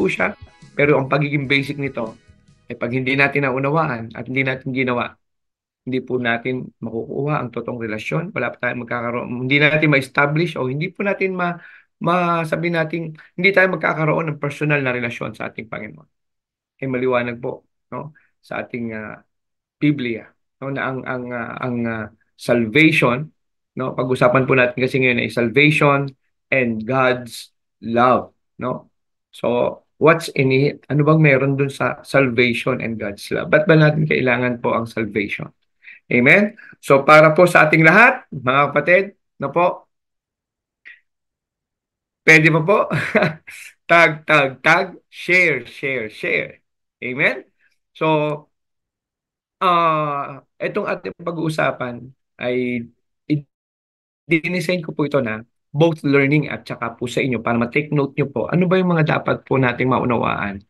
siya, pero ang pagiging basic nito, ay pag hindi natin naunawaan at hindi natin ginawa, hindi po natin makukuha ang totoong relasyon. Wala pa tayong magkakaroon, hindi natin ma-establish o hindi po natin masabi natin, hindi tayo magkakaroon ng personal na relasyon sa ating Panginoon. Ay maliwanag po, no, sa ating Biblia, no, na ang salvation, no, pag-usapan po natin kasi ngayon ay salvation and God's love, no. So what's in it? Ano bang meron dun sa salvation and God's love? Ba't ba natin kailangan po ang salvation? Amen? So para po sa ating lahat, mga kapatid, na po, pwede pa po? Tag, tag, tag, share, share, share. Amen? So, itong ating pag-uusapan ay dinisign ko po ito na both learning at saka po sa inyo para ma-take note nyo po ano ba yung mga dapat po nating maunawaan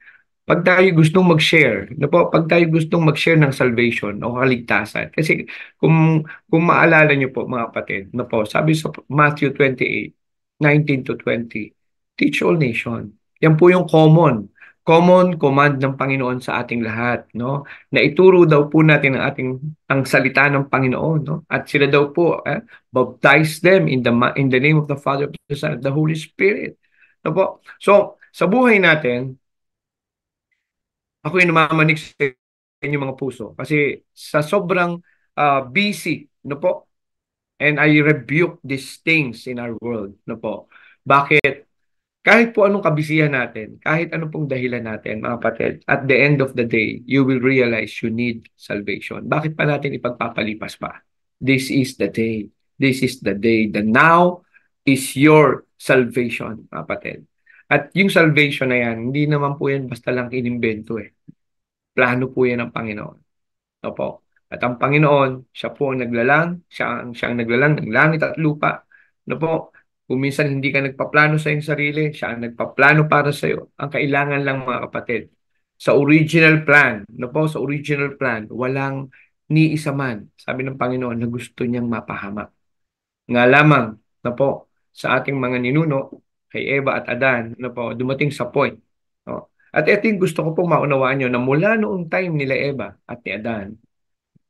pag tayo gustong mag-share, no po, pag tayo gustong mag-share ng salvation o kaligtasan. Kasi kung maalala niyo po mga kapatid, no po, sabi sa Matthew 28:19 to 20, teach all nation. Yan po yung common command ng Panginoon sa ating lahat, no? Na ituro daw po natin ang salita ng Panginoon, no? At sila daw po baptize them in the name of the Father, the Son, and the Holy Spirit. No po? So, sa buhay natin, ako yung namamanig sa inyong mga puso. Kasi sa sobrang busy, no po, and I rebuke these things in our world, no po. Bakit? Kahit po anong kabisihan natin, kahit anong pong dahilan natin, mga kapatid, at the end of the day, you will realize you need salvation. Bakit pa natin ipagpapalipas pa? This is the day. This is the day. The now is your salvation, mga kapatid. At yung salvation na yan, hindi naman po yan basta lang inimbento eh. Plano po yan ng Panginoon. Opo. At ang Panginoon, siya po ang naglalang, siya ang naglalang ng langit at lupa. Ano po? Kung minsan hindi ka nagpaplano sa iyong sarili, siya ang nagpaplano para sa iyo. Ang kailangan lang mga kapatid, sa original plan, no po, sa original plan, walang ni isa man, sabi ng Panginoon, na gusto niyang mapahamak. Nga lamang, na po, sa ating mga ninuno, kay Eva at Adan, na po, dumating sa point. No? At ito yung gusto ko pong maunawaan nyo na mula noong time nila Eva at ni Adan,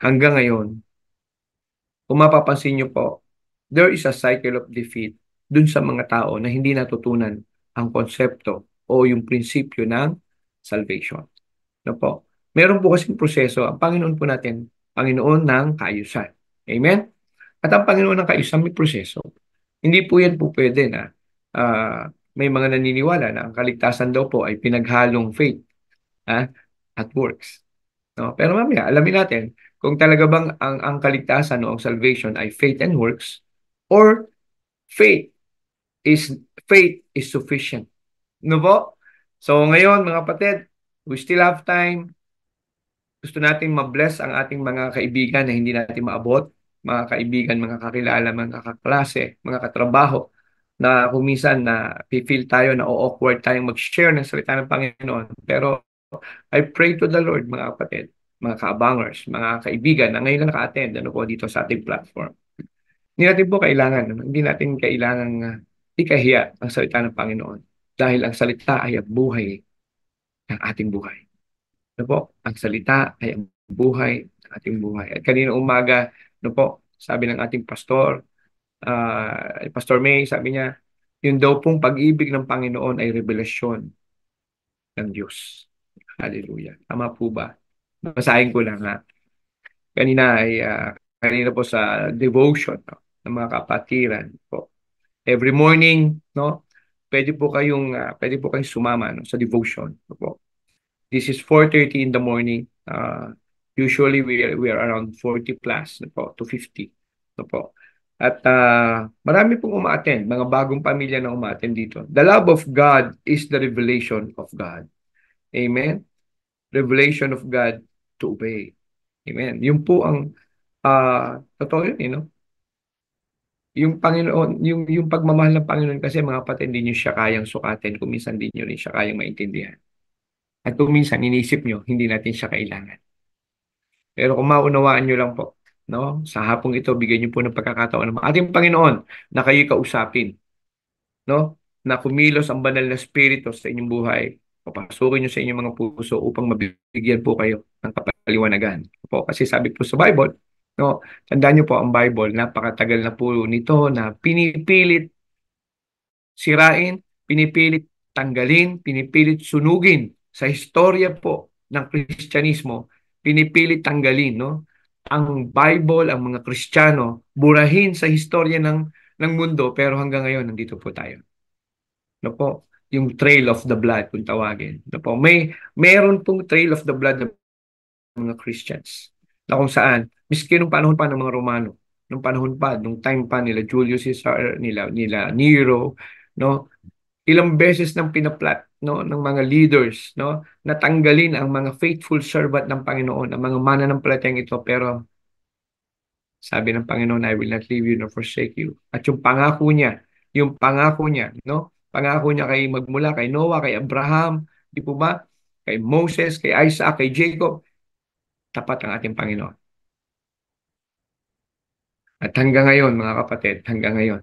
hanggang ngayon, kung mapapansin nyo po, there is a cycle of defeat dun sa mga tao na hindi natutunan ang konsepto o yung prinsipyo ng salvation. No po? Meron po kasing proseso, ang Panginoon po natin, Panginoon ng kaayusan. Amen? At ang Panginoon ng kaayusan may proseso. Hindi po yan po pwede na may mga naniniwala na ang kaligtasan daw po ay pinaghalong faith at works. No? Pero mamaya, alamin natin kung talaga bang ang kaligtasan o ang salvation ay faith and works or faith is faith is sufficient. No po? So ngayon mga kapatid, we still have time. Gusto nating ma-bless ang ating mga kaibigan na hindi natin maabot, mga kaibigan, mga kakilala, mga kaklase, mga katrabaho, na kung minsan na feel tayo na awkward tayong mag-share ng salita ng Panginoon. Pero I pray to the Lord, mga kapatid, mga kaabangers, mga kaibigan na ngayon lang naka-attend ano po dito sa ating platform. Hindi natin po kailangan, hindi natin kailangan ikahiya ang salita ng Panginoon dahil ang salita ay ang buhay ng ating buhay. Ano po? Ang salita ay ang buhay ng ating buhay. At kanina umaga, ano po, sabi ng ating pastor, Pastor May, sabi niya, yun daw pong pag-ibig ng Panginoon ay revelasyon ng Diyos. Hallelujah. Tama po ba? Basahin ko lang ha. Kanina po sa devotion, no, ng mga kapatiran po. Every morning, no, pwede po kayong sumama, no, sa devotion, no, po. This is 4:30 in the morning. Usually we are around 40 plus, no, po, to 50, no, po. At marami pong uma-attend, mga bagong pamilya na uma-attend dito. The love of God is the revelation of God. Amen? Revelation of God to obey. Amen. Yung po ang totoo yun, no? Yung Panginoon, yung pagmamahal ng Panginoon kasi mga kapatid, hindi nyo siya kayang sukatin kung minsan hindi nyo rin siya kayang maintindihan. At kung minsan iniisip nyo, hindi natin siya kailangan. Pero kung maunawaan nyo lang po, no? Sa hapong ito, bigyan nyo po ng pagkakataon ng ating Panginoon na kayo'y kausapin, no? Na kumilos ang banal na spirito sa inyong buhay papasukin niyo sa inyong mga puso upang mabigyan po kayo ng kapaliwanagan. Po, kasi sabi po sa Bible, no, tandaan niyo po ang Bible, napakatagal na po nito na pinipilit sirain, pinipilit tanggalin, pinipilit sunugin sa historya po ng Kristyanismo, pinipilit tanggalin, no? Ang Bible, ang mga Kristiyano, burahin sa historya ng mundo, pero hanggang ngayon nandito po tayo. No po, yung trail of the blood kung tawagin. No po, meron pong trail of the blood ng mga Christians na kung saan miski nung panahon pa ng mga Romano, nung panahon pa, nung time pa nila Julius Caesar, nila Nero, no? Ilang beses nang pinaplat, no, ng mga leaders, no, natanggalin ang mga faithful servant ng Panginoon, ang mga mananampalatayang ito, pero sabi ng Panginoon, I will not leave you nor forsake you. At yung pangako niya, no? Pangako niya kay magmula kay Noah, kay Abraham, di po ba? Kay Moses, kay Isaac, kay Jacob, tapat ang ating Panginoon. At hanggang ngayon, mga kapatid, hanggang ngayon,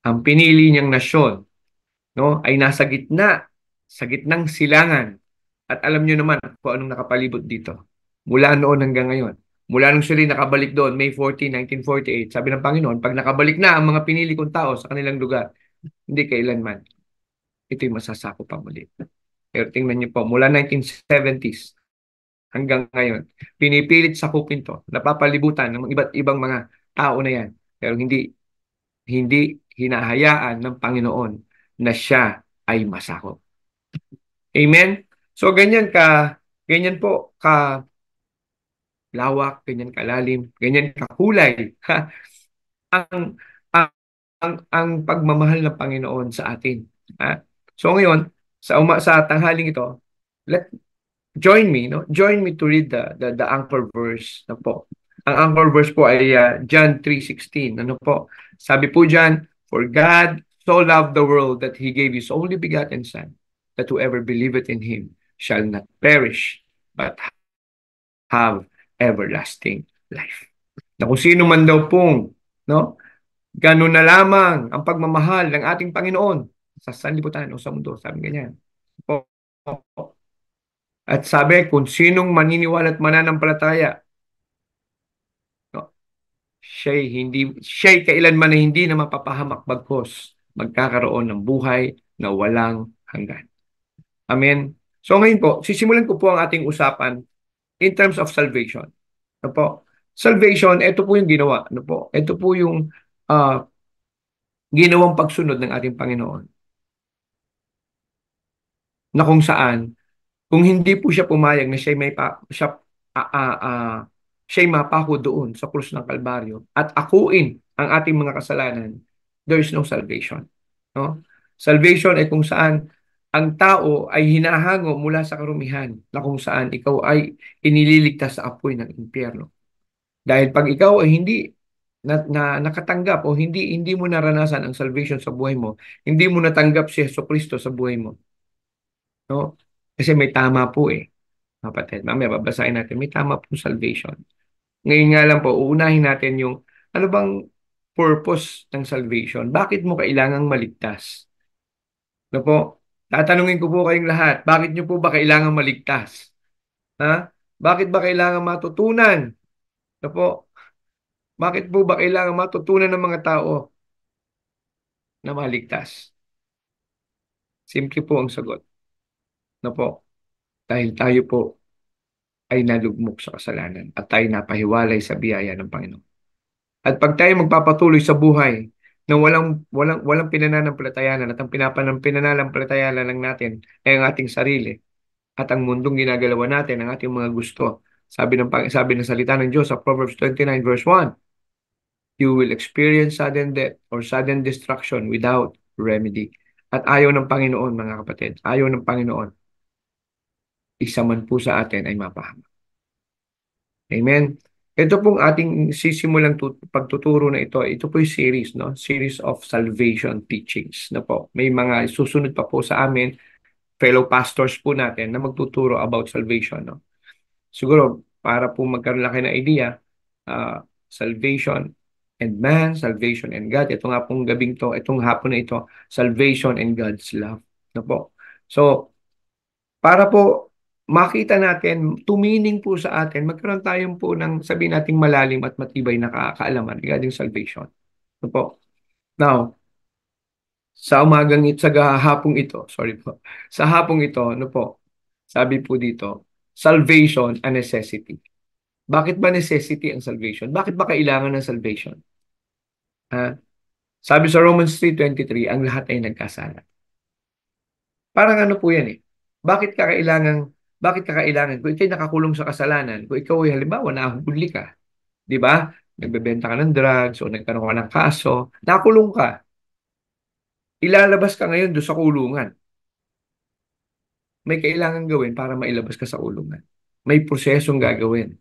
ang pinili niyang nasyon, no, ay nasa gitna, sa gitnang silangan. At alam niyo naman kung anong nakapalibot dito. Mula noon hanggang ngayon. Mula nung sila nakabalik doon, May 14, 1948, sabi ng Panginoon, pag nakabalik na ang mga pinili kong tao sa kanilang lugar, hindi kailanman, ito'y masasakop pa muli. Pero tingnan niyo po, mula 1970s hanggang ngayon, pinipilit sakupin to, napapalibutan ng iba't ibang mga tao na yan. Pero hindi hinahayaan ng Panginoon na siya ay masakop. Amen? So ganyan po lawak, ganyan kalalim, ganyan kakulay ang ang pagmamahal ng Panginoon sa atin. Ha? So ngayon, sa tanghaling ito, let join me, no? Join me to read the anchor verse na po. Ang anchor verse po ay John 3:16. Ano po? Sabi po diyan, for God so loved the world that he gave his only begotten son, that whoever believeth in him shall not perish but have everlasting life. Na kung sino man daw pong, no, ganun na lamang ang pagmamahal ng ating Panginoon sa sanlibutan o sa mundo, sabi ganyan. At sabi, kung sinong maniniwala at mananampalataya, no, siya'y kailanman na hindi na mapapahamak bagkos magkakaroon ng buhay na walang hanggan. Amen. So ngayon po, sisimulan ko po ang ating usapan in terms of salvation. Ano po? Salvation, ito po yung ginawa. Ano po? Ito po yung ah, ginawang pagsunod ng ating Panginoon. Na kung saan, kung hindi po siya pumayag na ah, ah, ah, siya'y mapako doon sa krus ng Kalbaryo at akuin ang ating mga kasalanan, there is no salvation. No? Salvation ay kung saan ang tao ay hinahango mula sa karumihan na kung saan ikaw ay inililigtas sa apoy ng impyerno. Dahil pag ikaw ay hindi nakatanggap o hindi mo naranasan ang salvation sa buhay mo, hindi mo natanggap si Jesucristo sa buhay mo. No? Kasi may tama po kapatid. Mamaya babasahin natin. May tama po salvation. Ngayon nga lang po, uunahin natin yung ano bang purpose ng salvation? Bakit mo kailangang maligtas? No po? Tatanungin ko po kayong lahat, bakit nyo po ba kailangang maligtas? Ha? Bakit ba kailangan matutunan? No po? Bakit po ba kailangan matutunan ng mga tao na maligtas? Simple po ang sagot. No po? Dahil tayo po ay nalugmok sa kasalanan at tayo napahiwalay sa biyaya ng Panginoon. At pag tayo magpapatuloy sa buhay na walang pinananampalatayanan at ang pinananampalatayanan lang natin ay ang ating sarili at ang mundong ginagalawan natin, ang ating mga gusto. Sabi ng salita ng Diyos sa Proverbs 29 verse 1, you will experience sudden death or sudden destruction without remedy. At ayaw ng Panginoon, mga kapatid, ayaw ng Panginoon, isa man po sa atin ay mapahamak. Amen. Ito pong ating sisimulang pagtuturo na ito po yung series, no? Series of salvation teachings na po. May mga susunod pa po sa amin, fellow pastors po natin na magtuturo about salvation, no? Siguro, para po magkaroon lang kayo ng idea, salvation and man, salvation and God. Ito nga pong gabing to, itong hapon na ito, salvation and God's love. No po. So, para po makita natin, tumining po sa atin, magkaroon tayo po ng sabihin nating malalim at matibay na kaalaman regarding salvation. Ano po? Now, sa hapong ito, sorry po, sa hapong ito, ano po, sabi po dito, salvation a necessity. Bakit ba necessity ang salvation? Bakit ba kailangan ng salvation? Ha? Sabi sa Romans 3:23, ang lahat ay nagkasala. Parang ano po yan eh. Bakit ka kailangan, bakit ka kailangan? Kung ikay nakakulong sa kasalanan, kung ikaw ay halimbawa nahuli ka, di ba? Nagbebenta ka ng drugs o nagkaroon ka ng kaso, nakulong ka. Ilalabas ka ngayon doon sa kulungan. May kailangan gawin para mailabas ka sa kulungan. May prosesong gagawin.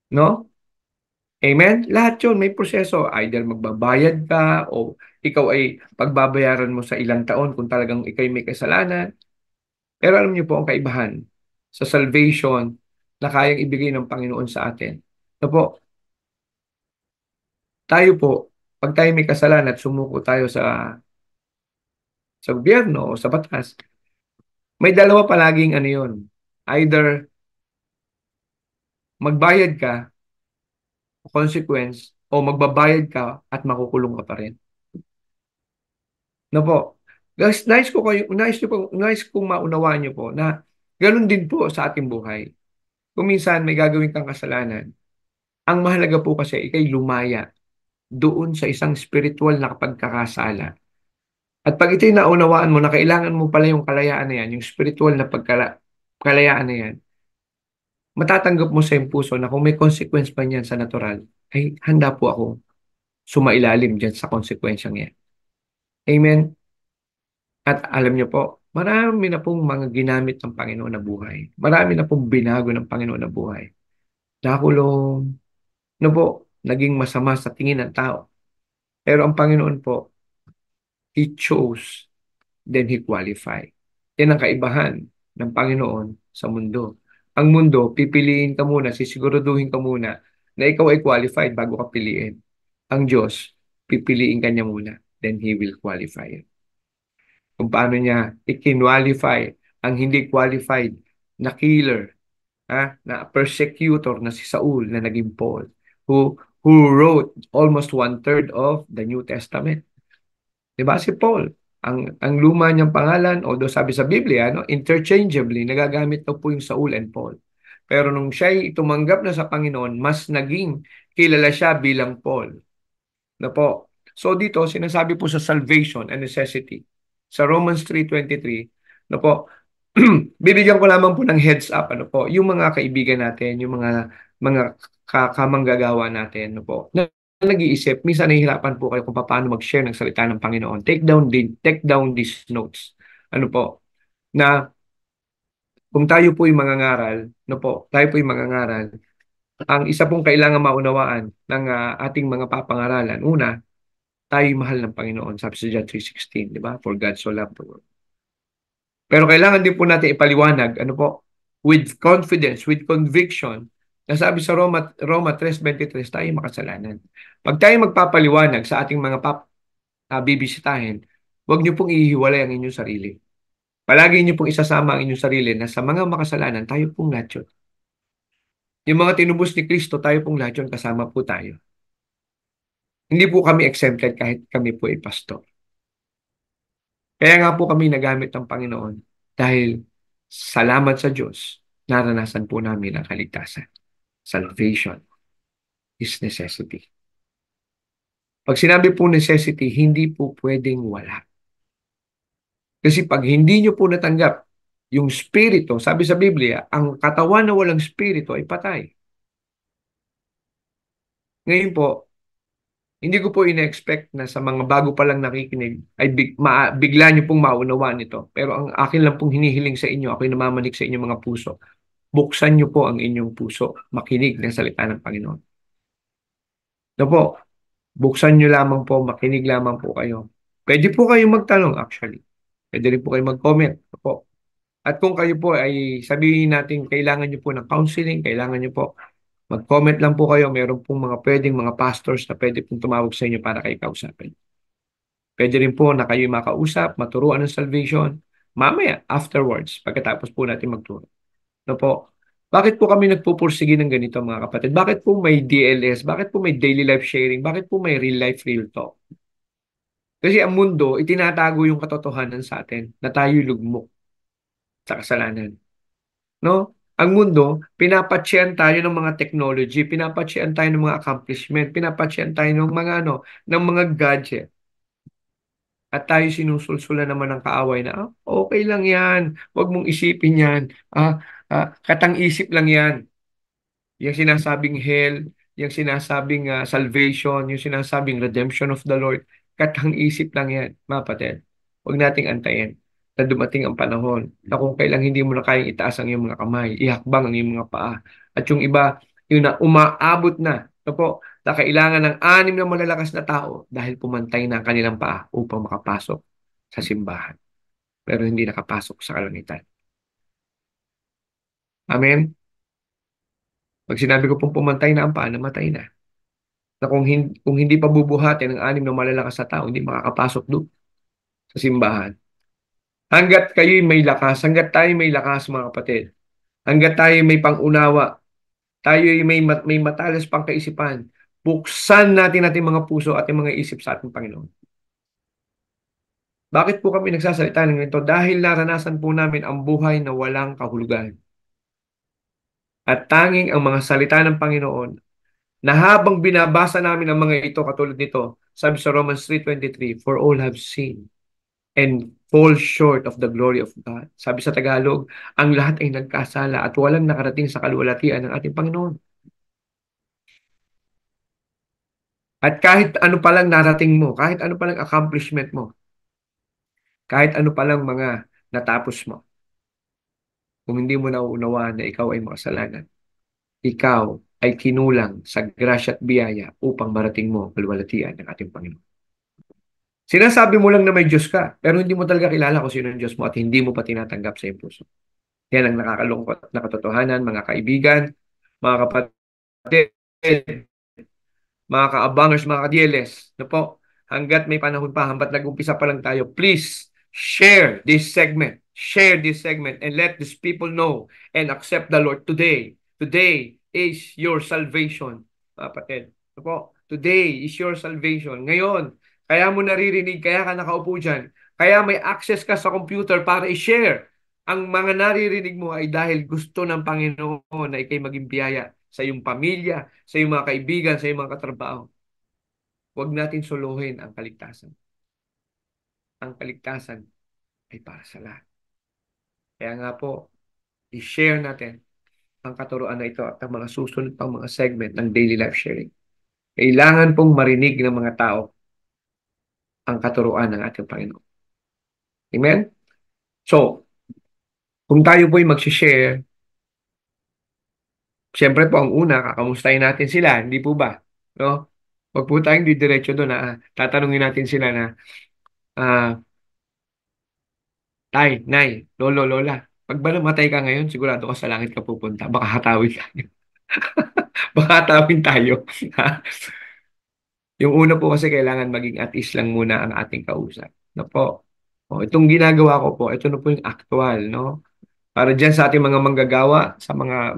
No? Amen? Lahat yun, may proseso. Either magbabayad ka o ikaw ay pagbabayaran mo sa ilang taon kung talagang ikaw may kasalanan. Pero alam niyo po ang kaibahan sa salvation na kayang ibigay ng Panginoon sa atin. Na po, tayo po, pag tayo may kasalanan at sumuko tayo sa gobyerno o sa batas, may dalawa palaging ano yun. Either magbayad ka consequence o magbabayad ka at makukulong ka pa rin. No po. Guys, nais kong maunawaan niyo po na ganun din po sa ating buhay. Kung minsan may gagawin kang kasalanan, ang mahalaga po kasi ikay lumaya doon sa isang spiritual na pagkakasala. At pag ito'y naunawaan mo na kailangan mo pala yung kalayaan na yan, yung spiritual na kalayaan na yan, matatanggap mo sa iyong puso na kung may consequence pa niyan sa natural, ay handa po ako sumailalim dyan sa konsekwensya yan. Amen? At alam niyo po, marami na pong mga ginamit ng Panginoon na buhay. Marami na pong binago ng Panginoon na buhay. Nakulong, no po, naging masama sa tingin ng tao. Pero ang Panginoon po, He chose, then He qualified. Yan ang kaibahan ng Panginoon sa mundo. Ang mundo, pipiliin ka muna, sisiguraduhin ka muna na ikaw ay qualified bago ka piliin. Ang Diyos, pipiliin ka niya muna, then He will qualify you. Kung paano niya i-qualify ang hindi qualified na killer, na persecutor na si Saul na naging Paul, who wrote almost 1/3 of the New Testament. Diba si Paul? Ang luma niyang pangalan, although sabi sa Biblia, no, interchangeably, nagagamit daw po yung Saul and Paul. Pero nung siya tumanggap na sa Panginoon, mas naging kilala siya bilang Paul. Na po. So dito, sinasabi po sa salvation and necessity. Sa Romans 3:23, na po, bibigyan ko lamang po ng heads up, ano po, yung mga kaibigan natin, yung mga kamanggagawa natin, ano po, na nag-iisip, minsan nahihirapan po kayo kung paano mag-share ng salita ng Panginoon. Take down these notes. Ano po, na kung tayo po yung mangangaral, no po, tayo po yung mangangaral, ang isa pong kailangan maunawaan ng ating mga papangaralan, una, tayo mahal ng Panginoon, sabi sa John 3:16, di ba? For God so loved the world. Pero kailangan din po natin ipaliwanag, ano po, with confidence, with conviction, na sabi sa Roma 3:23, tayo makasalanan. Pag tayo magpapaliwanag sa ating mga bibisitahin, huwag niyo pong ihiwalay ang inyong sarili. Palagi niyo pong isasama ang inyong sarili na sa mga makasalanan, tayo pong lahat yun. Yung mga tinubos ni Kristo, tayo pong lahat yun, kasama po tayo. Hindi po kami exempted kahit kami po ay pastor. Kaya nga po kami nagamit ng Panginoon dahil salamat sa Diyos, naranasan po namin ang kaligtasan. Salvation is necessity. Pag sinabi po necessity, hindi po pwedeng wala. Kasi pag hindi nyo po natanggap yung spirito, sabi sa Biblia, ang katawan na walang spirito ay patay. Ngayon po, hindi ko po ina-expect na sa mga bago pa lang nakikinig ay bigla nyo pong maunawaan ito. Pero ang akin lang pong hinihiling sa inyo, ako'y namamanig sa inyong mga puso. Buksan nyo po ang inyong puso, makinig ng salita ng Panginoon. Na po, buksan nyo lamang po, makinig lamang po kayo. Pwede po kayong magtanong actually. Pwede rin po kayong mag-comment. Po. At kung kayo po ay sabihin natin kailangan nyo po ng counseling, kailangan nyo po mag-comment lang po kayo. Meron pong mga pastors na pwede pong tumawag sa inyo para kayo kausapin. Pwede rin po na kayo makausap, maturuan ng salvation. mamaya, afterwards, pagkatapos po natin magturo. No po? Bakit po kami nagpupursige ng ganito mga kapatid? Bakit po may DLS? Bakit po may daily life sharing? Bakit po may real life, real talk? Kasi ang mundo, itinatago yung katotohanan sa atin na tayo'y lugmok sa kasalanan. No? Ang mundo, pinapatsyan tayo ng mga technology, pinapatsyan tayo ng mga accomplishment, pinapatsyan tayo ng mga ng mga gadget. At tayo sinusulsulan naman ng kaaway na, okay lang yan, huwag mong isipin yan, katang-isip lang yan. Yung sinasabing hell, yung sinasabing salvation, yung sinasabing redemption of the Lord, katang isip lang yan, mga kapatid. Huwag nating antayin na dumating ang panahon na kung kailang hindi mo na kayang itaas ang iyong mga kamay, ihakbang ang iyong mga paa. At yung iba, yung na umaabot na, ito po, na kailangan ng 6 na malalakas na tao dahil pumantay na ang kanilang paa upang makapasok sa simbahan. Pero hindi nakapasok sa kalangitan. Amen? Pag sinabi ko pong pumantay na ang paa, namatay na. Na kung hindi pa bubuhatin ng 6 na malalakas na tao, hindi makakapasok doon sa simbahan. Hanggat kayo'y may lakas, hanggat tayo may lakas mga kapatid, hanggat tayo may pangunawa, tayo'y may matalas pang kaisipan, buksan natin mga puso at yung mga isip sa ating Panginoon. Bakit po kami nagsasalita ng ganito? Dahil naranasan po namin ang buhay na walang kahulugan. At tanging ang mga salita ng Panginoon na habang binabasa namin ang mga ito katulad nito, sabi sa Romans 3:23, for all have sinned and fall short of the glory of God. Sabi sa Tagalog, ang lahat ay nagkasala at walang nakarating sa kaluwalhatian ng ating Panginoon. At kahit ano palang narating mo, kahit ano palang accomplishment mo, kahit ano palang mga natapos mo, kung hindi mo nauunawaan na ikaw ay makasalanan, ikaw ay kinulang sa grasya at biyaya upang marating mo ang kaluwalhatian ng ating Panginoon. Sinasabi mo lang na may Diyos ka, pero hindi mo talaga kilala kung sino ang Diyos mo at hindi mo pa tinatanggap sa iyong puso. Yan ang nakakalungkot na katotohanan, mga kaibigan, mga kapatid, mga kaabangers, mga kadieles. No po, hanggat may panahon pa, hanggat nag-umpisa pa lang tayo, please share this segment. Share this segment and let these people know and accept the Lord today. Today is your salvation, mga kapatid. No po, today is your salvation. Ngayon, kaya mo naririnig, kaya ka nakaupo dyan, kaya may access ka sa computer para i-share. Ang mga naririnig mo ay dahil gusto ng Panginoon na ikay maging biyaya sa iyong pamilya, sa iyong mga kaibigan, sa iyong mga katrabaho. Huwag natin suluhin ang kaligtasan. Ang kaligtasan ay para sa lahat. Kaya nga po, i-share natin ang katuruan na ito at ang mga susunod pang mga segment ng daily life sharing. Kailangan pong marinig ng mga tao ang katuruan ng ating Panginoon. Amen? So, kung tayo po ay mag-share, siyempre po ang una, kakamustahin natin sila, hindi po ba? No? Huwag po tayong didiretso doon na tatanungin natin sila na tay, nay, lolo, lola, pag ba namatay ka ngayon, sigurado ka sa langit ka pupunta. Baka hatawin tayo. Baka hatawin tayo. Yung una po kasi kailangan maging at ease lang muna ang ating kausap. No po. O, itong ginagawa ko po, ito na po yung actual, no? Para diyan sa ating mga manggagawa, sa mga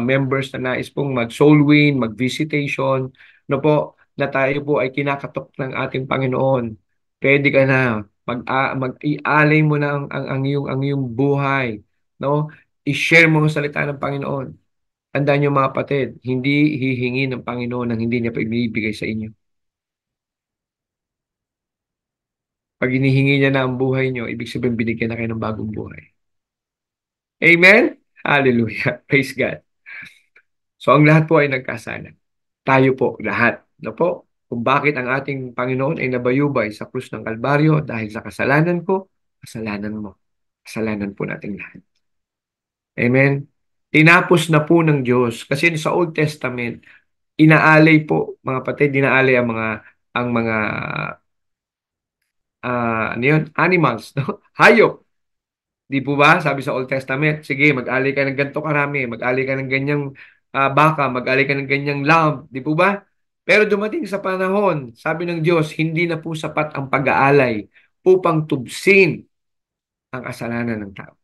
members na nais pong mag-soul win, mag-visitation, no po, na tayo po ay kinakatok ng ating Panginoon. Pwede ka na mag-ialay mo na ang iyong buhay, no? I-share mo ang salita ng Panginoon. Tandaan niyo mga kapatid, hindi hihingi ng Panginoon ang hindi niya pa ibibigay sa inyo. Pag hinihingi niya na ang buhay niyo, ibig sabihin binigyan na kayo ng bagong buhay. Amen? Hallelujah. Praise God. So ang lahat po ay nagkasala. Tayo po, lahat. No po? Kung bakit ang ating Panginoon ay nabayubay sa krus ng Kalbaryo dahil sa kasalanan ko, kasalanan mo. Kasalanan po nating lahat. Amen? Tinapos na po ng Diyos. Kasi sa Old Testament, inaalay po, mga patid, inaalay ang mga ano yun? Animals, no? Hayop. Di po ba? Sabi sa Old Testament, sige, mag-alay ka ng ganito karami, mag-alay ka ng ganyang baka, mag-alay ka ng ganyang lamb. Di po ba? Pero dumating sa panahon, sabi ng Diyos, hindi na po sapat ang pag-aalay upang tubsin ang kasalanan ng tao.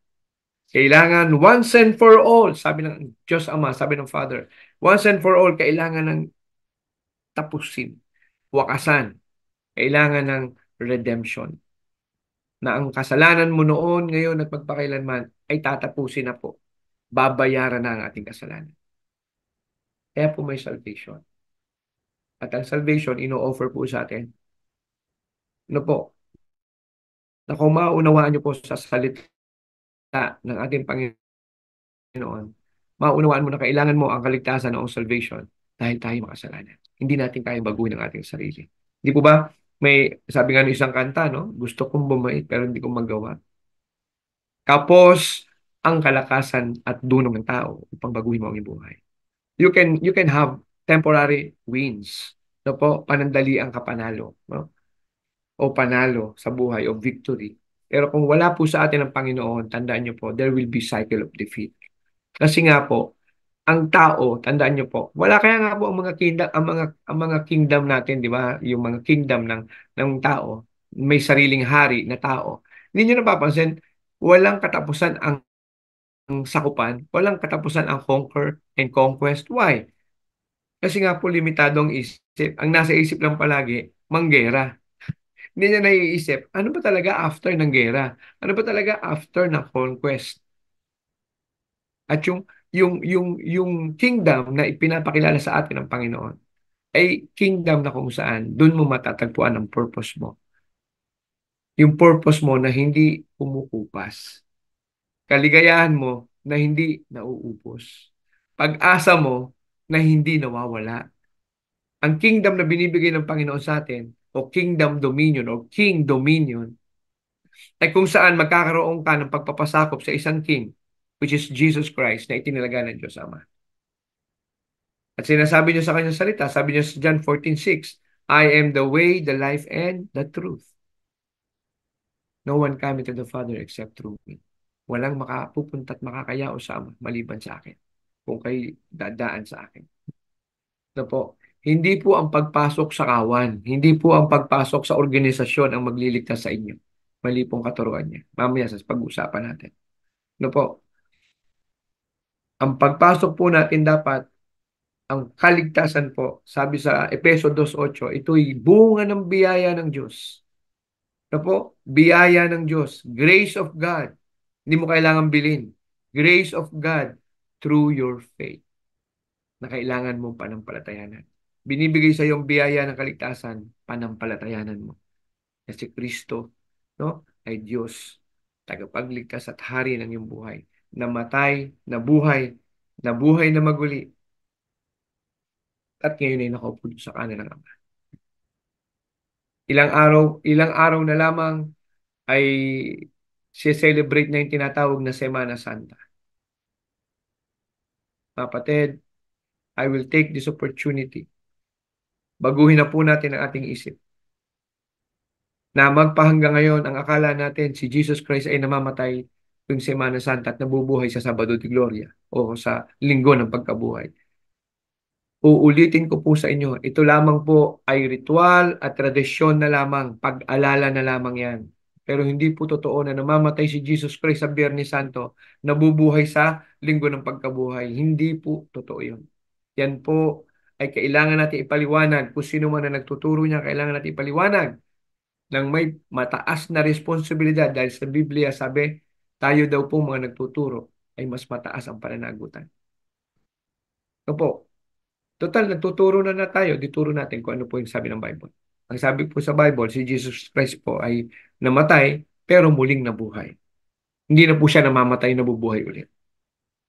Kailangan once and for all, sabi ng Diyos Ama, sabi ng Father, once and for all, kailangan ng tapusin, wakasan, kailangan ng redemption. Na ang kasalanan mo noon, ngayon at magpakailanman ay tatapusin na po. Babayaran na ang ating kasalanan. Kaya po may salvation. At ang salvation, ino-offer po sa atin. Ano po? Na kung maunawaan niyo po sa salita ng ating Panginoon, maunawaan mo na kailangan mo ang kaligtasan o salvation dahil tayo makasalanan. Hindi natin kaya baguhin ang ating sarili. Hindi po ba? May sabi nga ng isang kanta, no? Gusto kong bumait pero hindi ko magawa. Tapos, ang kalakasan at dunong ng tao upang baguhin mo ang iyong buhay. You can have temporary wins. No po, panandali ang kapanalo, no? O panalo sa buhay o victory. Pero kung wala po sa atin ang Panginoon, tandaan niyo po, there will be cycle of defeat. Kasi nga po, ang tao, tandaan niyo po, wala kaya nga po ang mga kingdom natin, di ba? Yung mga kingdom ng tao, may sariling hari na tao. Hindi niyo napapansin, walang katapusan ang sakupan, walang katapusan ang conquer and conquest. Why? Kasi nga po limitado ang isip. Ang nasa isip lang palagi, manggera. Hindi niya naiisip, ano ba talaga after ng gera? Ano ba talaga after ng conquest? At yung kingdom na ipinapakilala sa atin ng Panginoon ay kingdom na kung saan doon mo matatagpuan ang purpose mo. Yung purpose mo na hindi kumukupas. Kaligayahan mo na hindi nauubos. Pag-asa mo na hindi nawawala. Ang kingdom na binibigay ng Panginoon sa atin o kingdom dominion o king dominion ay kung saan magkakaroon ka ng pagpapasakop sa isang king which is Jesus Christ na itinalaga ng Diyos Ama. At sinasabi niya sa kanyang salita, sabi niya sa John 14:6, I am the way, the life, and the truth. No one coming to the Father except through me. Walang makapupunta at makakayao sa Ama maliban sa akin. Kung kayo dadaan sa akin. Na po, hindi po ang pagpasok sa kawan, hindi po ang pagpasok sa organisasyon ang magliligtas sa inyo. Mali pong katuruan niya. Mamaya sa pag-usapan natin. No po, ang pagpasok po natin dapat, ang kaligtasan po, sabi sa Efeso 2:8, ito'y bunga ng biyaya ng Diyos. No po, biyaya ng Diyos, grace of God. Hindi mo kailangan bilhin. Grace of God through your faith na kailangan mong panampalatayanan. Binibigay sa iyong biyaya ng kaligtasan, panampalatayanan mo. Kasi Kristo, no, ay Diyos, tagapagligtas at hari ng iyong buhay. Namatay, nabuhay na maguli, at ngayon ay nakaupo sa kanan ng Ama. Ilang araw na lamang ay celebrate na yung tinatawag na Semana Santa. Kapatid, I will take this opportunity. Baguhin na po natin ang ating isip. Na magpahanggang ngayon, ang akala natin si Jesus Christ ay namamatay tuwing Semana Santa at nabubuhay sa Sabado de Gloria o sa Linggo ng Pagkabuhay. Uulitin ko po sa inyo, ito lamang po ay ritual at tradisyon na lamang, pag-alala na lamang yan. Pero hindi po totoo na namamatay si Jesus Christ sa Biyernes Santo, nabubuhay sa Linggo ng Pagkabuhay. Hindi po totoo yun. Yan po ay kailangan natin ipaliwanag. Kung sino man na nagtuturo niya, kailangan natin ipaliwanag ng may mataas na responsibilidad dahil sa Biblia sabi, tayo daw po mga nagtuturo ay mas mataas ang pananagutan. Ito po, total, nagtuturo na tayo, dituro natin kung ano po yung sabi ng Bible. Ang sabi po sa Bible, si Jesus Christ po ay namatay pero muling nabuhay. Hindi na po siya namamatay, nabubuhay ulit.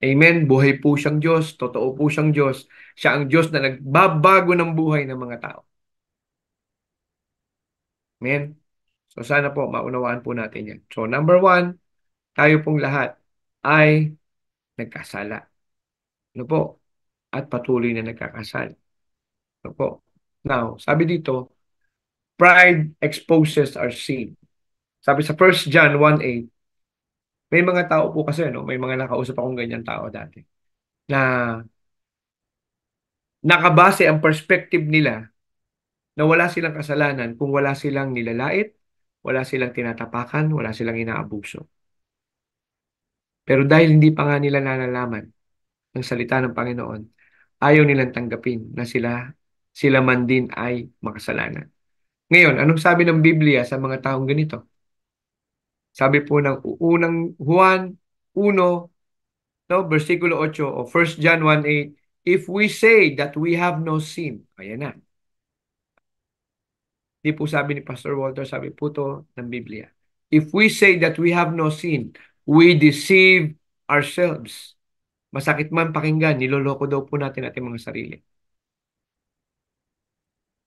Amen. Buhay po siyang Diyos, totoo po siyang Diyos. Siya ang Diyos na nagbabago ng buhay ng mga tao. Amen. So sana po maunawaan po natin yan. So number one, tayo pong lahat ay nagkasala. Ano po? At patuloy na nagkakasala. Ano po? Now, sabi dito, pride exposes our sin. Sabi sa 1 John 1:8, may mga tao po kasi, no? May mga nakausap akong ganyan tao dati na nakabase ang perspective nila na wala silang kasalanan kung wala silang nilalait, wala silang tinatapakan, wala silang inaabuso. Pero dahil hindi pa nga nila nalalaman ang salita ng Panginoon, ayaw nilang tanggapin na sila man din ay makasalanan. Ngayon, anong sabi ng Biblia sa mga taong ganito? Sabi po ng unang Juan 1, no, versikulo 8 o 1 John 1:8, if we say that we have no sin, ayan na. Di po sabi ni Pastor Walter, sabi po to ng Biblia. If we say that we have no sin, we deceive ourselves. Masakit man pakinggan, niloloko daw po natin ating mga sarili.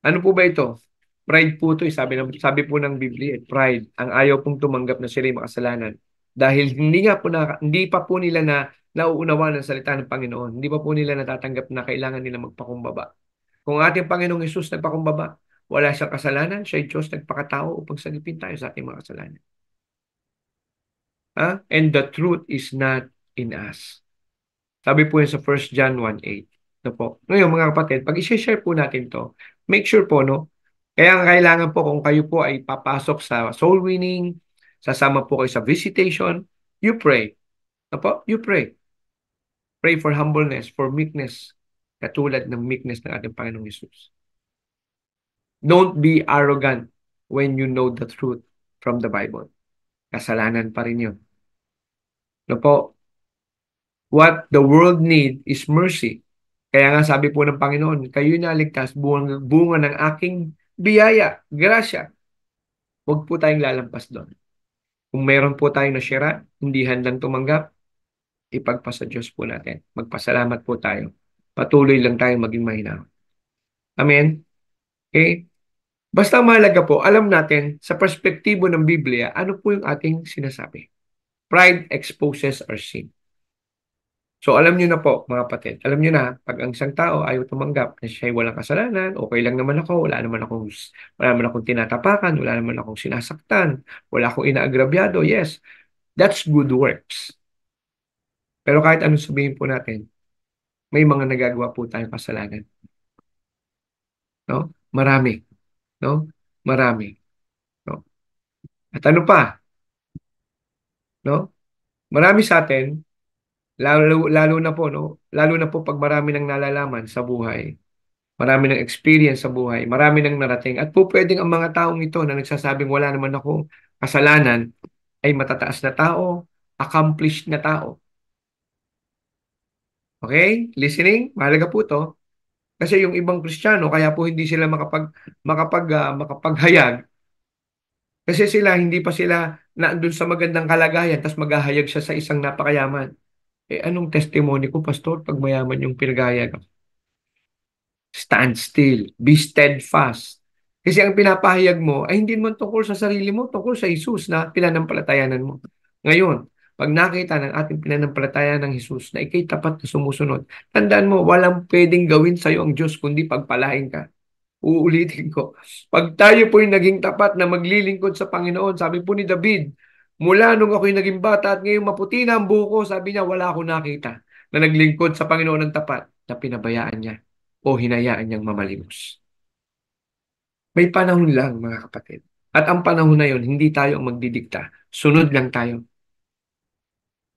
Ano po ba ito? Pride po ito, sabi po ng Biblia, pride. Ang ayaw pong tumanggap na sila makasalanan. Dahil hindi pa po nila nauunawa ng salita ng Panginoon. Hindi pa po nila natatanggap na kailangan nila magpakumbaba. Kung ating Panginoong Hesus nagpakumbaba, wala siyang kasalanan, siya ay Diyos nagpakatao upang sagipin tayo sa ating mga kasalanan. And the truth is not in us. Sabi po yun sa 1 John 1:8. No po. Ngayon mga kapatid, pag i-share po natin to, make sure po, no? Kaya ang kailangan po kung kayo po ay papasok sa soul winning, sasama po kayo sa visitation, you pray. No po? You pray. Pray for humbleness, for meekness, katulad ng meekness ng ating Panginoong Hesus. Don't be arrogant when you know the truth from the Bible. Kasalanan pa rin yun. No po? What the world need is mercy. Kaya nga sabi po ng Panginoon, kayo'y naligtas bunga ng aking biyaya, grasya. Huwag po tayong lalampas doon. Kung meron po tayong nasyira, hindi handang tumanggap, ipagpasa Diyos po natin. Magpasalamat po tayo. Patuloy lang tayong maging mahinaw. Amen? Okay? Basta mahalaga po, alam natin sa perspektibo ng Biblia, ano po yung ating sinasabi. Pride exposes our sin. So alam niyo na po mga kapatid, alam niyo na pag ang isang tao ayaw tumanggap na siya ay walang kasalanan, okay lang naman ako, wala naman akong tinatapakan, wala naman akong sinasaktan, wala akong inaagrabyado. Yes, that's good works. Pero kahit anong sabihin po natin, may mga nagagawa po tayong kasalanan. No? Marami, no? Marami, no? At ano pa, no? Marami sa atin, lalo na po, no? Lalo na po pag marami nang nalalaman sa buhay. Marami ng experience sa buhay, marami ng narating. At po pwedeng ang mga taong ito na nagsasabing wala naman akong kasalanan ay matataas na tao, accomplished na tao. Okay? Listening? Mahalaga po to. Kasi yung ibang Kristiyano, kaya po hindi sila makapaghayag. Kasi hindi pa sila naandun sa magandang kalagayan, tapos maghahayag siya sa isang napakayaman. Anong testimony ko, Pastor, pag mayaman yung pinagahayag? Stand still. Be steadfast. Kasi ang pinapahayag mo ay hindi naman tungkol sa sarili mo, tungkol sa Jesus na pinanampalatayanan mo. Ngayon, pag nakita ng ating pinanampalatayan ng Jesus na ikay tapat na sumusunod, tandaan mo, walang pwedeng gawin sa iyo ang Diyos kundi pagpalain ka. Uulitin ko. Pag tayo po'y naging tapat na maglilingkod sa Panginoon, sabi po ni David, mula nung ako'y naging bata at ngayon maputi na ang buhok ko, sabi niya, wala akong nakita na naglingkod sa Panginoon ng tapat na pinabayaan niya o hinayaan niyang mamalimos. May panahon lang, mga kapatid. At ang panahon na yon, hindi tayo ang magdidikta. Sunod lang tayo.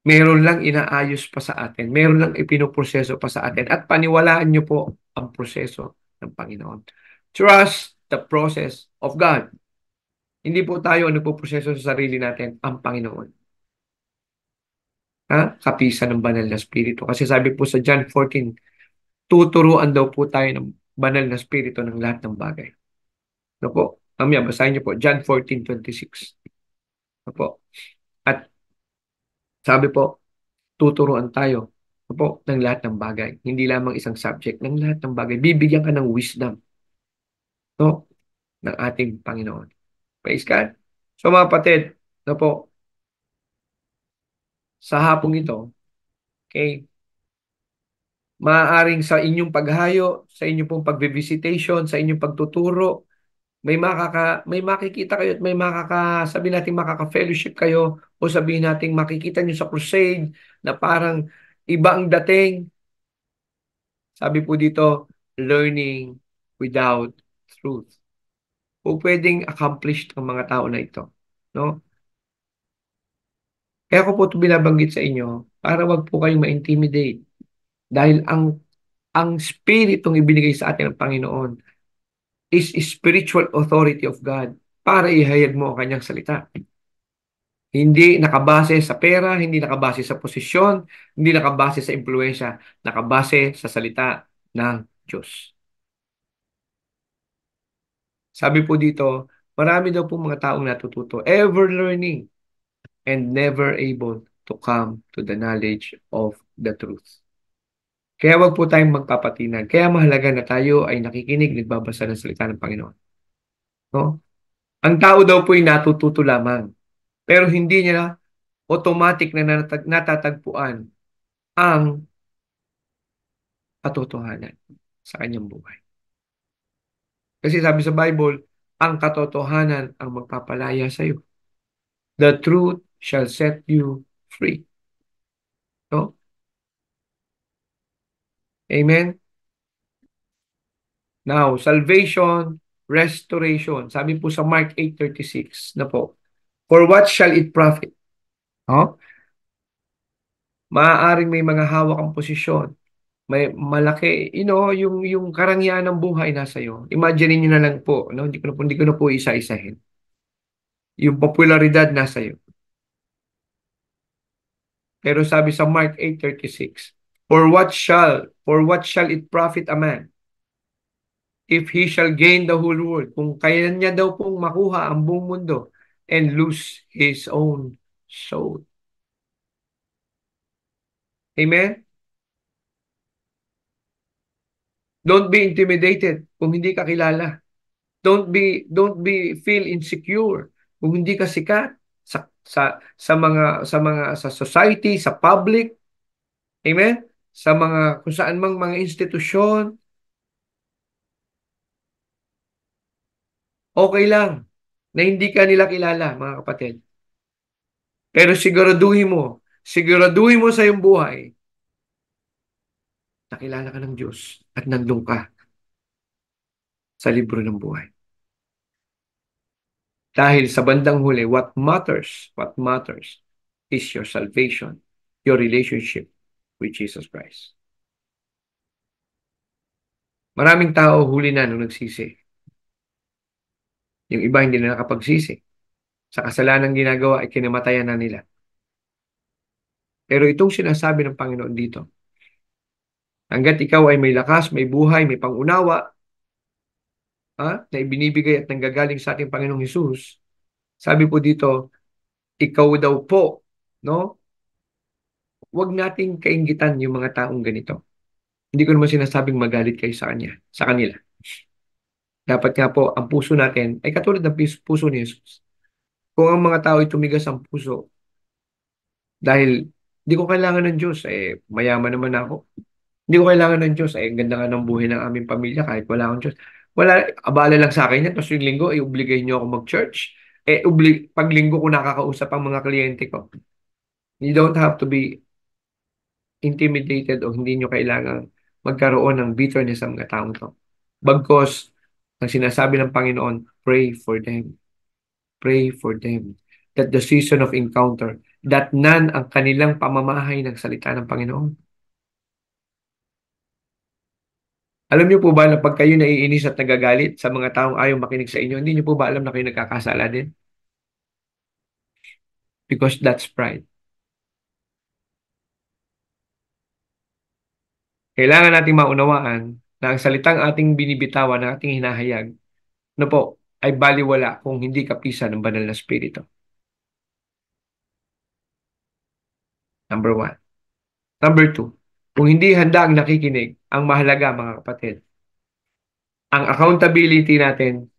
Meron lang inaayos pa sa atin. Meron lang ipinoproseso pa sa atin. At paniwalaan niyo po ang proseso ng Panginoon. Trust the process of God. Hindi po tayo ang nagpoproseso sa sarili natin, ang Panginoon. Kapisan ng banal na spirito. Kasi sabi po sa John 14, tuturuan daw po tayo ng banal na spirito ng lahat ng bagay. Ano po? Mamaya, basahin niyo po. John 14:26. Ano po? At sabi po, tuturuan tayo po ng lahat ng bagay. Hindi lamang isang subject, ng lahat ng bagay. Bibigyan ka ng wisdom, no? Ng ating Panginoon. Praise God. So mga kapatid, no po, sa hapong ito, okay, maaaring sa inyong paghayo, sa inyong pong pagbe-visitation, sa inyong pagtuturo, may makikita kayo at sabi natin makaka-fellowship kayo o sabihin natin makikita nyo sa crusade na parang iba ang dating. Sabi po dito, learning without truth. O pwedeng accomplished ang mga tao na ito. No? Kaya ko po ito binabanggit sa inyo para wag po kayong ma-intimidate. Dahil ang spiritong ibinigay sa atin ng Panginoon is spiritual authority of God para ihayag mo ang kanyang salita. Hindi nakabase sa pera, hindi nakabase sa posisyon, hindi nakabase sa impluensya, nakabase sa salita ng Diyos. Sabi po dito, marami daw po mga taong natututo, ever learning and never able to come to the knowledge of the truth. Kaya wag po tayong magpapatinag. Kaya mahalaga na tayo ay nakikinig, nagbabasa ng salita ng Panginoon. No? Ang tao daw po ay natututo lamang, pero hindi niya automatic na natatagpuan ang katotohanan sa kanyang buhay. Kasi sabi sa Bible, ang katotohanan ang magpapalaya sa iyo. The truth shall set you free. No? Amen? Now, salvation, restoration. Sabi po sa Mark 8:36 na po, for what shall it profit? No? Maaaring may mga hawak ang posisyon. May malaki, yung karangyaan ng buhay nasa iyo. Imagine niyo na lang po, no? Hindi ko na po isa-isahin. Yung popularidad nasa iyo. Pero sabi sa Mark 8:36, for what shall it profit a man if he shall gain the whole world? Kung kaya niya daw pong makuha ang buong mundo and lose his own soul. Amen? Don't be intimidated kung hindi ka kilala. Don't be feel insecure kung hindi ka sikat sa society, sa public, amen? Sa mga kung saan mang mga institusyon, okay lang na hindi ka nila kilala, mga kapatid. Pero siguraduhin mo sa iyong buhay na kilala ka ng Diyos at nandun ka sa libro ng buhay. Dahil sa bandang huli, what matters is your salvation, your relationship with Jesus Christ. Maraming tao huli na nung nagsisi. Yung iba hindi na nakapagsisi. Sa kasalanan ginagawa ay kinamatayan na nila. Pero itong sinasabi ng Panginoon dito, hanggat ikaw ay may lakas, may buhay, may pangunawa, na ibinibigay at nanggagaling sa ating Panginoong Hesus, sabi po dito, ikaw daw po, no? Huwag nating kainggitan yung mga taong ganito. Hindi ko naman sinasabing magalit kayo sa kanila. Dapat nga po, ang puso natin ay katulad ng puso ni Jesus. Kung ang mga tao ay tumigas ang puso, dahil di ko kailangan ng Diyos, mayaman naman ako. Hindi ko kailangan ng Diyos, ang ganda nga ng buhay ng aming pamilya kahit wala akong Diyos. Wala, abala lang sa akin yan. Tapos yung linggo, obligahin niyo ako mag-church. Pag linggo ko nakakausap ang mga kliyente ko. You don't have to be intimidated o hindi nyo kailangan magkaroon ng bitterness sa mga taong to. Bagkos, ang sinasabi ng Panginoon, pray for them. Pray for them. That the season of encounter, that none ang kanilang pamamahay ng salita ng Panginoon. Alam niyo po ba na pag kayo naiinis at nagagalit sa mga taong ayaw makinig sa inyo, hindi niyo po ba alam na kayo nagkakasala din? Because that's pride. Kailangan nating maunawaan na ang salitang ating binibitawan, na ating hinahayag, ano po, ay baliwala kung hindi kapisan ng banal na spirito. Number one. Number two, kung hindi handa ang nakikinig, ang mahalaga mga kapatid, ang accountability natin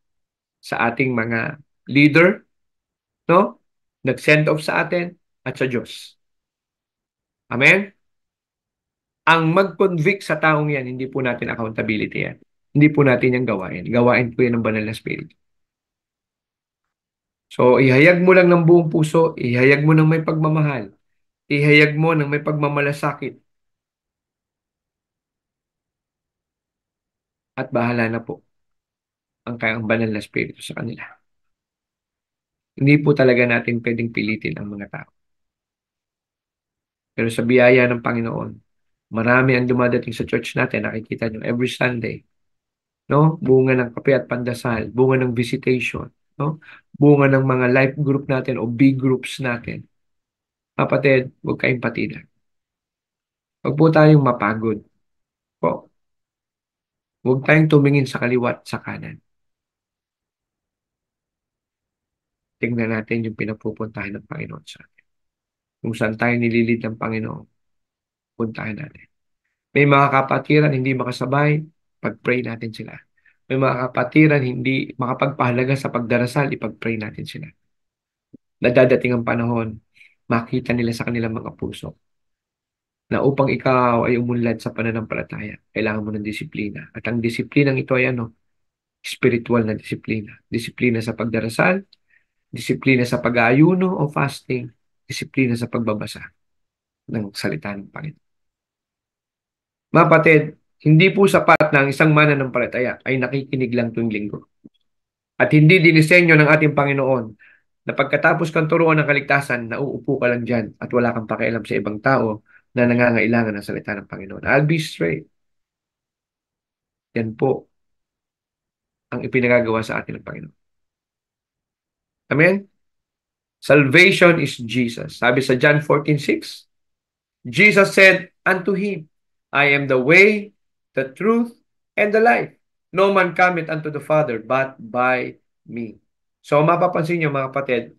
sa ating mga leader, no? Nag-send off sa atin at sa Diyos. Amen? Ang mag-convict sa taong yan, hindi po natin accountability yan. Hindi po natin yan gawain. Gawain po yan ng banal na spirit. So, ihayag mo lang ng buong puso, ihayag mo ng may pagmamahal, ihayag mo ng may pagmamalasakit, at bahala na po ang kayang banal na spirito sa kanila. Hindi po talaga natin pwedeng pilitin ang mga tao. Pero sa biyaya ng Panginoon, marami ang dumadating sa church natin, nakikita nyo, every Sunday, no? Bunga ng kape at pandasal, bunga ng visitation, no? Bunga ng mga life group natin o big groups natin. Kapatid, huwag kayong patilan. Huwag po tayong mapagod. Po. Huwag tayong tumingin sa kaliwa at sa kanan. Tingnan natin yung pinapupuntahan ng Panginoon sa atin. Kung saan tayo nililid ng Panginoon, puntahan natin. May mga kapatiran hindi makasabay, pag-pray natin sila. May mga kapatiran hindi makapagpahalaga sa pagdarasal, ipag-pray natin sila. Nadadating ang panahon, makita nila sa kanilang mga puso na upang ikaw ay umunlad sa pananampalataya, kailangan mo ng disiplina. At ang disiplinang ito ay ano? Spiritual na disiplina. Disiplina sa pagdarasal, disiplina sa pag-aayuno o fasting, disiplina sa pagbabasa ng salita ng Panginoon. Mapatid, hindi po sapat na ang isang mananampalataya ay nakikinig lang tuwing linggo. At hindi dinisenyo ng ating Panginoon na pagkatapos kang turuan ng kaligtasan, nauupo ka lang dyan at wala kang pakialam sa ibang tao na nangangailangan ng salita ng Panginoon. I'll be straight. Yan po ang ipinagagawa sa atin ng Panginoon. Amen? Salvation is Jesus. Sabi sa John 14:6, Jesus said unto him, I am the way, the truth, and the life. No man cometh unto the Father but by me. So mapapansin niyo mga kapatid,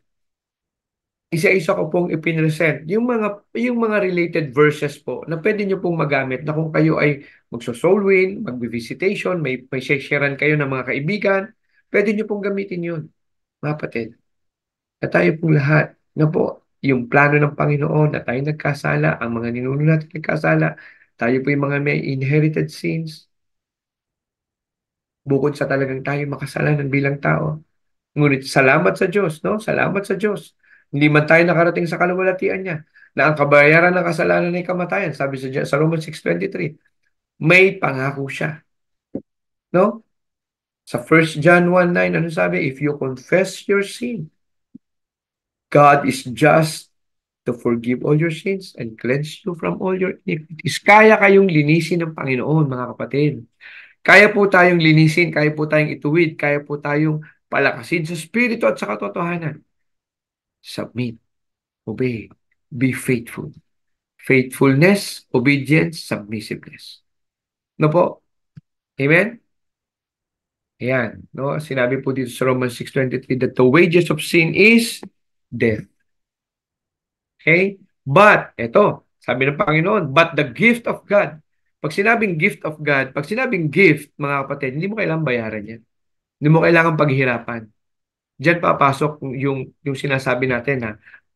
isa-isa ko pong ipinresent yung mga related verses po na pwede niyo pong magamit na kung kayo ay magso-soul win, magbi-visitation, may sharean kayo ng mga kaibigan, pwede niyo pong gamitin yun, mga kapatid. At tayo pong lahat na po, yung plano ng Panginoon na tayo nagkasala, ang mga ninuno natin nagkasala, tayo po yung mga may inherited sins, bukod sa talagang tayo makasalanan bilang tao. Ngunit salamat sa Diyos, no? Salamat sa Diyos. Hindi man tayo nakarating sa kaluwalhatian niya na ang kabayaran ng kasalanan ay kamatayan. Sabi sa Romans 6:23, may pangako siya, no? Sa 1 John 1:9, ano sabi? If you confess your sin, God is just to forgive all your sins and cleanse you from all your iniquities. Kaya kayong linisin ng Panginoon, mga kapatid. Kaya po tayong linisin, kaya po tayong ituwid, kaya po tayong palakasin sa Espiritu at sa katotohanan. Submit, obey, be faithful. Faithfulness, obedience, submissiveness. No po? Amen? Ayan. No? Sinabi po dito sa Romans 6:23 that the wages of sin is death. Okay? But, eto, sabi ng Panginoon, but the gift of God. Pag sinabing gift of God, pag sinabing gift, mga kapatid, hindi mo kailangang bayaran yan. Hindi mo kailangang paghihirapan. Diyan papasok yung sinasabi natin na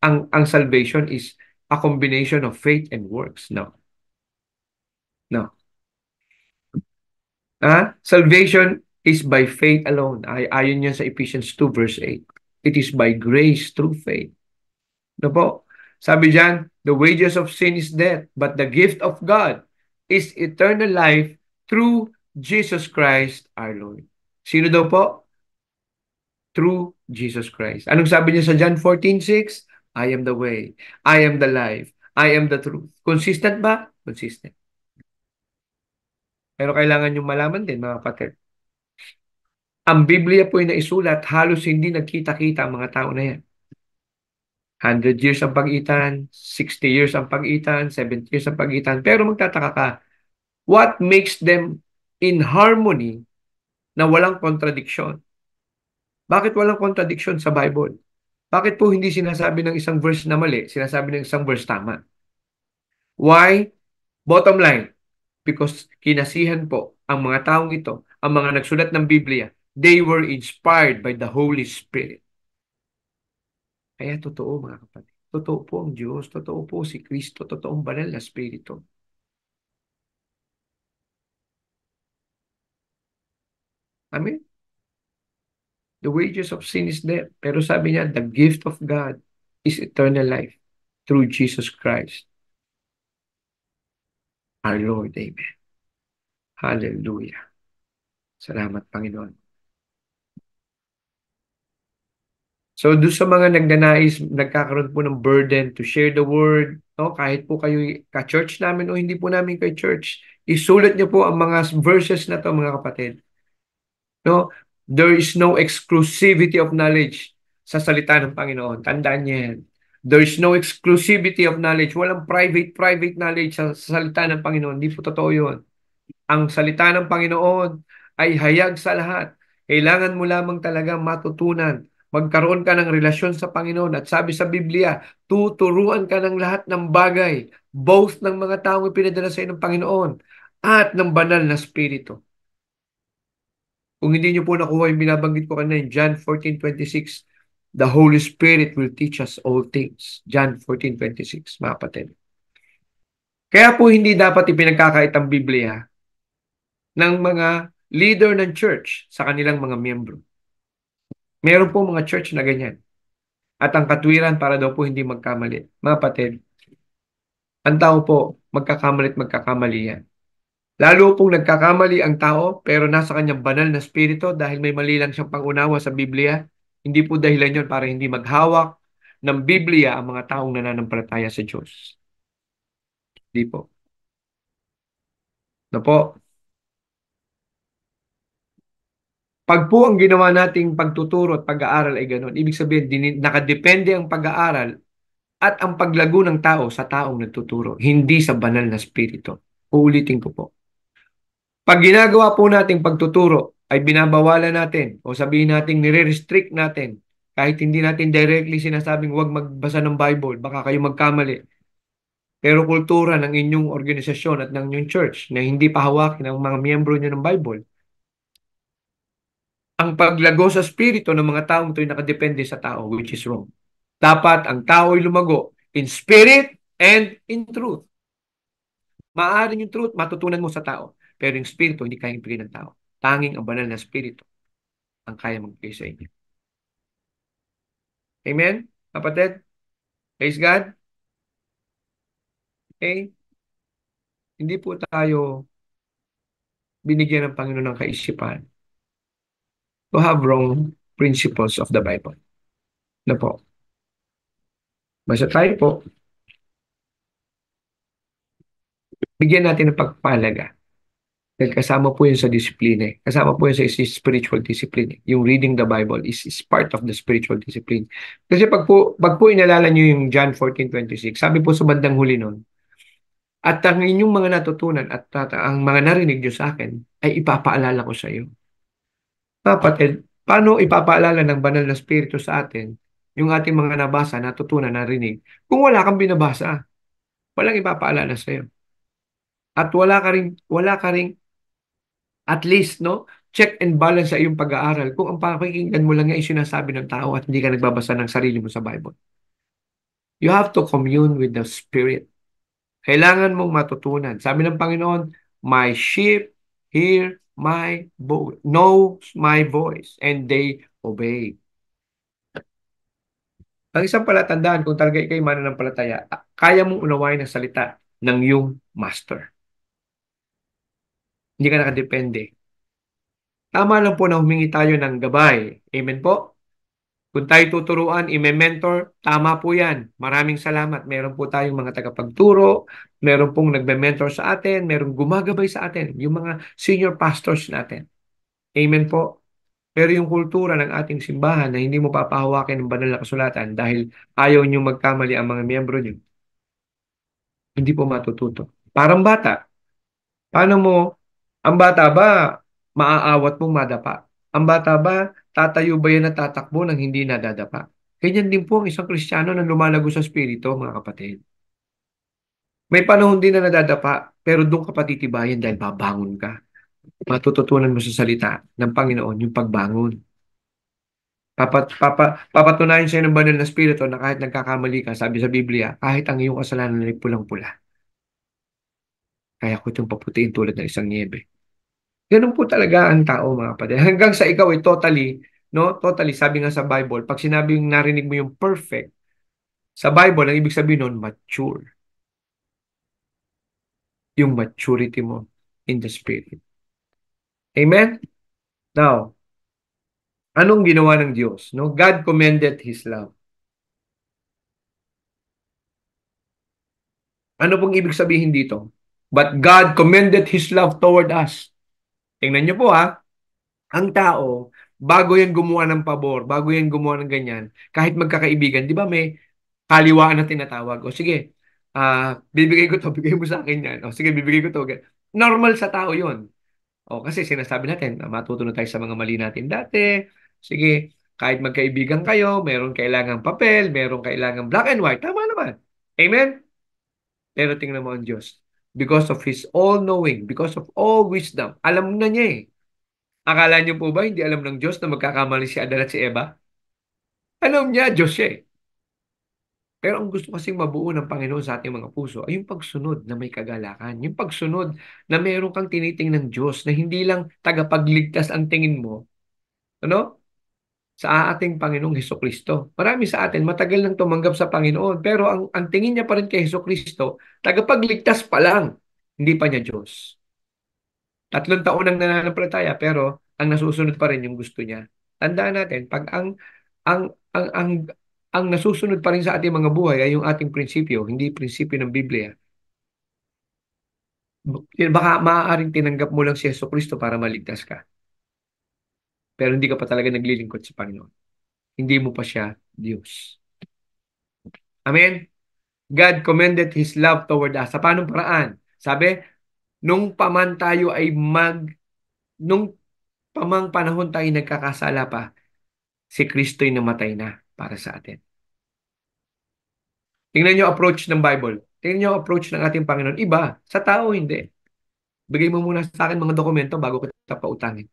ang salvation is a combination of faith and works. No. No. Salvation is by faith alone. Ayon yan sa Ephesians 2:8. It is by grace through faith. No po? Sabi diyan, the wages of sin is death, but the gift of God is eternal life through Jesus Christ our Lord. Sino daw po? Through Jesus Christ. Anong sabi niya sa John 14:6? I am the way, I am the life, I am the truth. Consistent ba? Consistent. Pero kailangan yung malaman din, mga kapatid. Ang Biblia po ay naisulat, halos hindi nagkita-kita ang mga tao na yan. 100 years ang pagitan, 60 years ang pagitan, 70 years ang pagitan. Pero magtataka ka, what makes them in harmony na walang contradiction? Bakit walang contradiction sa Bible? Bakit po hindi sinasabi ng isang verse na mali, sinasabi ng isang verse tama? Why? Bottom line, because kinasihan po ang mga taong ito, ang mga nagsulat ng Biblia, they were inspired by the Holy Spirit. Kaya totoo, mga kapatid. Totoo po ang Diyos, totoo po si Kristo, totoong banal na Espiritu. Amen? The wages of sin is death. Pero sabi niya, the gift of God is eternal life through Jesus Christ, our Lord. Amen. Hallelujah. Salamat, Panginoon. So, doon sa mga nagnanais, nagkakaroon po ng burden to share the word, no? Kahit po kayo ka-church namin o hindi po namin ka-church, isulat niyo po ang mga verses na to, mga kapatid. No? There is no exclusivity of knowledge sa salita ng Panginoon. Tandaan niyo yan. There is no exclusivity of knowledge. Walang private knowledge sa salita ng Panginoon. Hindi po totoo yun. Ang salita ng Panginoon ay hayag sa lahat. Kailangan mo lamang talagang matutunan. Magkaroon ka ng relasyon sa Panginoon. At sabi sa Biblia, tuturuan ka ng lahat ng bagay, both ng mga taong ipinadala sa iyo ng Panginoon at ng banal na Espiritu. Kung hindi niyo po nakuha yung binabanggit ko kanina, in John 14:26, the Holy Spirit will teach us all things. John 14:26, mga kapatid. Kaya po hindi dapat ipinagkakait ang Biblia ng mga leader ng church sa kanilang mga miyembro. Meron po mga church na ganyan. At ang katwiran para daw po hindi magkamali. Mga kapatid, ang tao po, magkakamali yan. Lalo pong nagkakamali ang tao pero nasa kanyang banal na spirito dahil may mali lang siyang pangunawa sa Biblia. Hindi po dahilan yon para hindi maghawak ng Biblia ang mga taong nananampalataya sa Diyos. Hindi po. Na po, pag po ang ginawa nating pagtuturo at pag-aaral ay gano'n, ibig sabihin, nakadepende ang pag-aaral at ang paglago ng tao sa taong nagtuturo, hindi sa banal na spirito. Uulitin ko po. Pag ginagawa po nating pagtuturo ay binabawalan natin o sabihin natin nire-restrict natin kahit hindi natin directly sinasabing huwag magbasa ng Bible, baka kayo magkamali. Pero kultura ng inyong organisasyon at ng inyong church na hindi pahawakin ang mga miyembro niyo ng Bible, ang paglago sa spirito ng mga taong ito ay nakadepende sa tao, which is wrong. Dapat ang tao ay lumago in spirit and in truth. Maaaring yung truth matutunan mo sa tao, pero yung spirito hindi kayang ibigay ng tao. Tanging ang banal na spirito ang kaya magbigay sa inyo. Amen? Kapatid? Praise God? Okay? Hindi po tayo binigyan ng Panginoon ng kaisipan to have wrong principles of the Bible. Na po. Basta tayo po, bigyan natin ng pagpalaga. Dahil kasama po yun sa disiplina. Kasama po yun sa spiritual discipline. Yung reading the Bible is part of the spiritual discipline. Kasi pag po inalala nyo yung John 14:26, sabi po sa bandang huli nun, at ang inyong mga natutunan at ang mga narinig nyo sa akin ay ipapaalala ko sa iyo. Kapatid, paano ipapaalala ng banal na spirito sa atin yung ating mga nabasa, natutunan, narinig kung wala kang binabasa? Walang ipapaalala sa iyo. At wala ka ring at least, no, check and balance sa iyong pag-aaral kung ang pakikinggan mo lang ay sinasabi ng tao at hindi ka nagbabasa ng sarili mo sa Bible. You have to commune with the Spirit. Kailangan mong matutunan. Sabi ng Panginoon, my sheep hear my voice, knows my voice, and they obey. Ang isang palatandaan kung talaga ikay mananampalataya, kaya mong unawain ang salita ng iyong master. Hindi ka nakadepende. Tama lang po na humingi tayo ng gabay. Amen po? Kung tayo tuturuan, i-mentor, tama po yan. Maraming salamat. Meron po tayong mga tagapagturo, meron pong nagbe-mentor sa atin, meron gumagabay sa atin, yung mga senior pastors natin. Amen po? Pero yung kultura ng ating simbahan na hindi mo papahawakin ng banal na kasulatan dahil ayaw nyo magkamali ang mga miyembro nyo, hindi po matututo. Parang bata. Paano mo, ang bata ba, maaawat mong madapa? Ang bata ba, tatayo ba yan at tatakbo nang hindi nadadapa? Ganyan din po ang isang Kristiyano na lumalago sa Espiritu, mga kapatid. May panahon din na nadadapa, pero doon ka patitibayan dahil babangon ka. Matututunan mo sa salita ng Panginoon yung pagbangon. Papatunayan sa'yo ng banal na Espiritu na kahit nagkakamali ka, sabi sa Biblia, kahit ang iyong kasalanan ay pulang-pula, kaya ko itong paputiin tulad ng isang niebe. Ganun po talaga ang tao, mga kapatid. Hanggang sa ikaw ay totally, no? Totally, sabi nga sa Bible, pag sinabing narinig mo yung perfect, sa Bible, ang ibig sabihin nun, mature. Yung maturity mo in the Spirit. Amen? Now, anong ginawa ng Diyos? No? God commended His love. Ano pong ibig sabihin dito? But God commended His love toward us. Tingnan niyo po ha, ang tao, bago yan gumawa ng pabor, bago yan gumawa ng ganyan, kahit magkakaibigan, di ba may kaliwaan na tinatawag? O sige, bibigay ko to, bigay mo sa akin yan. O sige, bibigay ko to. Normal sa tao yon. O kasi sinasabi natin, matuto na tayo sa mga mali natin dati. Sige, kahit magkaibigan kayo, meron kailangang papel, meron kailangang black and white. Tama naman. Amen? Pero tingnan mo ang Diyos. Because of His all-knowing, because of all wisdom, alam na niya eh. Akala niyo po ba hindi alam ng Diyos na magkakamali si Adan at si Eva? Alam niya, Diyos siya eh. Pero ang gusto kasing mabuo ng Panginoon sa ating mga puso ay yung pagsunod na may kagalakan. Yung pagsunod na meron kang tinitingnan ng Diyos na hindi lang tagapagligtas ang tingin mo, ano? Sa ating Panginoong Hesukristo. Marami sa atin matagal nang tumanggap sa Panginoon pero ang tingin niya pa rin kay Hesukristo, tagapagligtas pa lang, hindi pa niya Diyos. 3 taon nang nananampalataya pero ang nasusunod pa rin yung gusto niya. Tandaan natin, pag ang nasusunod pa rin sa ating mga buhay ay yung ating prinsipyo, hindi prinsipyo ng Biblia. Baka maaaring tinanggap mo lang si Hesukristo para maligtas ka. Pero hindi ka pa talaga naglilingkod sa Panginoon. Hindi mo pa siya Diyos. Amen? God commended His love toward us. Sa paanong paraan? Sabi, nung paman tayo ay nung pamang panahon tayo nagkakasala pa, si Kristo'y namatay na para sa atin. Tingnan niyo approach ng Bible. Tingnan niyo approach ng ating Panginoon. Iba, sa tao hindi. Bigay mo muna sa akin mga dokumento bago kita pautangin.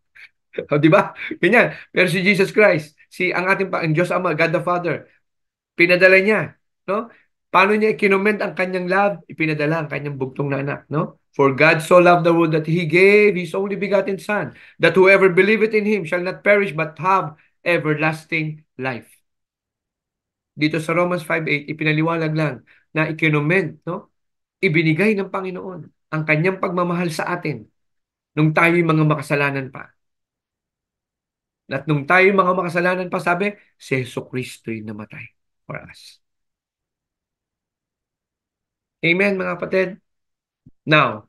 O, di ba? Ganyan. Pero si Jesus Christ, ang ating ang Diyos Ama, God the Father, pinadala niya, no? Paano niya i-commend ang kanyang love? Ipinadala ang kanyang bugtong na anak, no? For God so loved the world that He gave His only begotten Son, that whoever believeth in Him shall not perish but have everlasting life. Dito sa Romans 5:8, ipinaliwanag lang na i-commend, no? Ibinigay ng Panginoon ang kanyang pagmamahal sa atin nung tayo'y mga makasalanan pa. At nung tayo'y mga makasalanan pa, sabi, si Jesucristo'y namatay for us. Amen, mga kapatid? Now,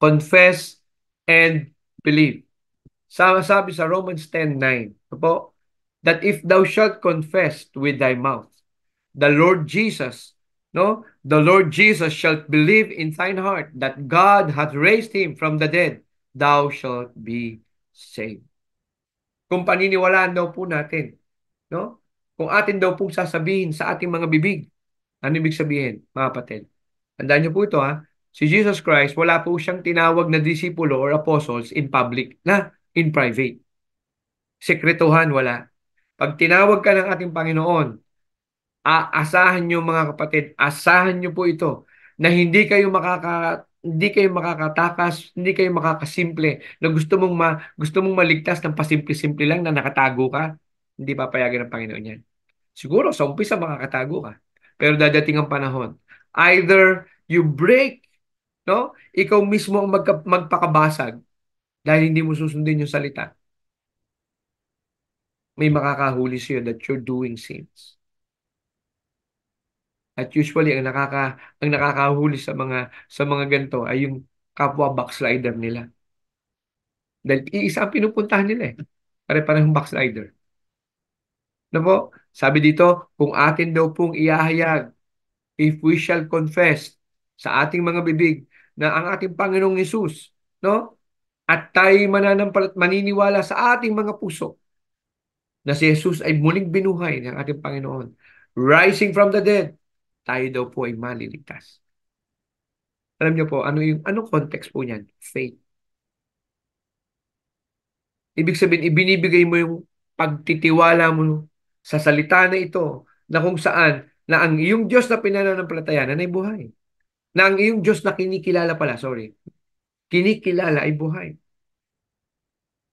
confess and believe. Sabi sa Romans 10:9, po, that if thou shalt confess with thy mouth the Lord Jesus, no? The Lord Jesus shalt believe in thine heart that God hath raised him from the dead, thou shalt be saved. Kung paniniwalaan daw po natin, no? Kung atin daw pong sasabihin sa ating mga bibig, ano ibig sabihin, mga kapatid? Tandaan niyo po ito ha. Si Jesus Christ, wala po siyang tinawag na disipulo or apostles in public, na in private. Sekretuhan, wala. Pag tinawag ka ng ating Panginoon, asahan niyo mga kapatid, asahan niyo po ito na hindi kayo makakatakas, hindi kayo makakasimple na gusto mong maligtas ng pasimple-simple lang na nakatago ka. Hindi papayagan ng Panginoon yan. Siguro sa umpisa makakatago ka. Pero dadating ang panahon. Either you break, no? Ikaw mismo ang magpakabasag dahil hindi mo susundin yung salita. May makakahuli sa'yo that you're doing sins. At usually ang nakakahuli sa mga ganito ay yung kapwa backslider nila. Dahil iisa ang pinupuntahan nila eh. Pare-parehong backslider. Ano po? Sabi dito, kung atin daw pong iahayag, if we shall confess sa ating mga bibig na ang ating Panginoong Hesus, no? At tayo maniniwala sa ating mga puso na si Jesus ay muling binuhay ng ating Panginoon, rising from the dead, tayo daw po ay maliligtas. Alam niyo po, anong context po niyan? Faith. Ibig sabihin, ibinibigay mo yung pagtitiwala mo sa salita na ito na kung saan na ang iyong Diyos na pinananampalatayanan ay buhay. Na ang iyong Diyos na kinikilala pala, sorry, kinikilala ay buhay.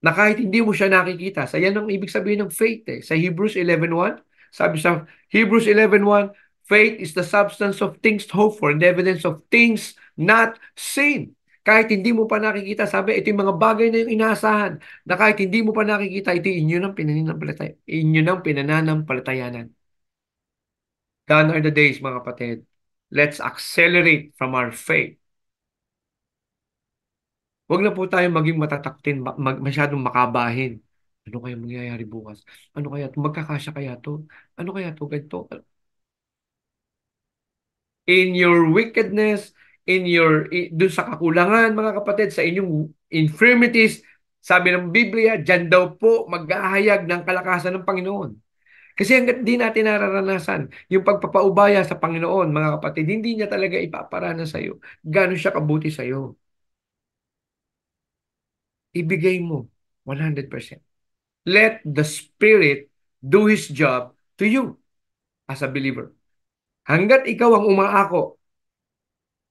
Na kahit hindi mo siya nakikita, sa yan ang ibig sabihin ng faith eh. Sa Hebrews 11:1, sabi sa Hebrews 11:1, faith is the substance of things hoped for and the evidence of things not seen. Kahit hindi mo pa nakikita, sabi, ito yung mga bagay na yung inaasahan, na kahit hindi mo pa nakikita, ito inyo ng pinananampalatayanan. Gone are the days, mga kapatid, let's accelerate from our faith. Huwag na po tayo maging matatakutin, masyadong makabahin. Ano kaya mangyayari bukas? Ano kaya to? Magkakasya kaya to? Ano kaya to? Ganito? In your wickedness, dun sa kakulangan, mga kapatid, sa inyong infirmities, sabi ng Biblia, dyan daw po maghahayag ng kalakasan ng Panginoon. Kasi hanggat di natin nararanasan yung pagpapaubaya sa Panginoon, mga kapatid, hindi niya talaga ipaparana sa iyo. Gano'n siya kabuti sa iyo. Ibigay mo 100%. Let the Spirit do His job to you as a believer. Hanggat ikaw ang umaako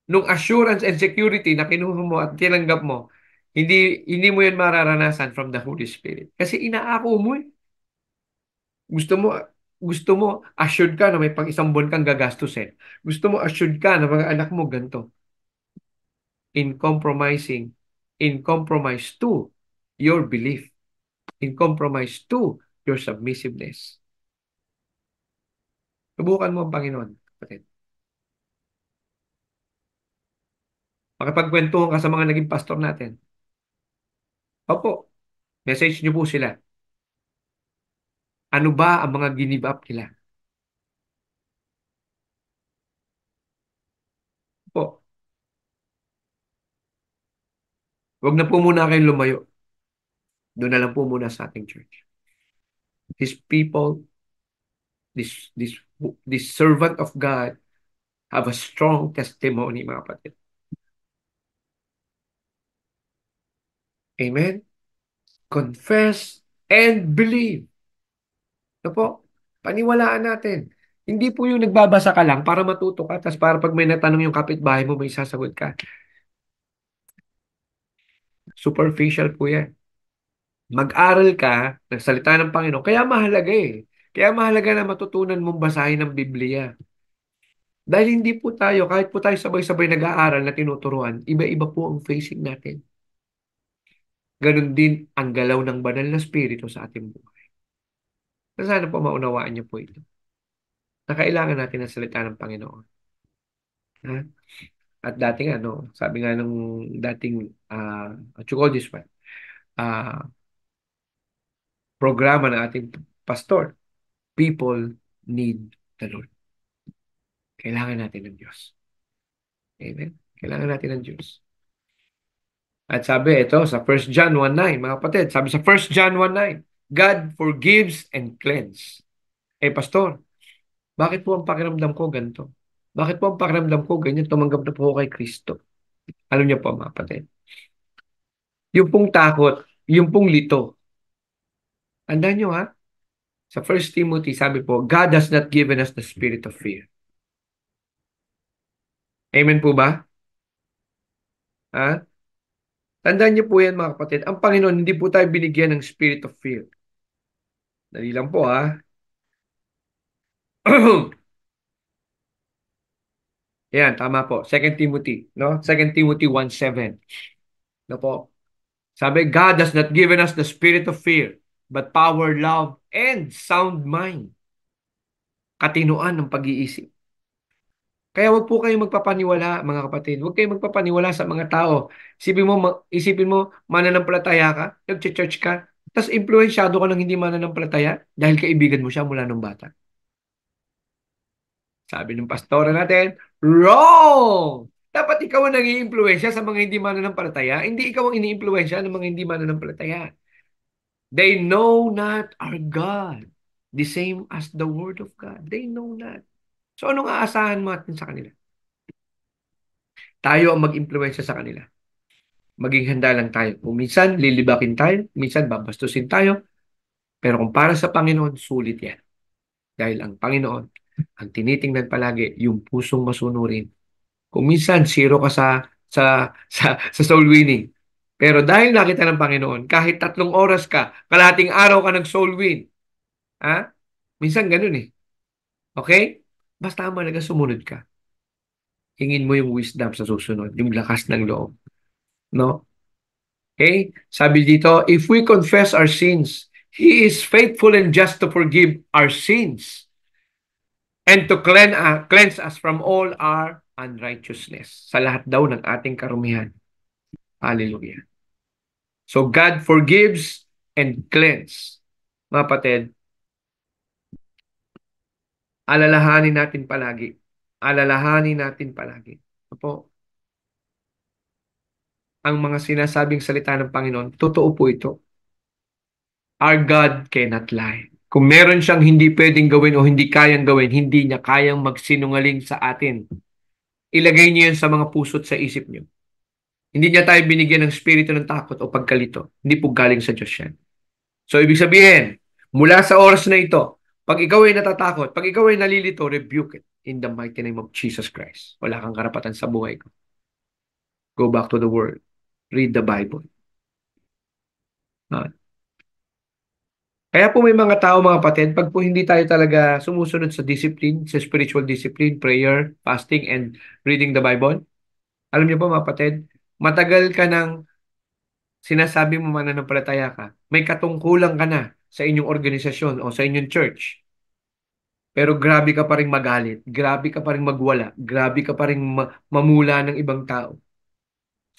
nung assurance and security na kinuha mo at tinanggap mo, hindi mo yan mararanasan from the Holy Spirit. Kasi inaako mo eh. Gusto mo, gusto mo, assured ka na may pang isang buwan kang gagastusin. Gusto mo, assured ka na mga anak mo ganito. In compromising, in compromise to your belief, in compromise to your submissiveness. Subukan mo ang Panginoon, kapatid. Makipagkwentuhan ka sa mga naging pastor natin. Opo, message niyo po sila. Ano ba ang mga give up nila? Po, wag na po muna kayong lumayo. Doon na lang po muna sa ating church. These people, this this this servant of God have a strong testimony, mga kapatid. Amen? Confess and believe. Ito po, paniwalaan natin. Hindi po yung nagbabasa ka lang para matuto ka, tapos para pag may natanong yung kapitbahay mo, may sasagot ka. Superficial po yan. Mag-aral ka ng salita ng Panginoon. Kaya mahalaga eh. Kaya mahalaga na matutunan mong basahin ng Biblia. Dahil hindi po tayo, kahit po tayo sabay-sabay nag-aaral na tinuturuan, iba-iba po ang facing natin. Ganon din ang galaw ng banal na spirito sa ating buhay. Sana po maunawaan niyo po ito. Na kailangan natin ng salita ng Panginoon. Ha? At dating sabi nga nung dating, what you call this one, uh, programa ng ating pastor, people need the Lord. Kailangan natin ng Diyos. Amen? Kailangan natin ng Diyos. At sabi ito sa 1 John 1:9, mga kapatid, sabi sa 1 John 1:9, God forgives and cleanse. Pastor, bakit po ang pakiramdam ko ganito? Bakit po ang pakiramdam ko ganyan? Tumanggap na po ako kay Kristo. Alam niyo po, mga kapatid, yung pong takot, yung pong lito. Tandaan niyo ha, sa 1 Timothy, sabi po, God has not given us the spirit of fear. Amen po ba? Ha? Tandaan niyo po yan, mga kapatid. Ang Panginoon, hindi po tayo binigyan ng spirit of fear. Dali lang po ha. Yan, tama po. 2 Timothy, no? 2 Timothy 1:7. No po. Sabi, God has not given us the spirit of fear, but power, love, and sound mind. Katinoan ng pag-iisip. Kaya wag po kayong magpapaniwala, mga kapatid. Wag kayong magpapaniwala sa mga tao. Isipin mo, mananampalataya ka, nag-church ka, tapos impluensyado ka ng hindi mananampalataya dahil kaibigan mo siya mula nung bata. Sabi ng pastora natin, wrong! Dapat ikaw ang nag-iimpluwensya sa mga hindi mananampalataya, hindi ikaw ang ini-impluwensya ng mga hindi mananampalataya. They know not our God, the same as the Word of God. They know not. So anong aasahan mo natin sa kanila? Tayo ang mag-impluwensya sa kanila. Maging handa lang tayo. Kung minsan, lilibakin tayo. Minsan, babastusin tayo. Pero kung para sa Panginoon, sulit yan. Dahil ang Panginoon, ang tinitingnan palagi, yung pusong masunurin. Kung minsan, zero ka sa soul winning. Pero dahil nakita ng Panginoon, kahit 3 oras ka, kalahating araw ka nag-soul win. Ha? Minsan ganun eh. Okay? Basta malaga sumunod ka. Hingin mo yung wisdom sa susunod, yung lakas ng loob. No? Okay? Sabi dito, if we confess our sins, He is faithful and just to forgive our sins And to cleanse us from all our unrighteousness. Sa lahat daw ng ating karumihan. Hallelujah. So God forgives and cleanse. Mga kapatid, alalahanin natin palagi. Alalahanin natin palagi. Opo, ang mga sinasabing salita ng Panginoon, totoo po ito. Our God cannot lie. Kung meron siyang hindi pwedeng gawin o hindi kayang gawin, hindi niya kayang magsinungaling sa atin. Ilagay niyo yan sa mga puso't sa isip niyo. Hindi niya tayo binigyan ng spirito ng takot o pagkalito. Hindi po galing sa Diyos yan. So, ibig sabihin, mula sa oras na ito, pag ikaw ay natatakot, pag ikaw ay nalilito, rebuke it in the mighty name of Jesus Christ. Wala kang karapatan sa buhay ko. Go back to the Word. Read the Bible. Ah. Kaya po may mga tao, mga kapatid, pag po hindi tayo talaga sumusunod sa discipline, sa spiritual discipline, prayer, fasting, and reading the Bible, alam niyo po, mga kapatid, matagal ka nang sinasabi mo mananampalataya ka, may katungkulan ka na sa inyong organisasyon o sa inyong church. Pero grabe ka pa rin magalit, grabe ka pa rin magwala, grabe ka pa rin mamula ng ibang tao.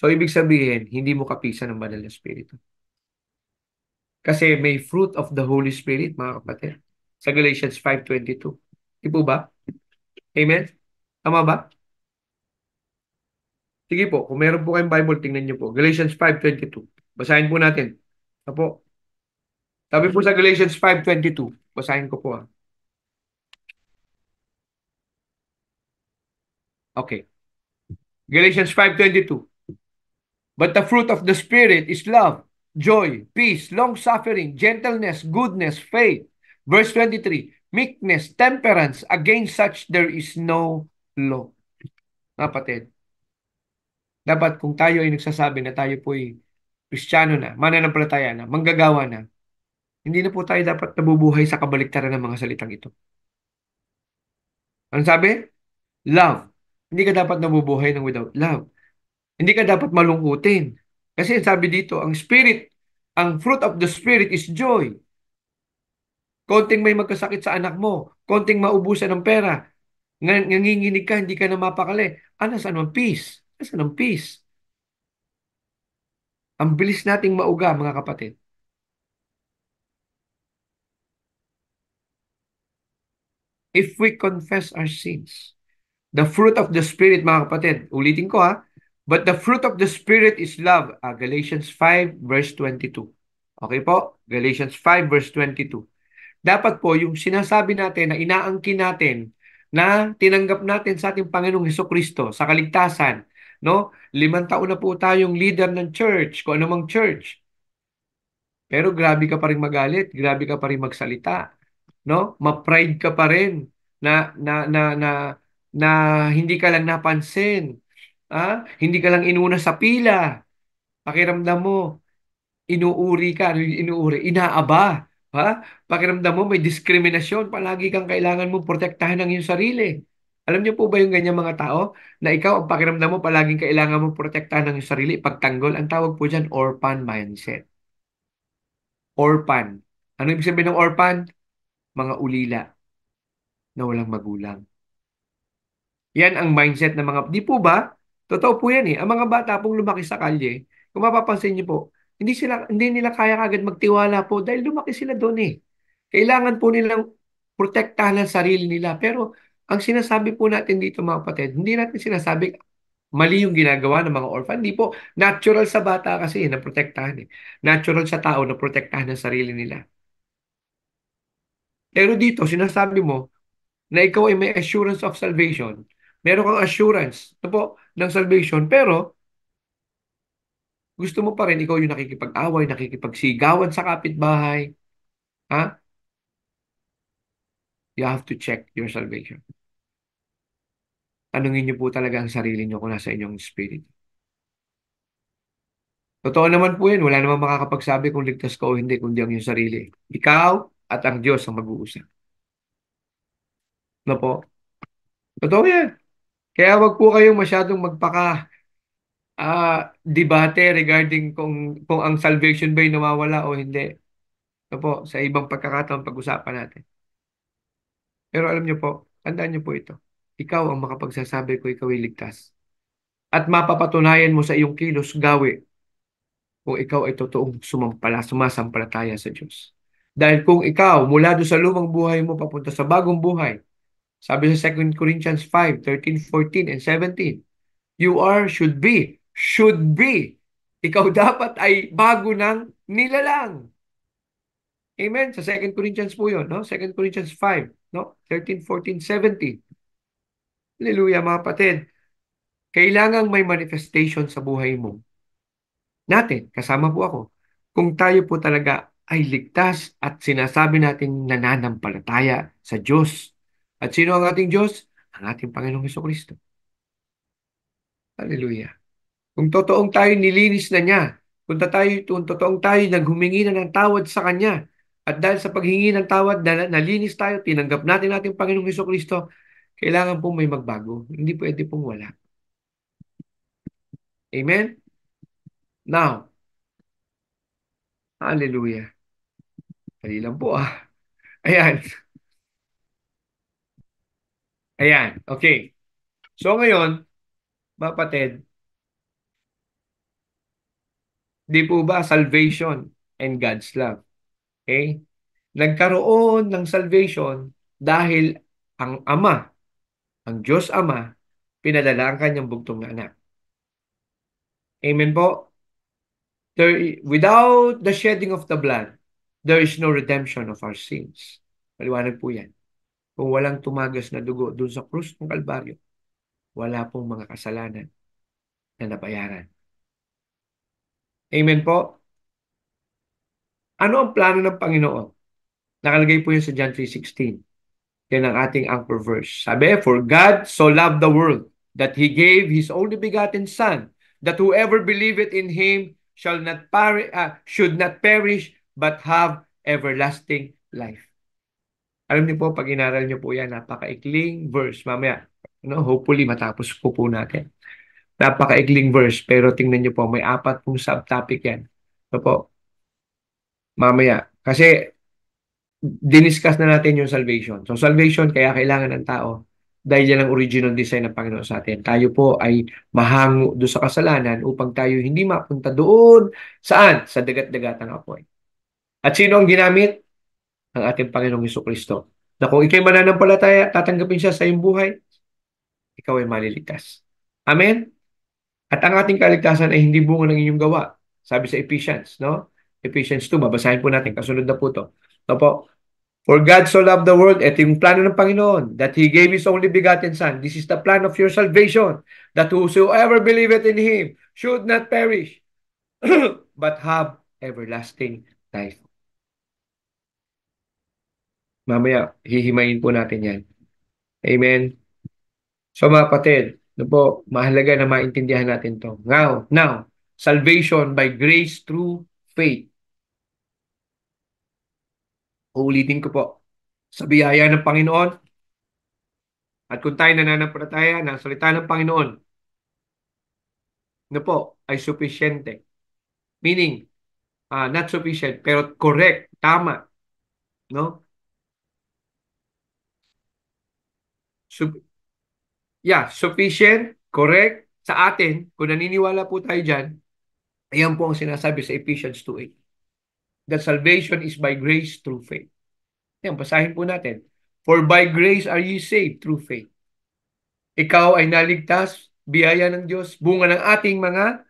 So, ibig sabihin, hindi mo kapisan ng banal na spirito. Kasi may fruit of the Holy Spirit, mga kapatid. Sa Galatians 5:22. Di po ba? Amen? Tama ba? Sige po, kung meron po kayong Bible, tingnan niyo po. Galatians 5:22. Basahin po natin. Apo. Sabi po sa Galatians 5:22. Basahin ko po. Okay. Galatians 5:22. But the fruit of the Spirit is love, joy, peace, long-suffering, gentleness, goodness, faith. Verse 23, meekness, temperance, against such there is no law. Kapatid, dapat kung tayo ay nagsasabi na tayo po ay Kristiyano na, mananampalataya na, manggagawa na, hindi na po tayo dapat nabubuhay sa kabaliktaran ng mga salitang ito. Ano sabi? Love. Hindi ka dapat nabubuhay ng without love. Hindi ka dapat malungkutin. Kasi sabi dito, ang fruit of the Spirit is joy. Konting may magkasakit sa anak mo, konting maubusan ng pera, nanginginig ka, hindi ka na mapakali. Saan ang peace? Saan ang peace? Ang bilis nating mauga, mga kapatid. If we confess our sins, the fruit of the Spirit, mga kapatid, ulitin ko ha, but the fruit of the Spirit is love. Galatians 5 verse 22. Okay po? Galatians 5 verse 22. Dapat po yung sinasabi natin na inaangkin natin na tinanggap natin sa ating Panginoong Hesukristo sa kaligtasan, no? 5 taon na po tayong leader ng church, kung anumang church. Pero grabe ka pa rin magalit, grabe ka pa rin magsalita, no? Ma-pride ka pa rin na hindi ka lang napansin, Hindi ka lang inuna sa pila. Pakiramdam mo, inuuri ka, ano yung inuuri? Inaaba. Ha? Pakiramdam mo may diskriminasyon, palagi kang kailangan mo protektahan ng iyong sarili. Alam niyo po ba yung ganyan mga tao na ikaw ang pakiramdam mo palaging kailangan mo protektahan ng iyong sarili, pagtanggol, ang tawag po dyan, orphan mindset. Orphan. Ano ibig sabihin ng orphan? Mga ulila na walang magulang. Yan ang mindset ng mga, di po ba? Totoo po yan eh. Ang mga bata pong lumaki sa kalye, kung mapapansin niyo po, hindi nila kaya agad magtiwala po dahil lumaki sila doon eh. Kailangan po nilang protektahan ang sarili nila. Pero ang sinasabi po natin dito mga kapatid, hindi natin sinasabi mali yung ginagawa ng mga orphan. Hindi po. Natural sa bata kasi na protektahan eh. Natural sa tao na protektahan ang sarili nila. Pero dito, sinasabi mo na ikaw ay may assurance of salvation. Meron kang assurance ito po, ng salvation, pero gusto mo pa rin ikaw yung nakikipag-away, nakikipagsigawan sa kapitbahay. Ha? You have to check your salvation. Tanungin niyo po talaga ang sarili niyo kung nasa inyong spirit. Totoo naman po yun. Wala namang makakapagsabi kung ligtas ka o hindi, kundi ang iyong sarili. Ikaw at ang Diyos ang mag-uusap. No po? Totoo yan. Kaya wag po kayong masyadong debate regarding kung ang salvation ba ay nawawala o hindi. Ito po, sa ibang pagkakataon pag-usapan natin. Pero alam niyo po, Tandaan niyo po ito. Ikaw ang makapagsasabi ko ikaw ay ligtas. At mapapatunayan mo sa iyong kilos gawi kung ikaw ay totoong sumasampalataya sa Diyos. Dahil kung ikaw, mula doon sa lumang buhay mo papunta sa bagong buhay, sabi sa 2 Corinthians 5:13, 14, and 17, you should be, ikaw dapat ay bago ng nilalang. Amen? Sa 2 Corinthians po yun, no? 2 Corinthians 5, no? 13, 14, 17. Hallelujah, mga kapatid. Kailangang may manifestation sa buhay mo. Natin, kasama po ako. Kung tayo po talaga ay ligtas at sinasabi natin nananampalataya sa Diyos. At sino ang ating Diyos? Ang ating Panginoong Hesukristo. Hallelujah. Kung totoong tayo nilinis na niya, kung totoong tayo naghumingi na ng tawad sa Kanya, at dahil sa paghingi ng tawad, nalinis tayo, tinanggap natin ating Panginoong Hesukristo, kailangan pong may magbago. Hindi pwede pong wala. Amen? Now, hallelujah. Dali lang po Ayan. Ayan. Okay. So ngayon, mga kapatid, di po ba salvation and God's love? Okay? Nagkaroon ng salvation dahil ang Ama, ang Diyos Ama, pinadala ang kanyang bugtong na anak. Amen po? Without the shedding of the blood, there is no redemption of our sins. Maliwanag po yan. Kung walang tumagas na dugo doon sa krus ng Kalbaryo, wala pong mga kasalanan na nabayaran. Amen po? Ano ang plano ng Panginoon? Nakalagay po yun sa John 3:16. Yan ang ating anchor verse. Sabi, for God so loved the world that He gave His only begotten Son, that whoever believeth in Him should not perish, but have everlasting life. Alam niyo po, pag inaral niyo po yan, napakaikling verse. Mamaya, hopefully matapos po natin. Napakaikling verse, pero tingnan niyo po, may 4 pong subtopic yan. So po, mamaya. Kasi diniscuss na natin yung salvation. So salvation, kaya kailangan ng tao dahil yan ang original design ng Panginoon sa atin. Tayo po ay mahango doon sa kasalanan upang tayo hindi mapunta doon. Saan? Sa dagat-dagatang apoy. At sino ang ginamit? Ang ating Panginoong Hesukristo. Na kung ikay mananampalataya, tatanggapin siya sa iyong buhay, ikaw ay maliligtas. Amen? At ang ating kaligtasan ay hindi bunga ng inyong gawa. Sabi sa Ephesians, no? Ephesians 2, babasahin po natin. Kasunod na po ito. Ito po. For God so loved the world, ito yung plano ng Panginoon, that He gave His only begotten Son. This is the plan of your salvation, that whosoever believeth in Him should not perish, but have everlasting life. Mamaya, hihimayin po natin yan. Amen. So mga kapatid, po, mahalaga na maintindihan natin to. Now, salvation by grace through faith. Uulitin ko po. Sa biyaya ng Panginoon, at kung tayo nananampalataya ng salita ng Panginoon, po, ay sufficiente. Meaning, not sufficient, pero correct, tama. No? Sup- Sufficient, correct, sa atin, kung naniniwala po tayo dyan, ayan po ang sinasabi sa Ephesians 2:8. That salvation is by grace through faith. Yan, basahin po natin. For by grace are ye saved through faith. Ikaw ay naligtas, biyaya ng Diyos, bunga ng ating mga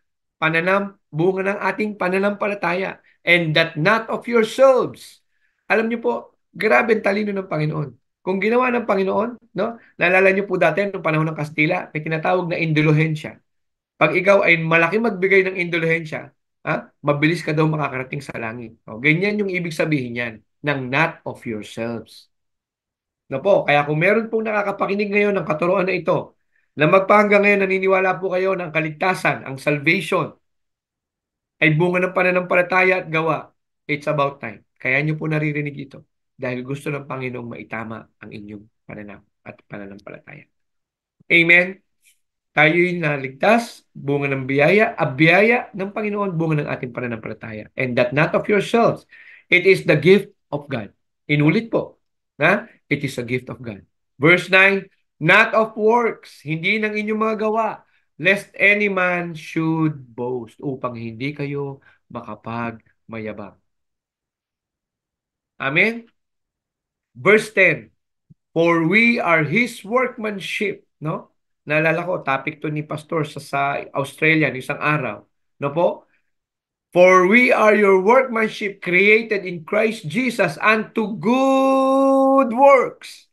bunga ng ating pananampalataya. And that not of yourselves. Alam niyo po, grabe ang talino ng Panginoon. Kung ginawa ng Panginoon, no? Naalala niyo po dati noong panahon ng Kastila, may tinatawag na indulhensya. Pag ikaw ay malaki magbigay ng indulhensya, mabilis ka daw makakarating sa langit. O, ganyan yung ibig sabihin niyan, ng not of yourselves. No po, kaya kung meron pong nakakapakinig ngayon ng katuroan na ito, na magpahanggang ngayon naniniwala po kayo ng kaligtasan, ang salvation, ay bunga ng pananampalataya at gawa, it's about time. Kaya nyo po naririnig ito dahil gusto ng Panginoong maitama ang inyong pananampalataya. Amen? Tayo'y naligtas, bunga ng biyaya, biyaya ng Panginoon, bunga ng ating pananampalataya. And that not of yourselves, it is the gift of God. Inulit po, it is a gift of God. Verse 9, not of works, hindi ng inyong mga gawa, lest any man should boast, upang hindi kayo makapagmayabang. Amen? Verse 10, for we are His workmanship, no? Naalala ko, topic to ni Pastor sa Australia, isang araw. No po? For we are your workmanship created in Christ Jesus unto good works.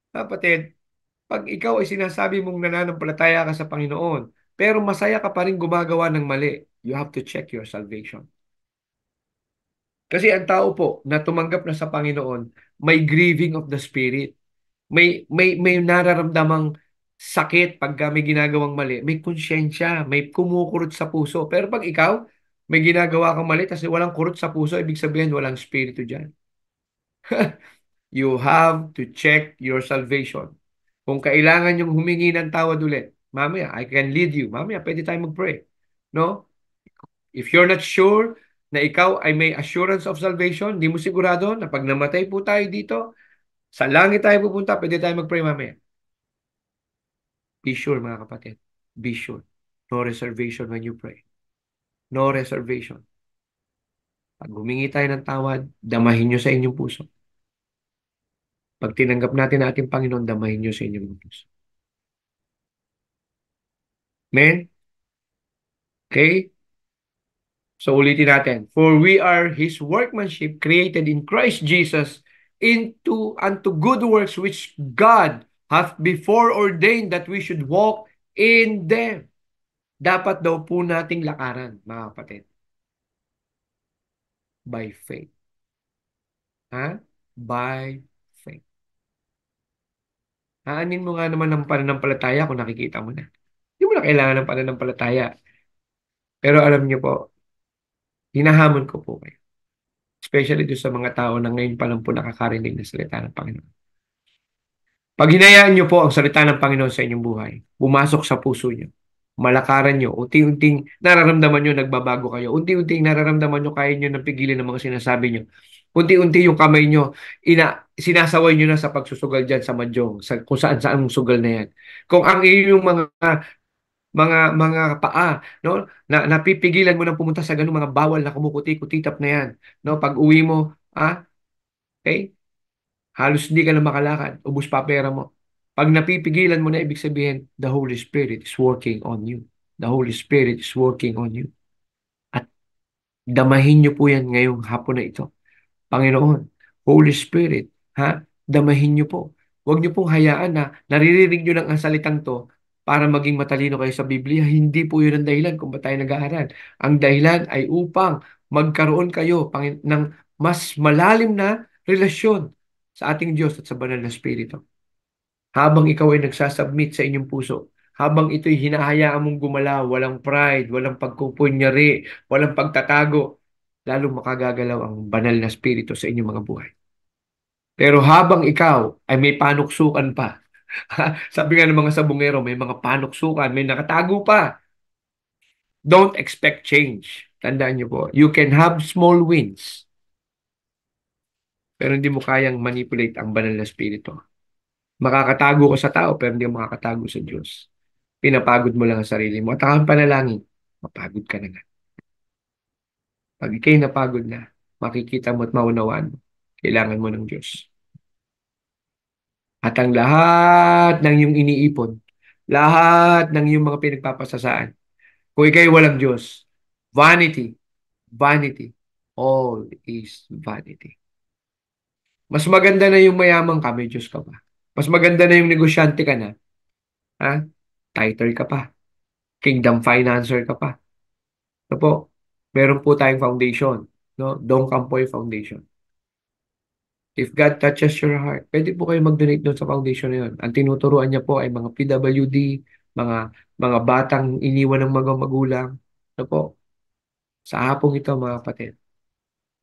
Kapatid, pag ikaw ay sinasabi mong nananampalataya ka sa Panginoon, pero masaya ka pa rin gumagawa ng mali, you have to check your salvation. Kasi ang tao po na tumanggap na sa Panginoon, may grieving of the Spirit. May nararamdamang sakit pag may ginagawang mali. May konsyensya, may kumukurot sa puso. Pero pag ikaw, may ginagawa kang mali, kasi walang kurot sa puso, ibig sabihin walang spirito dyan. You have to check your salvation. Kung kailangan yung humingi ng tawad ulit, mamaya, I can lead you. Mamaya, pwede tayo mag-pray. No? If you're not sure na ikaw ay may assurance of salvation, di mo sigurado na pag namatay po tayo dito, sa langit tayo pupunta, pwede tayo mag-pray mamaya. Be sure, mga kapatid. Be sure. No reservation when you pray. No reservation. Pag humingi tayo ng tawad, damahin nyo sa inyong puso. Pag tinanggap natin ang ating Panginoon, damahin nyo sa inyong puso. Amen? Okay? So ulitin natin. For we are His workmanship created in Christ Jesus unto good works which God hath before ordained that we should walk in them. Dapat daw po nating lakaran, mga kapatid. By faith. Ha? By faith. Aanin mo nga naman ng pananampalataya kung nakikita mo na. Hindi mo na kailangan ng pananampalataya. Pero alam niyo po, hinahamon ko po kayo. Especially doon sa mga tao na ngayon pa lang po nakakarinig ng salita ng Panginoon. Pag hinayaan niyo po ang salita ng Panginoon sa inyong buhay, pumasok sa puso niyo, malakaran niyo, unti-unting nararamdaman niyo nagbabago kayo, unti-unting nararamdaman niyo kaya niyo nang pigilan ng mga sinasabi niyo. Unti-unti yung kamay niyo, sinasaway niyo na sa pagsusugal dyan sa madyong, kung saan-saan ang sugal na yan. Kung ang iyong mga paa, no, napipigilan mo nang pumunta sa ganung mga bawal na kumukuti-kutitap na yan, no, pag uwi mo, okay? Halos hindi ka na makalakad. Ubus pa pera mo. Pag napipigilan mo na, ibig sabihin, the Holy Spirit is working on you. The Holy Spirit is working on you. At damahin niyo po yan ngayong hapon na ito. Panginoon, Holy Spirit, damahin niyo po. Huwag niyo pong hayaan na naririnig niyo lang ang salitang to para maging matalino kayo sa Biblia. Hindi po yun ang dahilan kung ba't tayo nag-aaral. Ang dahilan ay upang magkaroon kayo ng mas malalim na relasyon sa ating Diyos at sa banal na Espiritu. Habang ikaw ay nagsasubmit sa inyong puso, habang ito'y hinahayaan mong gumalaw, walang pride, walang pagkukunyari, walang pagtatago, lalong makagagalaw ang banal na Espiritu sa inyong mga buhay. Pero habang ikaw ay may panuksukan pa, sabi nga ng mga sabungero, may mga panuksukan, may nakatago pa, don't expect change. Tandaan niyo po, you can have small wins, pero hindi mo kayang manipulate ang banal na Espiritu. Makakatago ka sa tao, pero hindi mo makakatago sa Diyos. Pinapagod mo lang ang sarili mo. At ang panalangin, mapagod ka na nga. Pag ikay napagod na, makikita mo at maunawaan mo, kailangan mo ng Diyos. At ang lahat ng iyong iniipon, lahat ng iyong mga pinagpapasasaan, kung ikay walang Diyos, vanity, vanity, all is vanity. Mas maganda na yung mayaman ka, may Diyos ka pa. Mas maganda na yung negosyante ka na, title ka pa, kingdom financer ka pa. Ito po, meron po tayong foundation, no? Dong Campoy Foundation. If God touches your heart, pwede po kayo mag-donate doon sa foundation na yun. Ang tinuturuan niya po ay mga PWD, mga mga batang iniwan ng mga magulang. Ito po, sa hapong ito mga kapatid.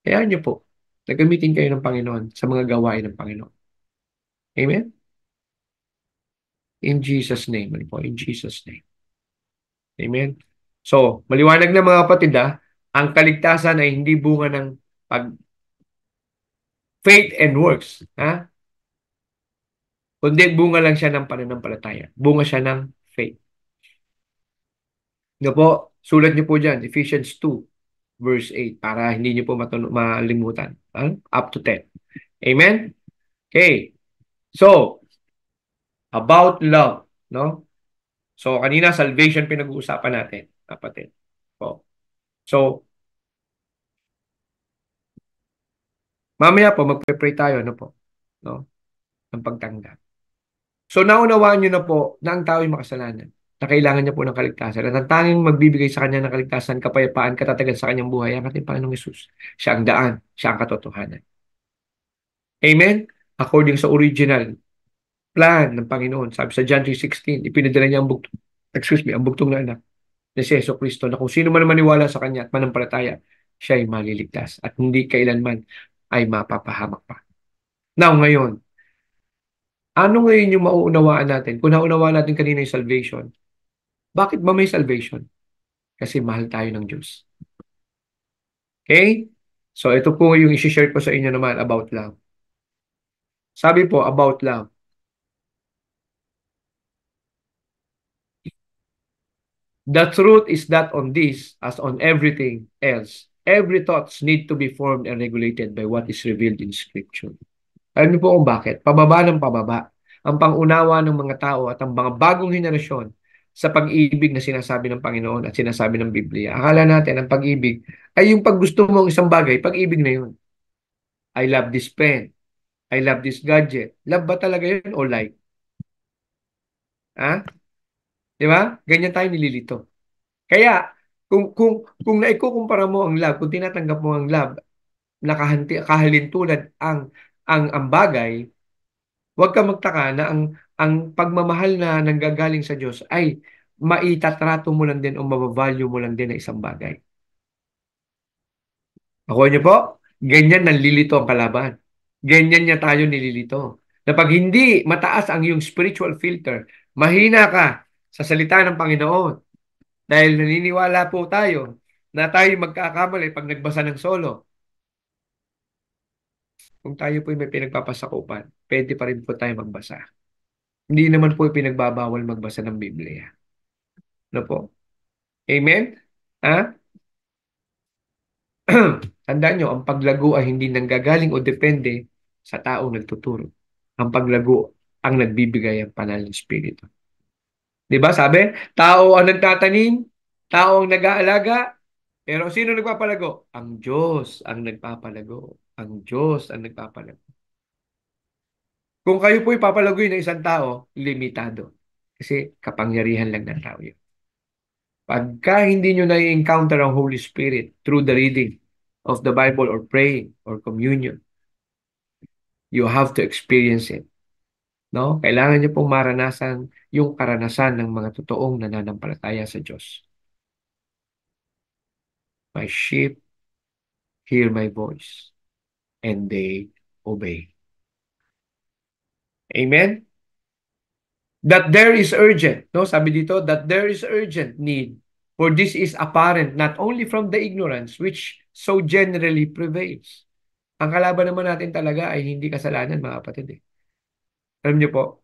Kaya niyo po, nagamitin kayo ng Panginoon sa mga gawain ng Panginoon. Amen? In Jesus' name. Ano po? In Jesus' name. Amen? So, maliwanag na mga kapatid ang kaligtasan ay hindi bunga ng pag faith and works. kundi bunga lang siya ng pananampalataya. Bunga siya ng faith. Nga po, sulat niyo po dyan, Ephesians 2, verse 8, para hindi niyo po malimutan. Up to 10. Amen? Okay. So, about love, no? So, kanina, salvation pinag-uusapan natin, kapatid. So, mamaya po, magpe-pray tayo, ano po? No? Ng pagtanggap. So, naunawaan nyo na po na ang tao ay makasalanan, na kailangan niya po ng kaligtasan. At ang tanging magbibigay sa kanya ng kaligtasan, kapayapaan, katatagan sa kanyang buhay, ang ating Panginoong Hesus. Siya ang daan, siya ang katotohanan. Amen? According sa original plan ng Panginoon. Sabi sa John 3:16, ipinadala niya ang bugtong na anak na si Yeso Cristo, na kung sino man maniwala sa Kanya at manampalataya, siya ay maliligtas at hindi kailanman ay mapapahamak pa. Now, ngayon, ano ngayon yung mauunawaan natin? Kung naunawaan natin kanina yung salvation, bakit ba may salvation? Kasi mahal tayo ng Diyos. Okay? So, ito po yung isi-share ko sa inyo naman about love. Sabi po, about love. The truth is that on this, as on everything else, every thoughts need to be formed and regulated by what is revealed in Scripture. Alam niyo po kung bakit? Pababa ng pababa. Ang pangunawa ng mga tao at ang mga bagong henerasyon sa pag-ibig na sinasabi ng Panginoon at sinasabi ng Biblia. Akala natin ang pag-ibig ay yung pag gusto mong isang bagay, pag-ibig na yun. I love this pen. I love this gadget. Love ba talaga yun o like? Ha? Di ba? Ganyan tayo nililito. Kaya, kung naikukumpara mo ang love, kung tinatanggap mo ang love, kahalintulad ang bagay, huwag ka magtaka na ang pagmamahal na nanggagaling sa Diyos ay maitatrato mo lang din o mabavalue mo lang din na isang bagay. Ako niyo po, ganyan nanlilito ang kalaban. Ganyan niya tayo nililito. Na pag hindi mataas ang iyong spiritual filter, mahina ka sa salita ng Panginoon. Dahil naniniwala po tayo na tayo magkakamali pag nagbasa ng solo. Kung tayo po may pinagpapasakupan, pwede pa rin po tayo magbasa. Hindi naman po pinagbabawal magbasa ng Biblia. Ano po? Amen? Ha? Tandaan nyo, ang paglago ay hindi nanggagaling o depende sa taong nagtuturo. Ang paglago ang nagbibigay ang banal ng Espiritu. Di ba sabi? Tao ang nagtatanim, tao ang nag-aalaga, pero sino nagpapalago? Ang Diyos ang nagpapalago. Ang Diyos ang nagpapalago. Kung kayo po ipapalagoy ng isang tao, limitado. Kasi kapangyarihan lang ng tao yun. Pagka hindi nyo na-encounter ang Holy Spirit through the reading of the Bible or praying or communion, you have to experience it. No? Kailangan nyo pong maranasan yung karanasan ng mga totoong nananampalataya sa Diyos. My sheep hear my voice and they obey. Amen? That there is urgent, no? Sabi dito, that there is urgent need, for this is apparent not only from the ignorance which so generally prevails. Ang kalaban naman natin talaga ay hindi kasalanan, mga kapatid. Alam niyo po,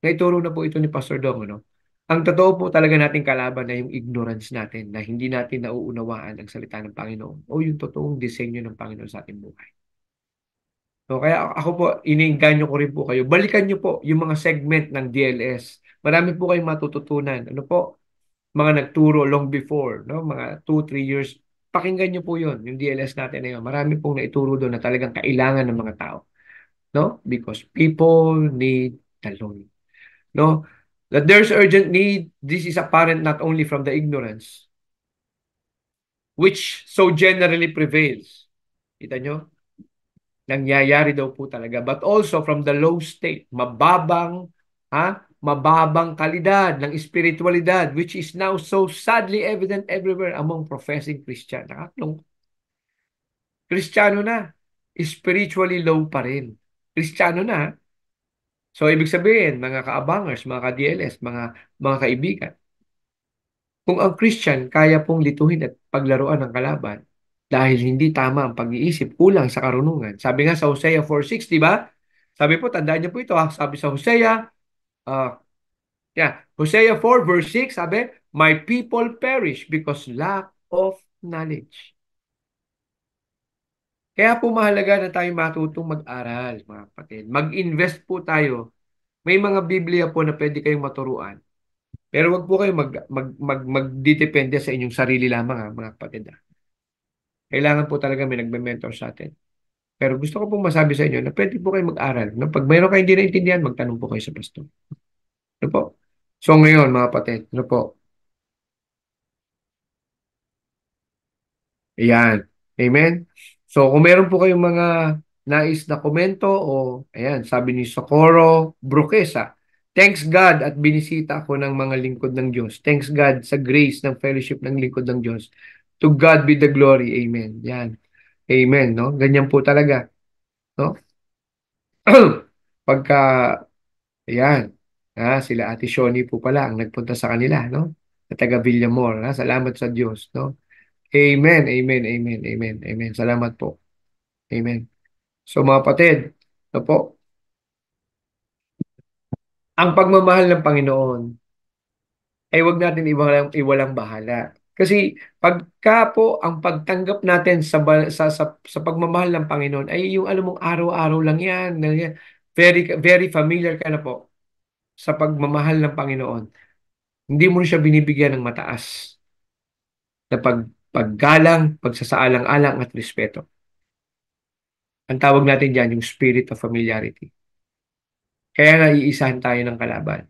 naituro na po ito ni Pastor Dong, no? Ang totoo po talaga nating kalaban na yung ignorance natin, na hindi natin nauunawaan ang salita ng Panginoon o yung totoong disenyo ng Panginoon sa ating buhay. So, kaya ako po, iniinganyo ko rin po kayo. Balikan nyo po yung mga segment ng DLS. Marami po kayong matututunan. Ano po? Mga nagturo long before, no? Mga 2, 3 years. Pakinggan nyo po yun, yung DLS natin na yun. Marami pong naituro doon na talagang kailangan ng mga tao. No? Because people need the Lord. No? That there's urgent need, this is apparent not only from the ignorance, which so generally prevails. Kita nyo? Nangyayari daw po talaga. But also from the low state, mababang kalidad ng espiritualidad, which is now so sadly evident everywhere among professing Christian. Nakaklong. Kristiyano na. Spiritually low pa rin. Kristiyano na. So, ibig sabihin, mga kaabangers, mga ka-DLS, mga kaibigan, kung ang Christian kaya pong lituhin at paglaruan ng kalaban dahil hindi tama ang pag-iisip, kulang sa karunungan. Sabi nga sa Hosea 4:6, di ba? Sabi po, tandaan niyo po ito ha. Sabi sa Hosea, uh, yeah, Hosea 4 verse 6, sabi, My people perish because lack of knowledge. Kaya po mahalaga na tayo matutong mag-aral, mga kapatid. Mag-invest po tayo. May mga Biblia po na pwede kayong maturuan. Pero wag po kayo magdidepende sa inyong sarili lamang, ha, mga kapatid. Ha. Kailangan po talaga may nagme-mentor sa atin. Pero gusto ko pong masabi sa inyo na pwede po kayo mag-aral. No? Pag mayroon kayo hindi naintindihan, magtanong po kayo sa pastor. Ano po? So ngayon, mga kapatid, ano po? Ayan. Amen? So, kung meron po kayong mga nais na komento o, ayan, sabi ni Socorro Broquesa, thanks God at binisita ako ng mga lingkod ng Diyos. Thanks God sa grace ng fellowship ng lingkod ng Diyos. To God be the glory. Amen. Yan. Amen, no? Ganyan po talaga, no? Pagka, ayan, sila Ate Shoni po pala ang nagpunta sa kanila, no? Sa taga Villamor, ha? Salamat sa Diyos, no? Amen, amen, amen, amen, amen. Salamat po. Amen. So mga kapatid, ano po, ang pagmamahal ng Panginoon ay wag natin iwalang bahala. Kasi pagka po ang pagtanggap natin sa pagmamahal ng Panginoon ay yung alam mong araw-araw lang yan. Very very familiar ka na po sa pagmamahal ng Panginoon. Hindi mo siya binibigyan ng mataas na paggalang, pagsasaalang-alang at respeto. Ang tawag natin diyan yung spirit of familiarity. Kaya nga iisahan tayo ng kalaban.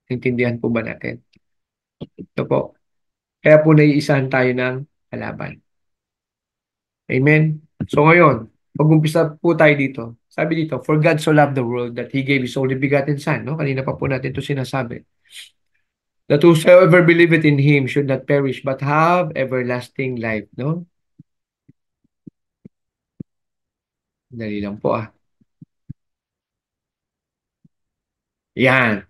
Intindihan po ba natin? Ito po. Kaya po naiisahan tayo ng kalaban. Amen? So ngayon, pag-umpisa po tayo dito. Sabi dito, For God so loved the world that He gave His only begotten Son. No? Kanina pa po natin ito sinasabi. That whosoever believeth in Him should not perish but have everlasting life. No? Dali lang po ah. Yan.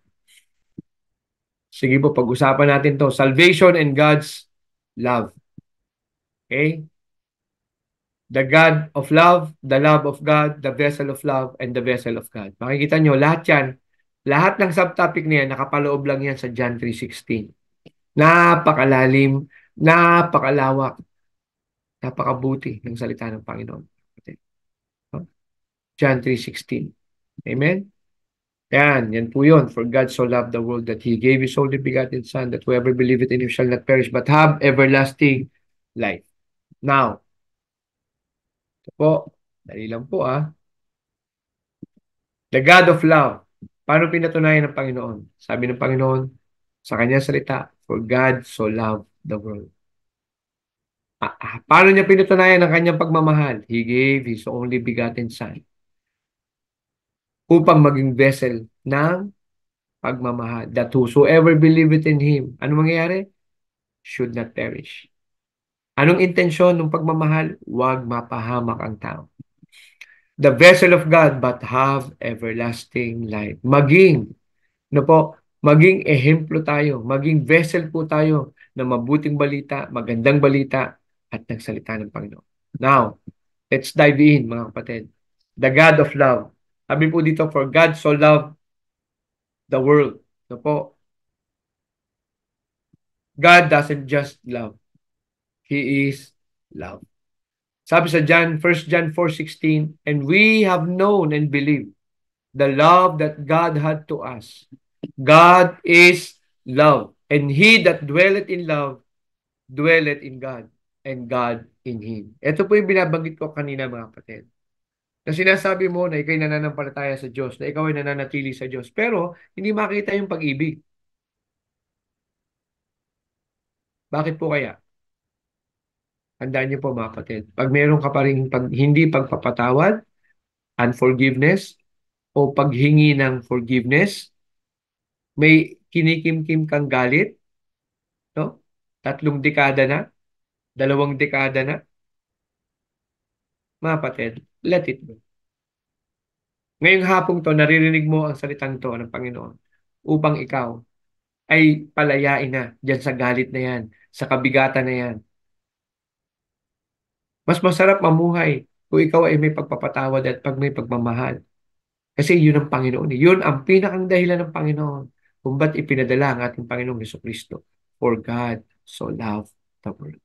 Sige po, pag-usapan natin to. Salvation and God's love. Okay? The God of love, the love of God, the vessel of love, and the vessel of God. Makikita nyo, lahat yan, lahat ng subtopic niya, nakapaloob lang yan sa John 3:16. Napakalalim, napakalawak, napakabuti ng salita ng Panginoon. John 3:16. Amen? Yan po yun. For God so loved the world that He gave His only begotten Son, that whoever believeth in Him shall not perish, but have everlasting life. Now, ito po, dali lang po ah. The God of love. Paano pinatunayan ng Panginoon? Sabi ng Panginoon sa kanyang salita, For God so loved the world. Paano niya pinatunayan ang kanyang pagmamahal? He gave His only begotten Son upang maging vessel ng pagmamahal. That whosoever believeth in Him, ano mangyayari? Should not perish. Anong intensyon ng pagmamahal? Huwag mapahamak ang tao. The vessel of God but have everlasting life. No po, maging ehemplo tayo, maging vessel po tayo ng mabuting balita, magandang balita, at nagsalita ng Panginoon. Now, let's dive in, mga kapatid. The God of love. Sabi po dito, For God so loved the world. No po, God doesn't just love. He is love. Sabi sa First John 4:16, And we have known and believed the love that God had to us. God is love. And he that dwelleth in love, dwelleth in God, and God in him. Ito po yung binabanggit ko kanina, mga kapatid. Na sinasabi mo na ikaw'y nananampalataya sa Diyos, na ikaw ay nananatili sa Diyos, pero hindi makita yung pag-ibig. Bakit po kaya? Tandaan niyo po, mga kapatid. Pag meron ka pa rin hindi pagpapatawad, unforgiveness, o paghingi ng forgiveness, may kinikimkim kang galit, no? 3 dekada na, 2 dekada na, mga kapatid, let it go. Ngayong hapong to, naririnig mo ang salitang to ng Panginoon upang ikaw ay palayain na dyan sa galit na yan, sa kabigatan na yan. Mas masarap mamuhay kung ikaw ay may pagpapatawad at pag may pagmamahal. Kasi yun ang Panginoon. Yun ang pinakang dahilan ng Panginoon kung ba't ipinadala ang ating Panginoong Kristo. For God so loved the world.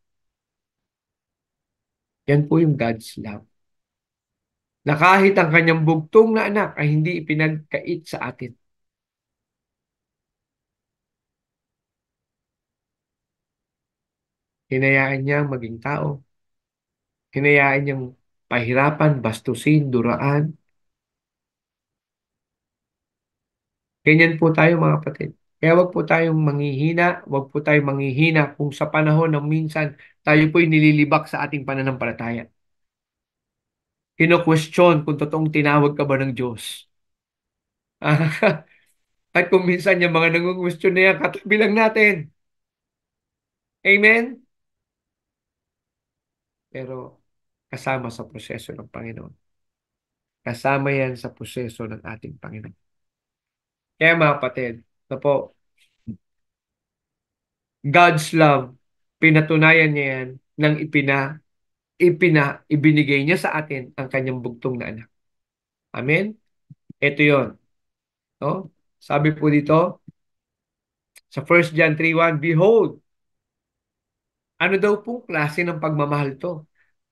Yan po yung God's love. Na kahit ang kanyang bugtong na anak ay hindi ipinagkait sa atin. Hinayaan niyang maging tao. Hinayaan niyang pahirapan, bastusin, duraan. Ganyan po tayo mga kapatid. Kaya wag po tayong manghihina, wag po tayong manghihina kung sa panahon ng minsan tayo po'y nililibak sa ating pananampalataya. Kino-question kung totoong tinawag ka ba ng Diyos. At kung minsan yung mga nangungustyon na yan, katabi lang natin. Amen? Pero kasama sa proseso ng Panginoon. Kasama yan sa proseso ng ating Panginoon. Kaya mga kapatid, na po, God's love, pinatunayan niya yan nang ibinigay niya sa atin ang kanyang bugtong na anak. Amen? Ito yon, no? Sabi po dito sa 1 John 3:1, Behold, ano daw pong klase ng pagmamahal to?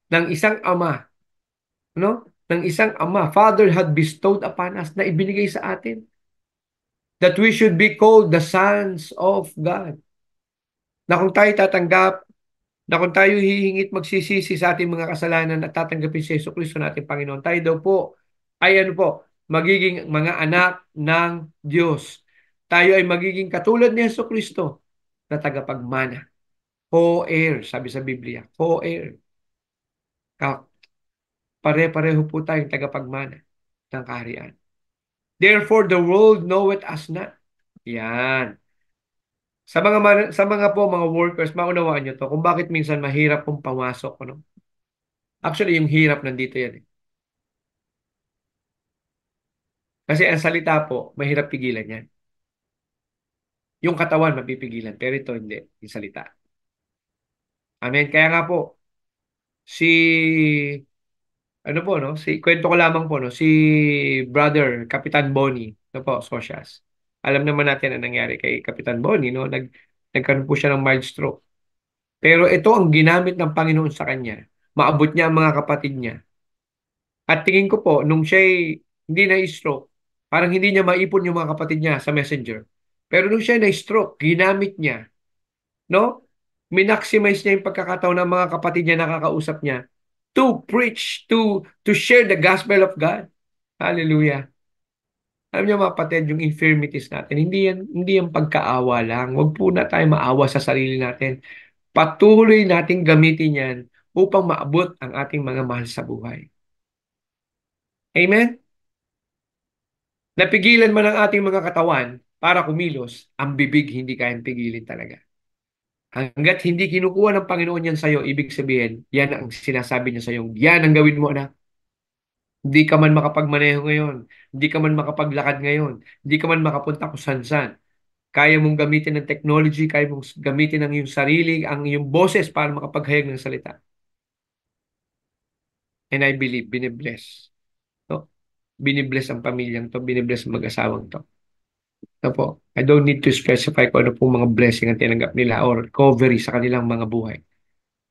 Ng isang ama, no? Ng isang ama, Father had bestowed upon us na ibinigay sa atin that we should be called the sons of God. Na kung tayo tatanggap, na kung tayo hihingit magsisisi sa ating mga kasalanan at tatanggapin si Yesu Cristo na ating Panginoon, tayo daw po ay ano po, magiging mga anak ng Diyos. Tayo ay magiging katulad ni Yesu Cristo na tagapagmana. Co-heir, sabi sa Biblia. Co-heir. Pare-pareho po tayong tagapagmana ng kaharian. Therefore, the world knoweth us not. Yan. Sa mga po mga workers, maunawaan nyo to kung bakit minsan mahirap pong pumasok. Ano? Actually, yung hirap nandito yan. Eh. Kasi ang salita po, mahirap pigilan yan. Yung katawan, mapipigilan. Pero ito hindi, yung salita. Amen. Kaya nga po, si, ano po, no? Kwento ko lamang po, no? Si brother, Kapitan Bonnie, no po, Socias. Alam naman natin ang nangyari kay Kapitan Bonnie, no? Nagkaroon po siya ng mild stroke. Pero ito ang ginamit ng Panginoon sa kanya. Maabot niya ang mga kapatid niya. At tingin ko po, nung siya'y hindi na-stroke, parang hindi niya maipon yung mga kapatid niya sa messenger. Pero nung siya na-stroke, ginamit niya, no? Minaximize niya yung pagkakataon ng mga kapatid niya nakakausap niya to preach, to share the gospel of God. Hallelujah. Alam niyo mga kapatid, yung infirmities natin, hindi yan pagkaawa lang. Huwag po na tayo maawa sa sarili natin. Patuloy nating gamitin yan upang maabot ang ating mga mahal sa buhay. Amen? Napigilan man ang ating mga katawan para kumilos, ang bibig hindi kayang pigilin talaga. Hanggat hindi kinukuha ng Panginoon yan sa'yo, ibig sabihin, yan ang sinasabi niya sa'yo, yan ang gawin mo na. Hindi ka man makapagmaneho ngayon, hindi ka man makapaglakad ngayon, hindi ka man makapunta kung saan-saan. Kaya mong gamitin ng technology, kaya mong gamitin ang iyong sarili, ang iyong boses para makapaghayag ng salita. And I believe, binibless. No? Binibless ang pamilyang to, binibless ang mag-asawang to. No po. I don't need to specify kung ano pong mga blessing ang tinanggap nila or recovery sa kanilang mga buhay.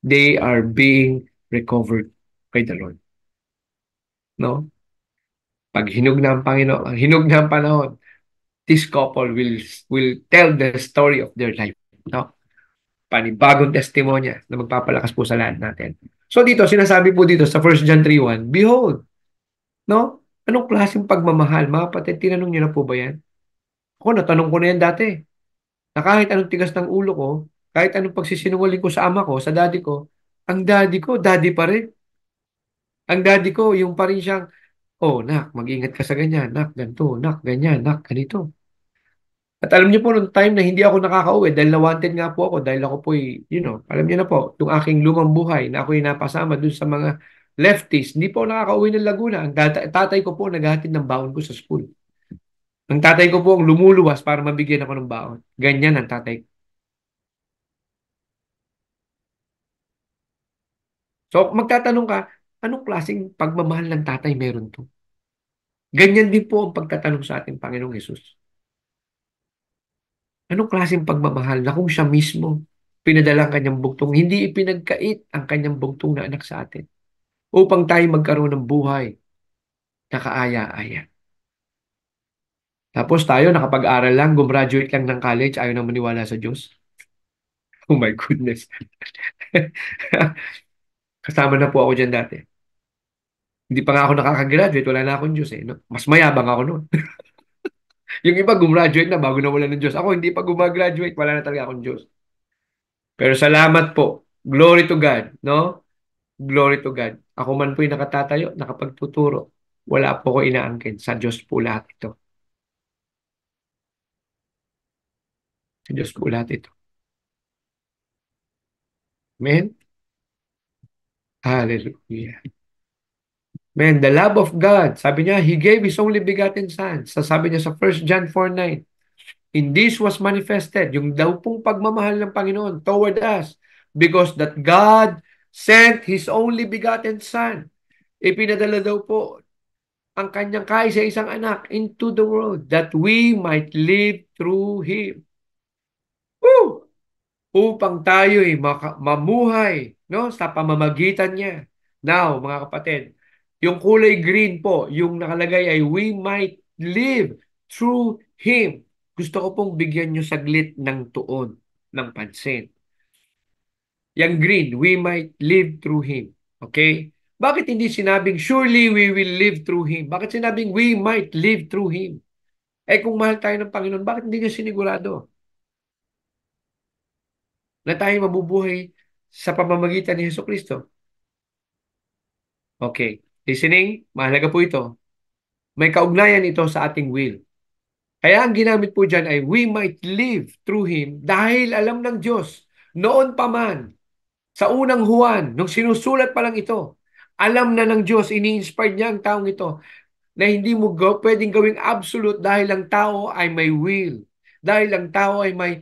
They are being recovered by the Lord. No? Pag hinog na ang Panginoon, ang hinog na ang panahon, this couple will tell the story of their life. No? Panibagong testimonya na magpapalakas po sa lahat natin. So dito, sinasabi po dito sa 1 John 3:1, Behold, no? Anong klaseng pagmamahal? Mga kapatid, tinanong niyo na po ba yan? Ako, natanong ko na yan dati. Na kahit anong tigas ng ulo ko, kahit anong pagsisinungaling ko sa ama ko, sa daddy ko, daddy pa rin. Ang daddy ko, yung pa rin siyang, oh, nak, mag-ingat ka sa ganyan, nak, ganito, nak, ganyan, nak, ganito. At alam niyo po, nung time na hindi ako nakakauwi, dahil na-wanted nga po ako, dahil ako po, alam niyo na po, yung aking lumang buhay, na ako'y napasama dun sa mga lefties, hindi po ako nakakauwi ng Laguna. Ang tatay ko po, naghahatid ng baon ko sa school. Ang tatay ko po ang lumuluwas para mabigyan ako ng baon. Ganyan ang tatay ko. So, magtatanong ka, anong klaseng pagmamahal ng tatay meron to? Ganyan din po ang pagtatanong sa ating Panginoong Hesus. Anong klaseng pagmamahal na kung siya mismo pinadala ang kanyang bugtong, hindi ipinagkait ang kanyang bugtong na anak sa atin upang tayo magkaroon ng buhay na kaaya-aya. Tapos tayo nakapag-aral lang, gumraduate lang ng college, ayaw na maniwala sa Diyos. Oh my goodness. Kasama na po ako dyan dati. Hindi pa nga ako nakakagraduate, wala na akong Diyos eh. No? Mas mayabang ako noon. Yung iba gumraduate na bago na wala ng Diyos. Ako hindi pa gumagraduate, wala na talaga akong Diyos. Pero salamat po. Glory to God, no? Glory to God. Ako man po'y nakatatayo, nakapagtuturo. Wala po ko inaangkin. Sa Diyos po lahat ito. Sa Diyos po lahat ito. Amen? Hallelujah. Man, the love of God. Sabi niya, He gave His only begotten Son. Sabi niya sa 1 John 4:9, in this was manifested, yung daw pong pagmamahal ng Panginoon toward us, because that God sent His only begotten Son. Ipinadala daw po ang kanyang kaisa-isang anak into the world that we might live through Him. Woo! Upang tayo'y mamuhay, no, sa pamamagitan niya. Now, mga kapatid, yung kulay green po, yung nakalagay ay we might live through Him. Gusto ko pong bigyan nyo saglit ng tuon, ng pansin. Yung green, we might live through Him. Okay? Bakit hindi sinabing surely we will live through Him? Bakit sinabing we might live through Him? Eh kung mahal tayo ng Panginoon, bakit hindi niya sinigurado na tayo mabubuhay sa pamamagitan ni Hesus Kristo? Okay. Listening, mahalaga po ito. May kaugnayan ito sa ating will. Kaya ang ginamit po dyan ay we might live through Him dahil alam ng Diyos noon pa man, sa unang Juan, nung sinusulat pa lang ito, alam na ng Diyos, ini-inspired niya ang taong ito na hindi mo pwedeng gawing absolute dahil ang tao ay may will. Dahil ang tao ay may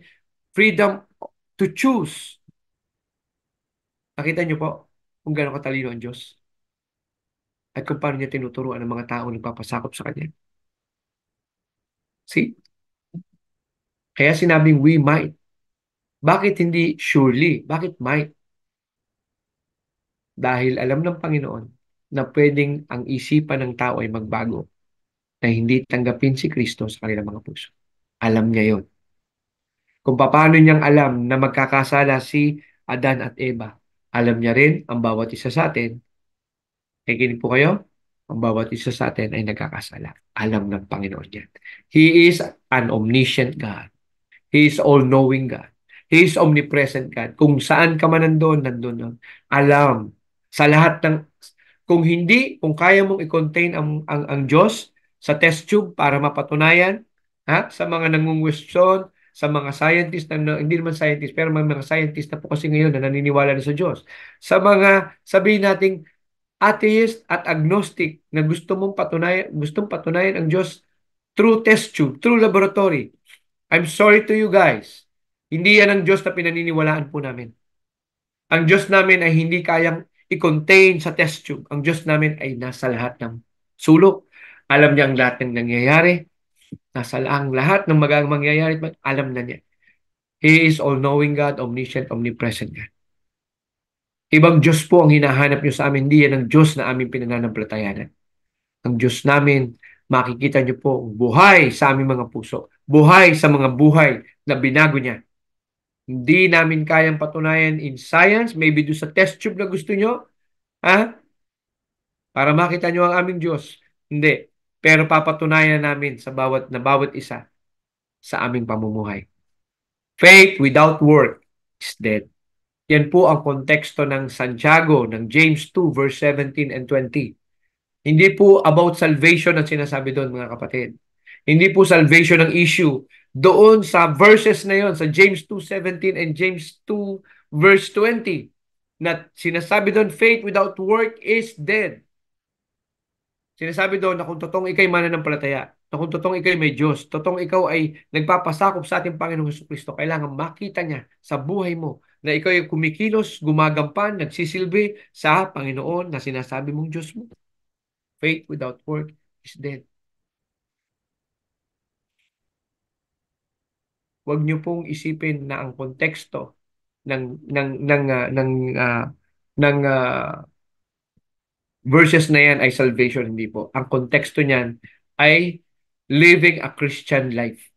freedom to choose. Nakita niyo po kung gaano katalino ang Diyos at kung paano niya tinuturuan ang mga tao nagpapasakop sa Kanya. See? Kaya sinabing we might. Bakit hindi surely? Bakit might? Dahil alam ng Panginoon na pwedeng ang isipan ng tao ay magbago na hindi tanggapin si Kristo sa kanilang mga puso. Alam niya yon. Kung paano niyang alam na magkakasala si Adan at Eva, alam niya rin ang bawat isa sa atin. Nakikinig po kayo? Ang bawat isa sa atin ay nagkakasala. Alam ng Panginoon yan. He is an omniscient God. He is all-knowing God. He is omnipresent God. Kung saan ka man nandun, nandun nun. Alam. Sa lahat ng, kung kaya mong i-contain ang Diyos sa test tube para mapatunayan, sa mga nangungwestiyon, sa mga scientist, hindi naman scientist, pero mga scientist na po kasi ngayon na naniniwala na sa Diyos. Sa mga, sabihin nating, atheist at agnostic na gustong patunayan ang Diyos through test tube, through laboratory. I'm sorry to you guys. Hindi yan ang Diyos na pinaniniwalaan po namin. Ang Diyos namin ay hindi kayang i-contain sa test tube. Ang Diyos namin ay nasa lahat ng sulok. Alam niya ang lahat ng nangyayari. Nasa ang lahat ng mangyayari. Alam na niya. He is all-knowing God, omniscient, omnipresent God. Ibang Diyos po ang hinahanap niyo sa amin. Hindi yan ang Diyos na aming pinananampalatayanan. Ang Diyos namin, makikita niyo po, buhay sa aming mga puso. Buhay sa mga buhay na binago niya. Hindi namin kayang patunayan in science, maybe do sa test tube na gusto nyo, para makita nyo ang aming Diyos. Hindi. Pero papatunayan namin sa bawat isa sa aming pamumuhay. Faith without work is dead. Yan po ang konteksto ng Santiago, ng James 2, verse 17 and 20. Hindi po about salvation ang sinasabi doon, mga kapatid. Hindi po salvation ang issue. Doon sa verses na yon, sa James 2:17 and James 2 verse 20, na sinasabi doon, faith without work is dead. Sinasabi doon na kung totoong ikay mananampalataya, na kung totoong ikay may Diyos, totoong ikaw ay nagpapasakop sa ating Panginoong Jesucristo, kailangan makita niya sa buhay mo na ikaw ay kumikilos, gumagampan, nagsisilbi sa Panginoon na sinasabi mong Diyos mo. Faith without work is dead. Huwag niyo pong isipin na ang konteksto ng ng verses na yan ay salvation, hindi po. Ang konteksto niyan ay living a Christian life.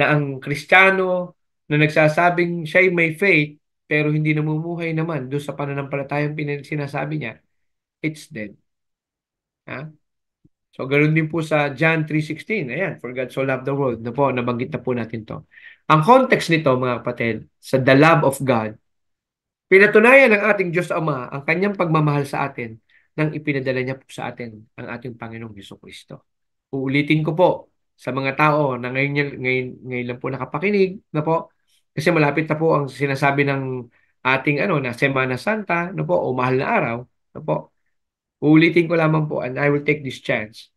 Na ang Kristiyano na nagsasabing siya'y may faith pero hindi namumuhay naman doon sa pananampalatayang sinasabi niya, it's dead. Ha? So, ganoon din po sa John 3:16. Ayan, for God so loved the world. Na po, nabanggit na po natin to. Ang context nito, mga kapatid, sa the love of God, pinatunayan ng ating Diyos Ama ang kanyang pagmamahal sa atin nang ipinadala niya po sa atin ang ating Panginoong Hesukristo. Uulitin ko po sa mga tao na ngayon lang po nakapakinig na po kasi malapit na po ang sinasabi ng ating na Semana Santa po o mahal na araw na po. Uulitin ko lamang po and I will take this chance.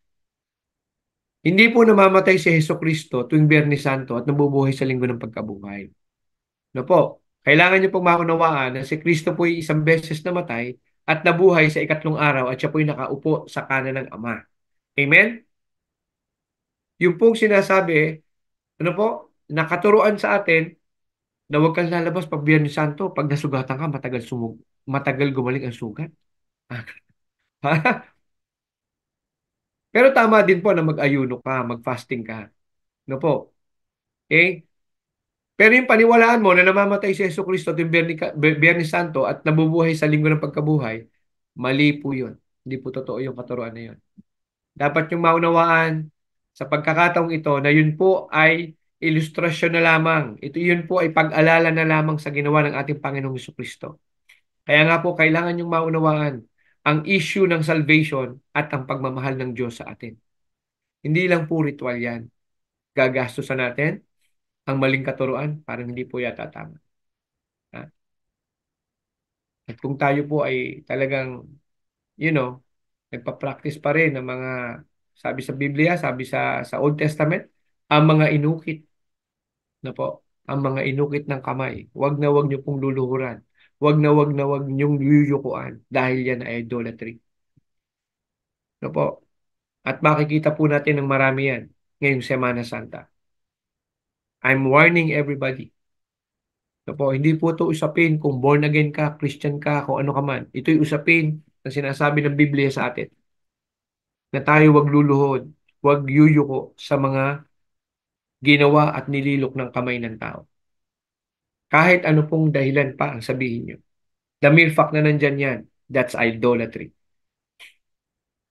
Hindi po namamatay si Hesukristo tuwing Biyernes Santo at nabubuhay sa linggo ng pagkabuhay. No po, kailangan niyo pong maunawaan na si Kristo po ay isang beses namatay at nabuhay sa ikatlong araw at siya po ay nakaupo sa kanan ng Ama. Amen? Yung pong sinasabi, po, nakaturuan sa atin na huwag kang lalabas pag Biyernes Santo, pag nasugatan ka, matagal gumaling ang sugat. Pero tama din po na mag-ayuno ka, mag-fasting ka. No po. Okay? Pero yung paniwalaan mo na namamatay si Jesucristo tuwing Biyernes Santo at nabubuhay sa linggo ng pagkabuhay, mali po yun. Hindi po totoo yung katuruan na yun. Dapat yung maunawaan sa pagkakataong ito na yun po ay ilustrasyon na lamang. Ito yun po ay pag-alala na lamang sa ginawa ng ating Panginoong Jesucristo. Kaya nga po kailangan yung maunawaan ang issue ng salvation at ang pagmamahal ng Diyos sa atin. Hindi lang po ritual yan. Gagastusan natin ang maling katuruan, parang hindi po yata tama. Ha? At kung tayo po ay talagang, you know, nagpa-practice pa rin ng mga, sabi sa Biblia, sabi sa Old Testament, ang mga inukit na po, ang mga inukit ng kamay, wag niyo pong luluhuran. Wag niyong yuyukuan dahil yan ay idolatry. No po? At makikita po natin ng marami yan ngayong Semana Santa. I'm warning everybody. So po, hindi po ito usapin kung born again ka, Christian ka, kung ano ka man. Ito'y usapin na sinasabi ng Biblia sa atin na tayo wag luluhod, wag yuyuko sa mga ginawa at nililok ng kamay ng tao. Kahit ano pong dahilan pa ang sabihin nyo. The mere fact na nandyan yan, that's idolatry.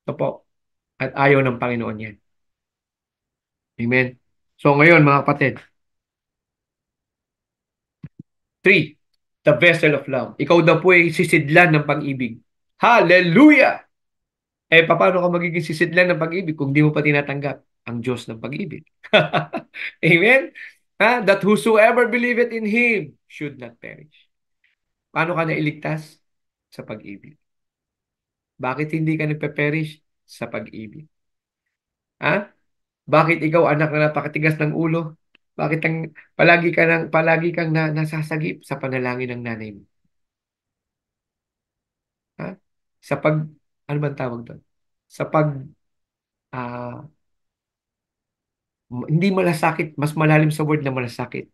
So po, at ayaw ng Panginoon yan. Amen. So ngayon mga kapatid, 3, the vessel of love. Ikaw daw po ay sisidlan ng pag-ibig. Hallelujah! Paano ka magiging sisidlan ng pag-ibig kung di mo pa tinatanggap ang Diyos ng pag-ibig? Amen? That whosoever believeth in Him should not perish. Paano ka nailigtas? Sa pag-ibig. Bakit hindi ka nagpe-perish? Sa pag-ibig. Ha? Bakit ikaw anak na napakatigas ng ulo? Bakit palagi kang nasasagip sa panalangin ng nanay mo? Ha? Sa pag ano bang tawag doon? Sa pag ah, hindi malasakit, mas malalim sa word na malasakit.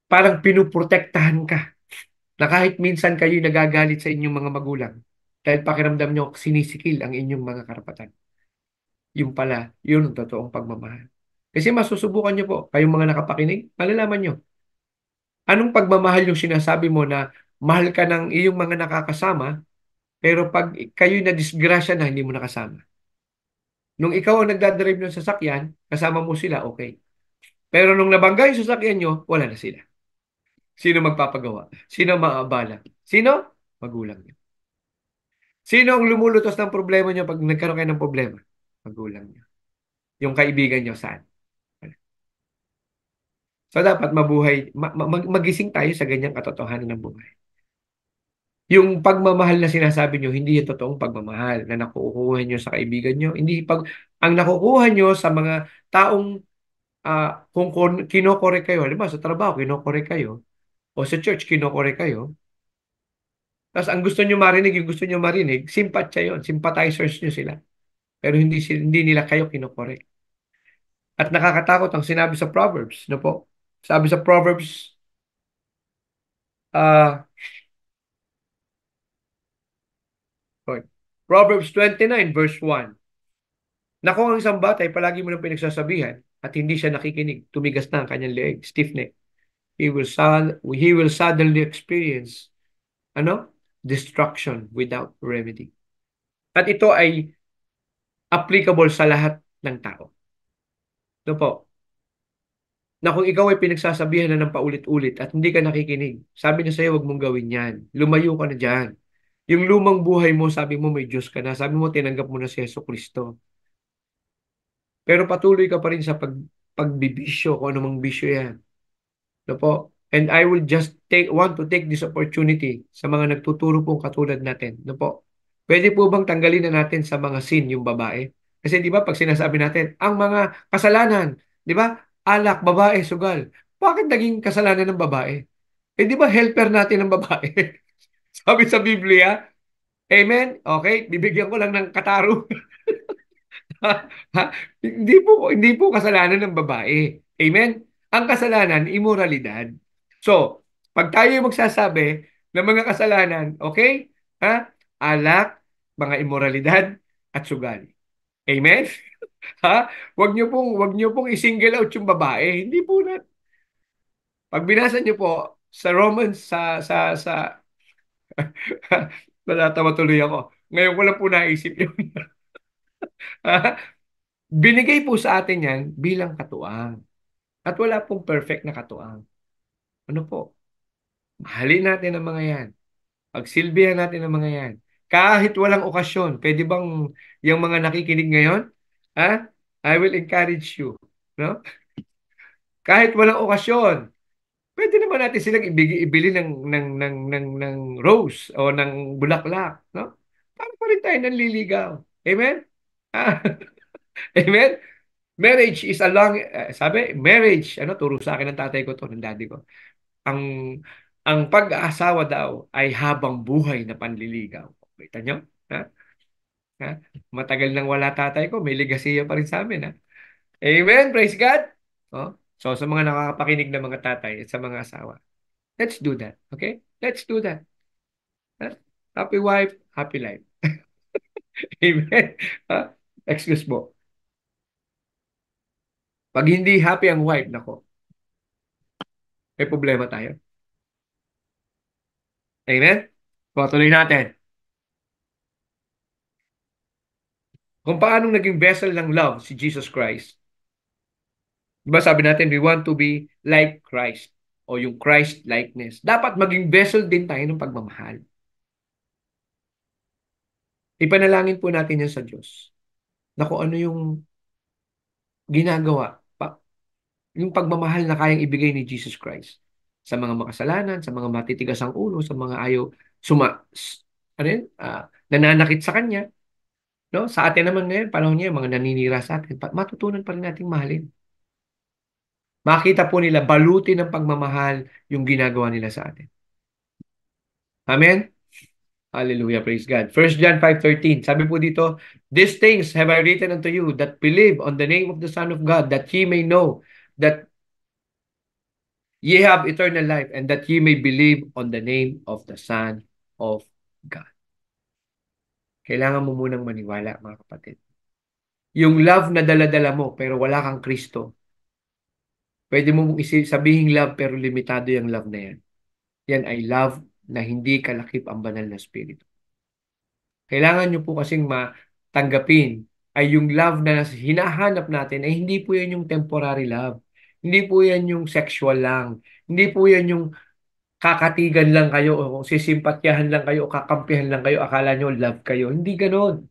Parang pinuprotektahan ka na kahit minsan kayo nagagalit sa inyong mga magulang dahil pakiramdam nyo sinisikil ang inyong mga karapatan. Yung pala, yun ang totoong pagmamahal. Kasi masusubukan nyo po, kayong mga nakapakinig, malalaman nyo. Anong pagmamahal yung sinasabi mo na mahal ka ng iyong mga nakakasama, pero pag kayo'y na-disgrasya na hindi mo nakasama. Nung ikaw ang nagdadrive ng sasakyan, kasama mo sila, okay. Pero nung nabangga yung sasakyan nyo, wala na sila. Sino magpapagawa? Sino maabala? Sino? Magulang nyo. Sino ang lumulutos ng problema nyo pag nagkaroon kayo ng problema? Magulang nyo. Yung kaibigan nyo saan? So dapat mabuhay, magising tayo sa ganyang katotohanan ng buhay. Yung pagmamahal na sinasabi nyo, hindi yung totoong pagmamahal na nakukuha nyo sa kaibigan nyo. Hindi ang nakukuha nyo sa mga taong kung kinokore kayo, halimbawa sa trabaho, kinokore kayo, o sa church, kinokore kayo, tapos ang gusto nyo marinig, yung gusto nyo marinig, simpatya yun, sympathizers nyo sila. Pero hindi nila kayo kinokore. At nakakatakot ang sinabi sa Proverbs, no po? Sabi sa Proverbs, ah, sorry. Proverbs 29 verse 1. Naku, ang isang bata ay palagi mo nang pinagsasabihan at hindi siya nakikinig. Tumigas na ang kanyang leeg, stiff neck. He will suddenly experience ano? Destruction without remedy. At ito ay applicable sa lahat ng tao. No po? Na kung ikaw ay pinagsasabihan na ng paulit-ulit at hindi ka nakikinig, sabi niya sa'yo, wag mong gawin yan. Lumayo ka na dyan. Yung lumang buhay mo, sabi mo may Diyos ka na. Sabi mo, tinanggap mo na si Yeso Kristo. Pero patuloy ka pa rin sa pagbibisyo, kung anumang bisyo yan. No po? And I will just want to take this opportunity sa mga nagtuturo pong katulad natin. No po? Pwede po bang tanggalin na natin sa mga sin yung babae? Kasi di ba pag sinasabi natin, ang mga kasalanan, di ba? Alak, babae, sugal. Bakit naging kasalanan ng babae? Eh di ba helper natin ng babae? Sabi sa Biblia, Amen? Okay, bibigyan ko lang ng katarungan. Ha? Hindi po kasalanan ng babae. Amen? Ang kasalanan, immoralidad. So, pag tayo magsasabi ng mga kasalanan, okay? Ha? Alak, mga immoralidad, at sugal. Amen? Ha? Wag niyo pong i-single out yung babae. Hindi po na. Pag binasa niyo po sa Romans sa natatawa tuloy ako. Ngayon ko lang po naisip yun. Binigay po sa atin yan bilang katuwang. At wala pong perfect na katuwang. Ano po? Mahalin natin ang mga yan. Pagsilbihan natin ang mga yan. Kahit walang okasyon, pwede bang yung mga nakikinig ngayon, ha? I will encourage you. No? Kahit walang okasyon, pwede naman natin silang ibili ng rose o ng bulaklak. No? Para pa rin tayo nanliligaw. Amen? Ah, amen? Marriage is a long, sabi, marriage, ano, turo sa akin ng tatay ko to, ng daddy ko. Ang ang pag-aasawa daw ay habang buhay na panliligaw. Kita nyo? Ha? Ha? Matagal nang wala tatay ko, may ligasiya pa rin sa amin. Ha? Amen. Praise God. Oh. So sa mga nakakapakinig ng mga tatay at sa mga asawa, let's do that. Okay? Let's do that. Ha? Happy wife, happy life. Amen. Ha? Excuse mo. Pag hindi happy ang wife, nako, may problema tayo. Amen? Patuloy natin. Kung paanong naging vessel ng love si Jesus Christ. Diba sabi natin, we want to be like Christ o yung Christ likeness. Dapat maging vessel din tayo ng pagmamahal. Ipanalangin po natin yan sa Diyos na kung ano yung ginagawa, yung pagmamahal na kayang ibigay ni Jesus Christ sa mga makasalanan, sa mga matitigas ang ulo, sa mga ayaw ano yun, nananakit sa Kanya. No? Sa atin naman ngayon, panahon niya, yung mga naninira sa atin, matutunan pa rin nating mahalin. Makita po nila, baluti ng pagmamahal yung ginagawa nila sa atin. Amen? Hallelujah, praise God. 1 John 5:13, sabi po dito, these things have I written unto you that believe on the name of the Son of God, that ye may know that ye have eternal life, and that ye may believe on the name of the Son of God. Kailangan mo munang maniwala, mga kapatid. Yung love na dala-dala mo, pero wala kang Kristo, pwede mo mong sabihin love, pero limitado yung love na yan. Yan ay love na hindi kalakip ang banal na Espiritu. Kailangan nyo po kasing matanggapin ay yung love na hinahanap natin ay hindi po yan yung temporary love. Hindi po yan yung sexual lang. Hindi po yan yung kakatigan lang kayo o sisimpatyahan lang kayo o kakampihan lang kayo. Akala nyo love kayo. Hindi ganon.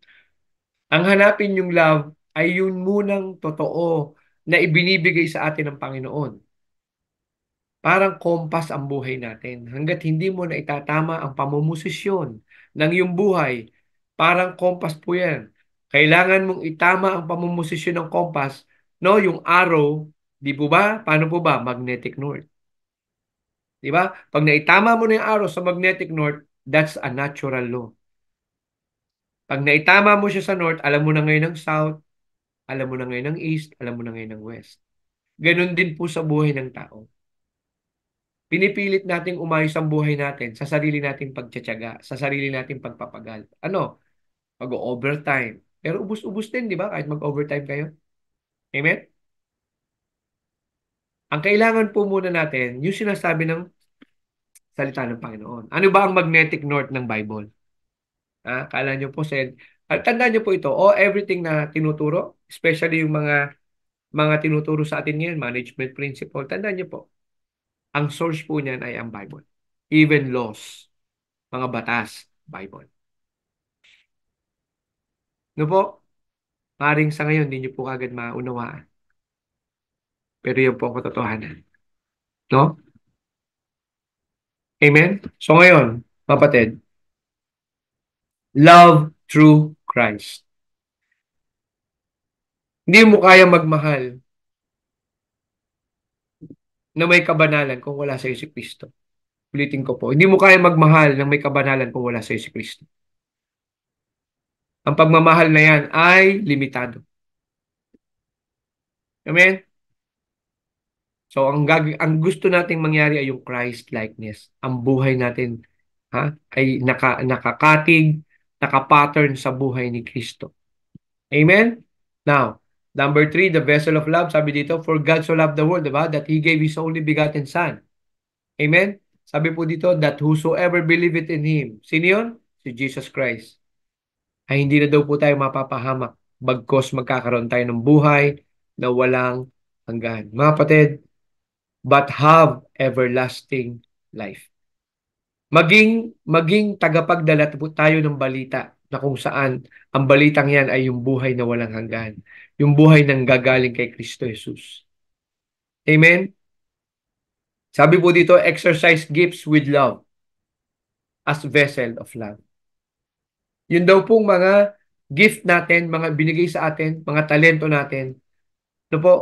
Ang hanapin yung love ay yun munang totoo na ibinibigay sa atin ng Panginoon. Parang kompas ang buhay natin. Hanggat hindi mo na itatama ang pamumosisyon ng iyong buhay, parang kompas po yan. Kailangan mong itama ang pamumosisyon ng kompas, no? Yung arrow, di po ba? Paano po ba? Magnetic north. Di ba? Pag naitama mo na yung arrow sa magnetic north, that's a natural law. Pag naitama mo siya sa north, alam mo na ngayon ang south, Alam mo na ngayon ng East, alam mo na ngayon ng West. Ganon din po sa buhay ng tao. Pinipilit nating umayos ang buhay natin sa sarili nating pagtsatsaga, sa sarili nating pagpapagal. Ano? Mag-overtime. Pero ubus-ubus din, di ba? Kahit mag-overtime kayo. Amen? Ang kailangan po muna natin, yung sinasabi ng salita ng Panginoon. Ano ba ang magnetic north ng Bible? Kala nyo po, tandaan nyo po ito, everything na tinuturo, especially yung mga tinuturo sa atin ngayon, management principle, tandaan nyo po, ang source po niyan ay ang Bible. Even laws, mga batas, Bible. No po? Maring sa ngayon, hindi nyo po agad maunawaan. Pero yun po ang katotohanan. No? Amen? So ngayon, kapatid, love through Christ. Hindi mo kaya magmahal na may kabanalan kung wala sa iyo si Kristo. Ulitin ko po, hindi mo kaya magmahal ng may kabanalan kung wala sa iyo si Kristo. Ang pagmamahal na yan ay limitado. Amen? So, ang gusto nating mangyari ay yung Christ-likeness. Ang buhay natin ay nakakatig, nakapattern sa buhay ni Kristo. Amen? Now, number 3, the vessel of love. Sabi dito, for God so loved the world, diba? That He gave His only begotten Son. Amen? Sabi po dito, that whosoever believeth in Him. Sino yun? Si Jesus Christ. Ay hindi na daw po tayo mapapahamak. Bagkos magkakaroon tayo ng buhay na walang hanggan. Mga kapatid, but have everlasting life. Maging tagapagdala po tayo ng balita na kung saan ang balitang yan ay yung buhay na walang hanggan. Yung buhay ng gagaling kay Kristo Jesus. Amen? Sabi po dito, exercise gifts with love as vessel of love. Yun daw pong mga gift natin, mga binigay sa atin, mga talento natin. Ano po?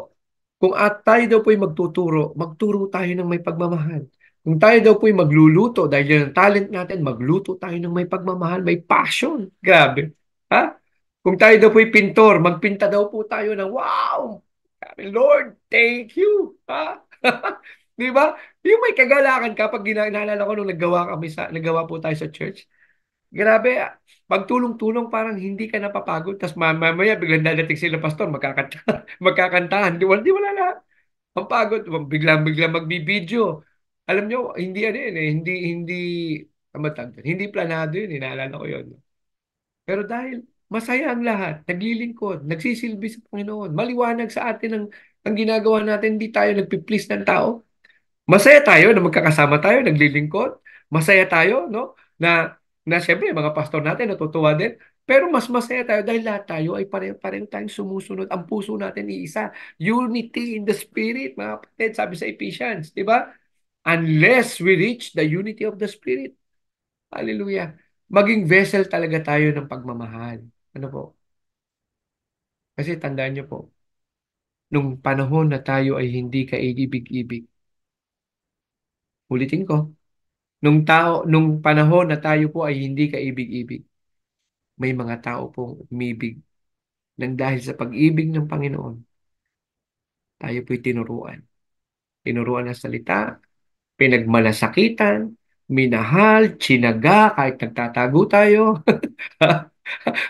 Kung tayo daw po'y magturo tayo ng may pagmamahal. Kung tayo daw po'y magluluto, dahil yun ang talent natin, magluto tayo ng may pagmamahal, may passion. Grabe. Ha? Kung tayo daw po'y pintor, magpinta daw po tayo ng wow! Lord, thank you. Ha? Di ba? Yung may kagalakan ka pag naalala ko nung naggawa po tayo sa church. Grabe, pagtulong-tulong parang hindi ka napapagod. Tapos mamaya biglang dadating sila pastor, magkakantahan. Di wala lahat. Ang pagod, biglang magbibideo. Alam nyo, hindi ano yun eh, hindi, ano tawag doon? Hindi planado yun, naalala ko yun. Pero dahil masaya ang lahat, naglilingkod, nagsisilbi sa Panginoon, maliwanag sa atin ang ginagawa natin, hindi tayo nagpiplease ng tao. Masaya tayo na magkakasama tayo, naglilingkod. Masaya tayo, no? Na siyempre, mga pastor natin natutuwa din. Pero mas masaya tayo dahil lahat tayo ay pareho-pareho tayong sumusunod. Ang puso natin iisa. Unity in the Spirit, mga kapatid, sabi sa Ephesians, di ba? Unless we reach the unity of the Spirit. Hallelujah. Maging vessel talaga tayo ng pagmamahal. Ano po? Kasi tandaan niyo po, nung panahon na tayo ay hindi kaibig-ibig, ulitin ko, nung panahon na tayo po ay hindi kaibig-ibig, may mga tao pong umibig nang dahil sa pag-ibig ng Panginoon, tayo po'y tinuruan. Tinuruan ng salita, pinagmalasakitan, minahal, tsinaga, kahit nagtatago tayo,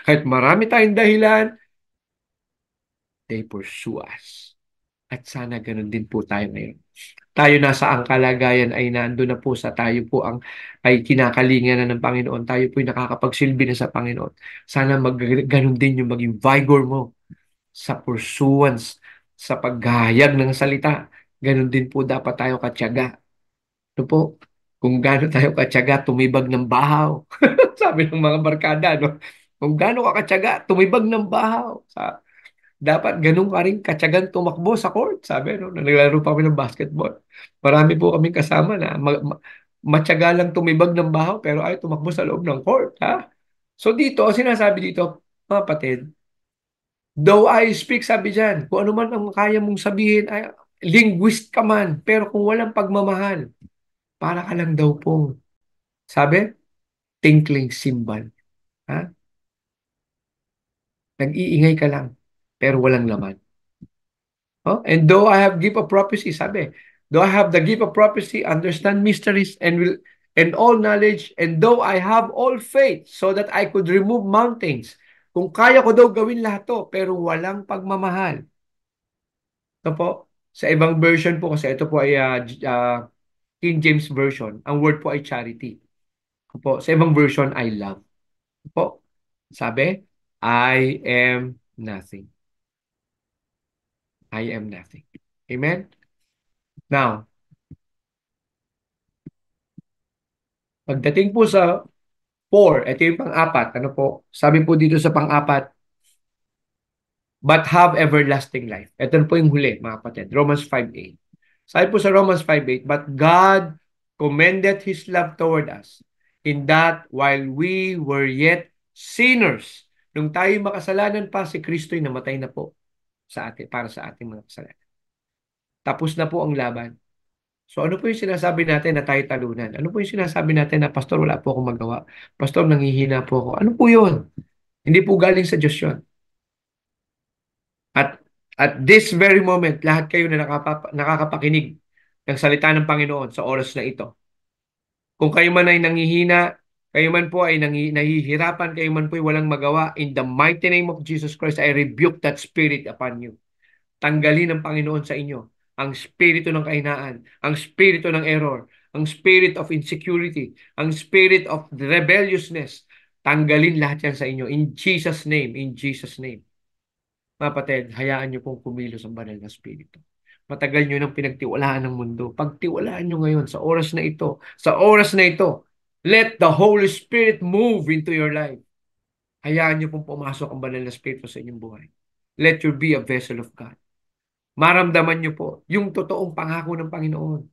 kahit marami tayong dahilan, they pursue us. At sana ganun din po tayo ngayon. Tayo nasa ang kalagayan ay nando na po sa tayo po ay kinakalinga na ng Panginoon. Tayo po ay nakakapagsilbi na sa Panginoon. Sana ganun din yung maging vigor mo sa pursuance, sa paghahayag ng salita. Ganun din po dapat tayo katyaga. Ano po? Kung gaano tayo katyaga, tumibag ng bahaw. Sabi ng mga barkada, no? Kung gaano ka katyaga, tumibag ng bahaw. Dapat ganun ka rin katyagan tumakbo sa court. Sabi, no? Naglalaro pa kami ng basketball. Marami po kaming kasama na matyaga lang tumibag ng bahaw pero ay tumakbo sa loob ng court. Ha? So dito, sinasabi dito, mga kapatid, though I speak, sabi dyan, kung ano man ang kaya mong sabihin, ay, linguist ka man, pero kung walang pagmamahal, para ka lang daw pong, sabi, tinkling cymbal. Ha? Nag-iingay ka lang, pero walang laman. Oh? And though I have gift of prophecy, sabi, though I have the gift of prophecy, understand mysteries and all knowledge, and though I have all faith so that I could remove mountains, kung kaya ko daw gawin lahat to, pero walang pagmamahal. Ito po, sa ibang version po kasi ito po ay King James Version. Ang word po ay charity. Ito po, sa ibang version ay love. Ito po, sabi, I am nothing. I am nothing. Amen? Now, pagdating po sa 4, ito yung pang-apat. Ano po? Sabi po dito sa pang-apat, but have everlasting life. Ito na po yung huli, mga kapatid. Romans 5:8. Sabi po sa Romans 5:8, but God commended His love toward us in that while we were yet sinners, nung tayo makasalanan pa, si Kristo'y namatay na po sa atin, para sa ating mga kasalanan. Tapos na po ang laban. So ano po yung sinasabi natin na tayo talunan? Ano po yung sinasabi natin na, Pastor, wala po akong magawa. Pastor, nanghihina po ako. Ano po yun? Hindi po galing sa Diyos yun. At at this very moment, lahat kayo na nakakapakinig ng salita ng Panginoon sa oras na ito. Kung kayo man ay nanghihina, kayo man po ay nahihirapan, kayo man po ay walang magawa, in the mighty name of Jesus Christ, I rebuke that spirit upon you. Tanggalin ng Panginoon sa inyo ang spirito ng kahinaan, ang spirito ng error, ang spirit of insecurity, ang spirit of rebelliousness. Tanggalin lahat yan sa inyo. In Jesus' name, in Jesus' name. Mga kapatid, hayaan nyo pong kumilos ang banal na spirito. Matagal nyo nang pinagtiwalaan ng mundo. Pagtiwalaan nyo ngayon sa oras na ito, let the Holy Spirit move into your life. Hayaan nyo pong pumasok ang banal na spirito sa inyong buhay. Let you be a vessel of God. Maramdaman nyo po yung totoong pangako ng Panginoon.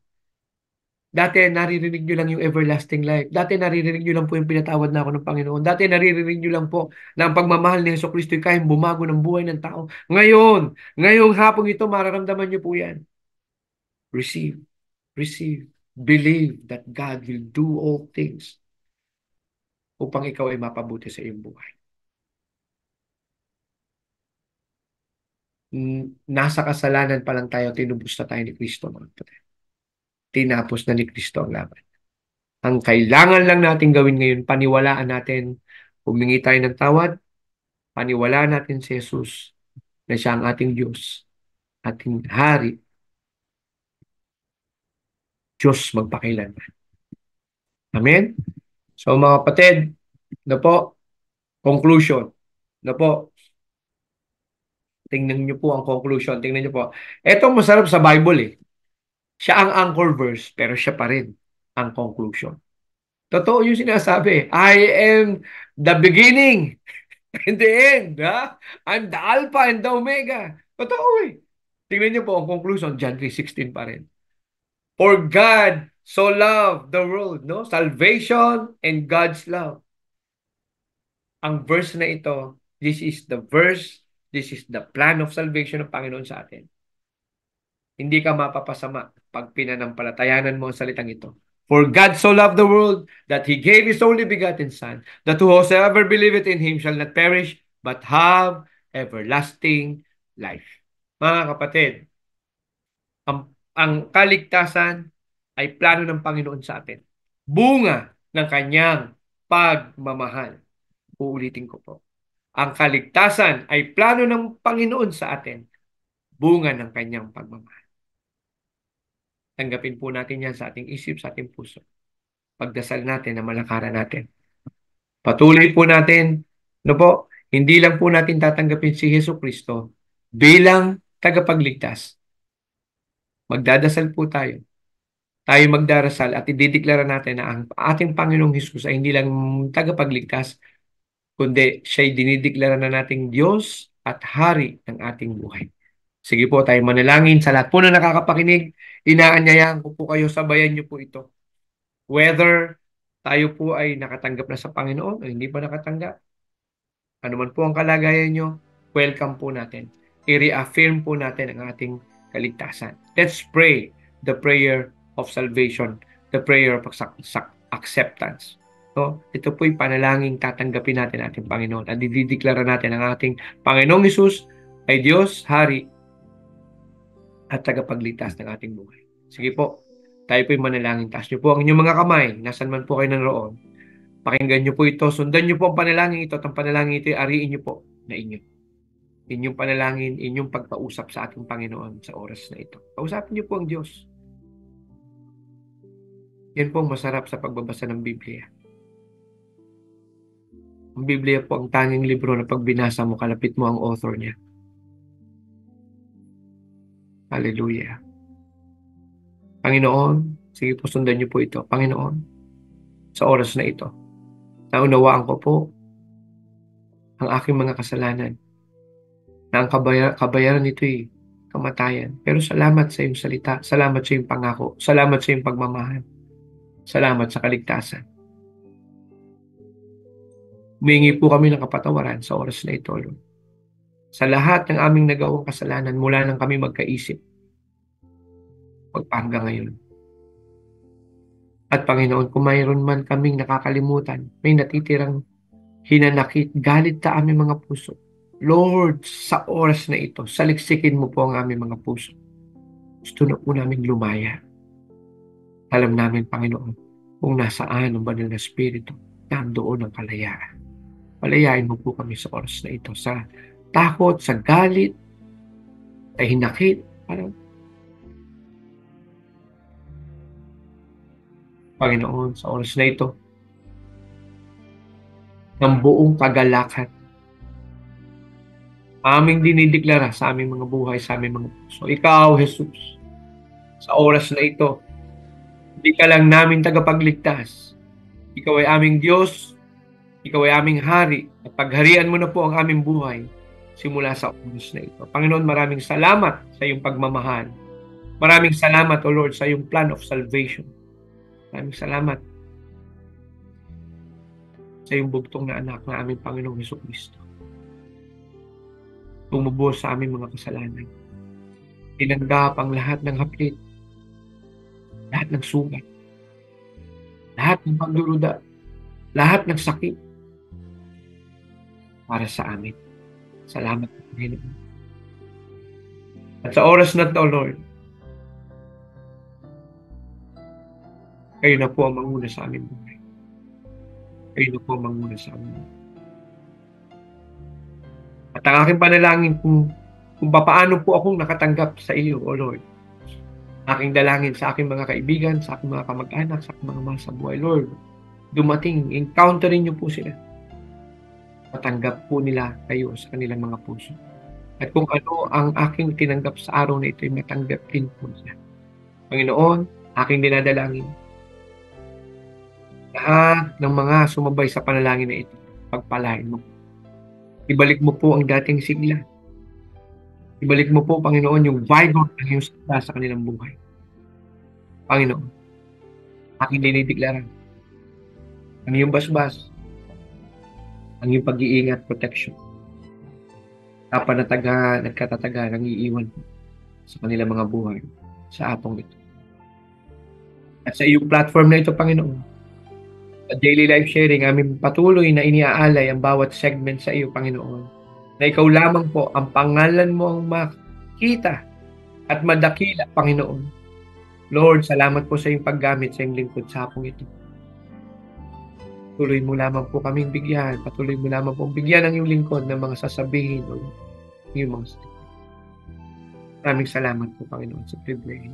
Dati naririnig nyo lang yung everlasting life. Dati naririnig nyo lang po yung pinatawad na ako ng Panginoon. Dati naririnig nyo lang po na ang pagmamahal ni Jesucristo ay kayang bumago ng buhay ng tao. Ngayong hapong ito, mararamdaman nyo po yan. Receive, receive, believe that God will do all things upang ikaw ay mapabuti sa iyong buhay. Nasa kasalanan pa lang tayo, tinubos na tayo ni Kristo, mga kapatid. Tinapos na ni Kristo ang laban. Ang kailangan lang natin gawin ngayon, paniwalaan natin, humingi tayo ng tawad, paniwalaan natin si Jesus na siya ang ating Diyos, ating Hari, Diyos magpakailanman. Amen? So mga kapatid, na po, conclusion. Na po, tingnan niyo po ang conclusion. Tingnan niyo po. Ito masarap sa Bible eh. Siya ang anchor verse, pero siya pa rin ang conclusion. Totoo yung sinasabi. I am the beginning and the end. Ha? I'm the Alpha and the Omega. Totoo eh. Tingnan niyo po ang conclusion, John 3:16 pa rin. For God so loved the world, no? Salvation and God's love. Ang verse na ito, this is the verse, this is the plan of salvation ng Panginoon sa atin. Hindi ka mapapasama pag pinanampalatayanan mo ang salitang ito. For God so loved the world that He gave His only begotten Son, that whosoever believeth in Him shall not perish, but have everlasting life. Mga kapatid, ang kaligtasan ay plano ng Panginoon sa atin. Bunga ng kanyang pagmamahal. Uulitin ko po. Ang kaligtasan ay plano ng Panginoon sa atin. Bunga ng kanyang pagmamahal. Tanggapin po natin yan sa ating isip, sa ating puso. Pagdasal natin na malakaran natin. Patuloy po natin, no po, hindi lang po natin tatanggapin si Hesus Kristo bilang tagapagligtas. Magdadasal po tayo. Tayo magdarasal at idideklara natin na ang ating Panginoong Hesus ay hindi lang tagapagligtas, kundi siya'y dinideklara na nating Diyos at Hari ng ating buhay. Sige po, tayo manalangin sa lahat po na nakakapakinig. Inaanyayahan ko po kayo, sabayan niyo po ito. Whether tayo po ay nakatanggap na sa Panginoon o hindi pa nakatanggap, ano man po ang kalagayan nyo, welcome po natin. I-reaffirm po natin ang ating kaligtasan. Let's pray the prayer of salvation, the prayer of acceptance. So, ito po'y panalangin tatanggapin natin ating Panginoon at didideklara natin ang ating Panginoong Hesus ay Diyos, Hari, at tagapagligtas ng ating buhay. Sige po, tayo po'y manalangin. Taas niyo po ang inyong mga kamay, nasan man po kayo naroon. Pakinggan niyo po ito, sundan niyo po ang panalangin ito, at ang panalangin ito ay ariin niyo po na inyo. Inyong panalangin, inyong pagpausap sa ating Panginoon sa oras na ito. Kausapin niyo po ang Diyos. Yan po ang masarap sa pagbabasa ng Biblia. Ang Biblia po ang tanging libro na pag binasa mo, kalapit mo ang author niya. Hallelujah. Panginoon, sige po, sundan niyo po ito. Panginoon, sa oras na ito, naunawaan ko po ang aking mga kasalanan, na ang kabayaran nito'y kamatayan. Pero salamat sa iyong salita, salamat sa iyong pangako, salamat sa iyong pagmamahal, salamat sa kaligtasan. Humingi po kami ng kapatawaran sa oras na ito, Lord. Sa lahat ng aming nagawang kasalanan mula nang kami magkaisip, pagpahanggang ngayon. At Panginoon, kung mayroon man kaming nakakalimutan, may natitirang hinanakit, galit sa aming mga puso, Lord, sa oras na ito, saliksikin mo po ang aming mga puso. Gusto na po namin lumaya. Alam namin, Panginoon, kung nasaan ang banal na Espiritu, nandoon ang kalayaan. Palayain mo po kami sa oras na ito, sa takot, sa galit, sa hinakit. Panginoon, sa oras na ito, ng buong kagalakan, aming dinideklara sa aming mga buhay, sa aming mga puso. Ikaw, Jesus, sa oras na ito, hindi ka lang namin tagapagligtas. Ikaw ay aming Diyos, ikaw ay aming Hari, at pagharian mo na po ang aming buhay simula sa oras na ito. Panginoon, maraming salamat sa iyong pagmamahal. Maraming salamat, O Lord, sa iyong plan of salvation. Maraming salamat sa iyong bugtong na anak na aming Panginoong Jesucristo. Tumubos sa aming mga kasalanan. Tinanggap ang lahat ng haplit, lahat ng sugat, lahat ng pagduruda, lahat ng sakit para sa amin. Salamat, Panginoon. At sa oras na ito, Lord, kayo na po ang manguna sa aming buhay. Kayo na po ang manguna sa aming buhay. At ang aking panalangin kung paano po akong nakatanggap sa iyo, O Lord. Aking dalangin sa aking mga kaibigan, sa aking mga kamag-anak, sa aking mga mahal sa buhay, Lord. Dumating, encounterin niyo po sila. Matanggap po nila kayo sa kanilang mga puso. At kung ano ang aking tinanggap sa araw na ito, matanggap din po nila. Panginoon, aking dinadalangin. Lahat ng mga sumabay sa panalangin na ito, pagpalain mo. Ibalik mo po ang dating sigla. Ibalik mo po, Panginoon, yung vigor ng iyong salita sa kanilang buhay. Panginoon, aking dinideklara ang iyong basbas, ang iyong pag-iingat, protection, kapanatagan at katatagan ang iiwan sa kanilang mga buhay sa atong ito. At sa iyong platform na ito, Panginoon, sa daily life sharing, aming patuloy na iniaalay ang bawat segment sa iyo, Panginoon, na ikaw lamang po ang pangalan mo ang makita at madakila, Panginoon. Lord, salamat po sa iyong paggamit sa iyong lingkod sa hapong ito. Patuloy mo lamang po kaming bigyan. Patuloy mo lamang po bigyan ang iyong lingkod ng mga sasabihin o iyong mga salita. Maraming salamat po, Panginoon, sa privilege.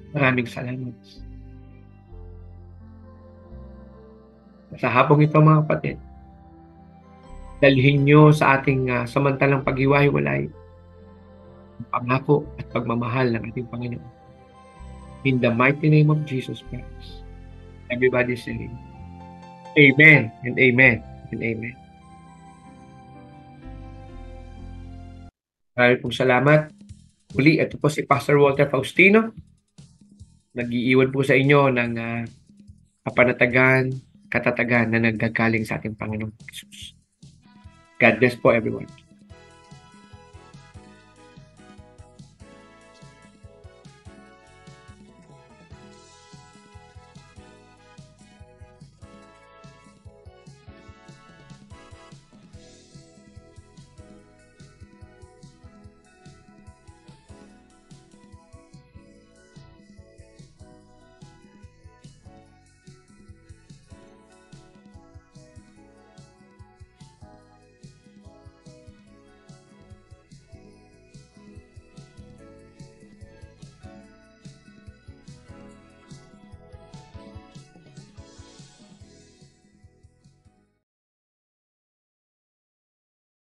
Maraming salamat. Sa hapong ito, mga kapatid, dalhin nyo sa ating samantalang paghiwa-hiwalay ang pangako at pagmamahal ng ating Panginoon. In the mighty name of Jesus Christ. Everybody say, Amen and Amen and Amen. Maraming pong salamat. Muli, ito po si Pastor Walter Faustino. Nag-iiwan po sa inyo ng kapanatagan, katatagan na naggagaling sa ating Panginoong Jesus. God bless po everyone.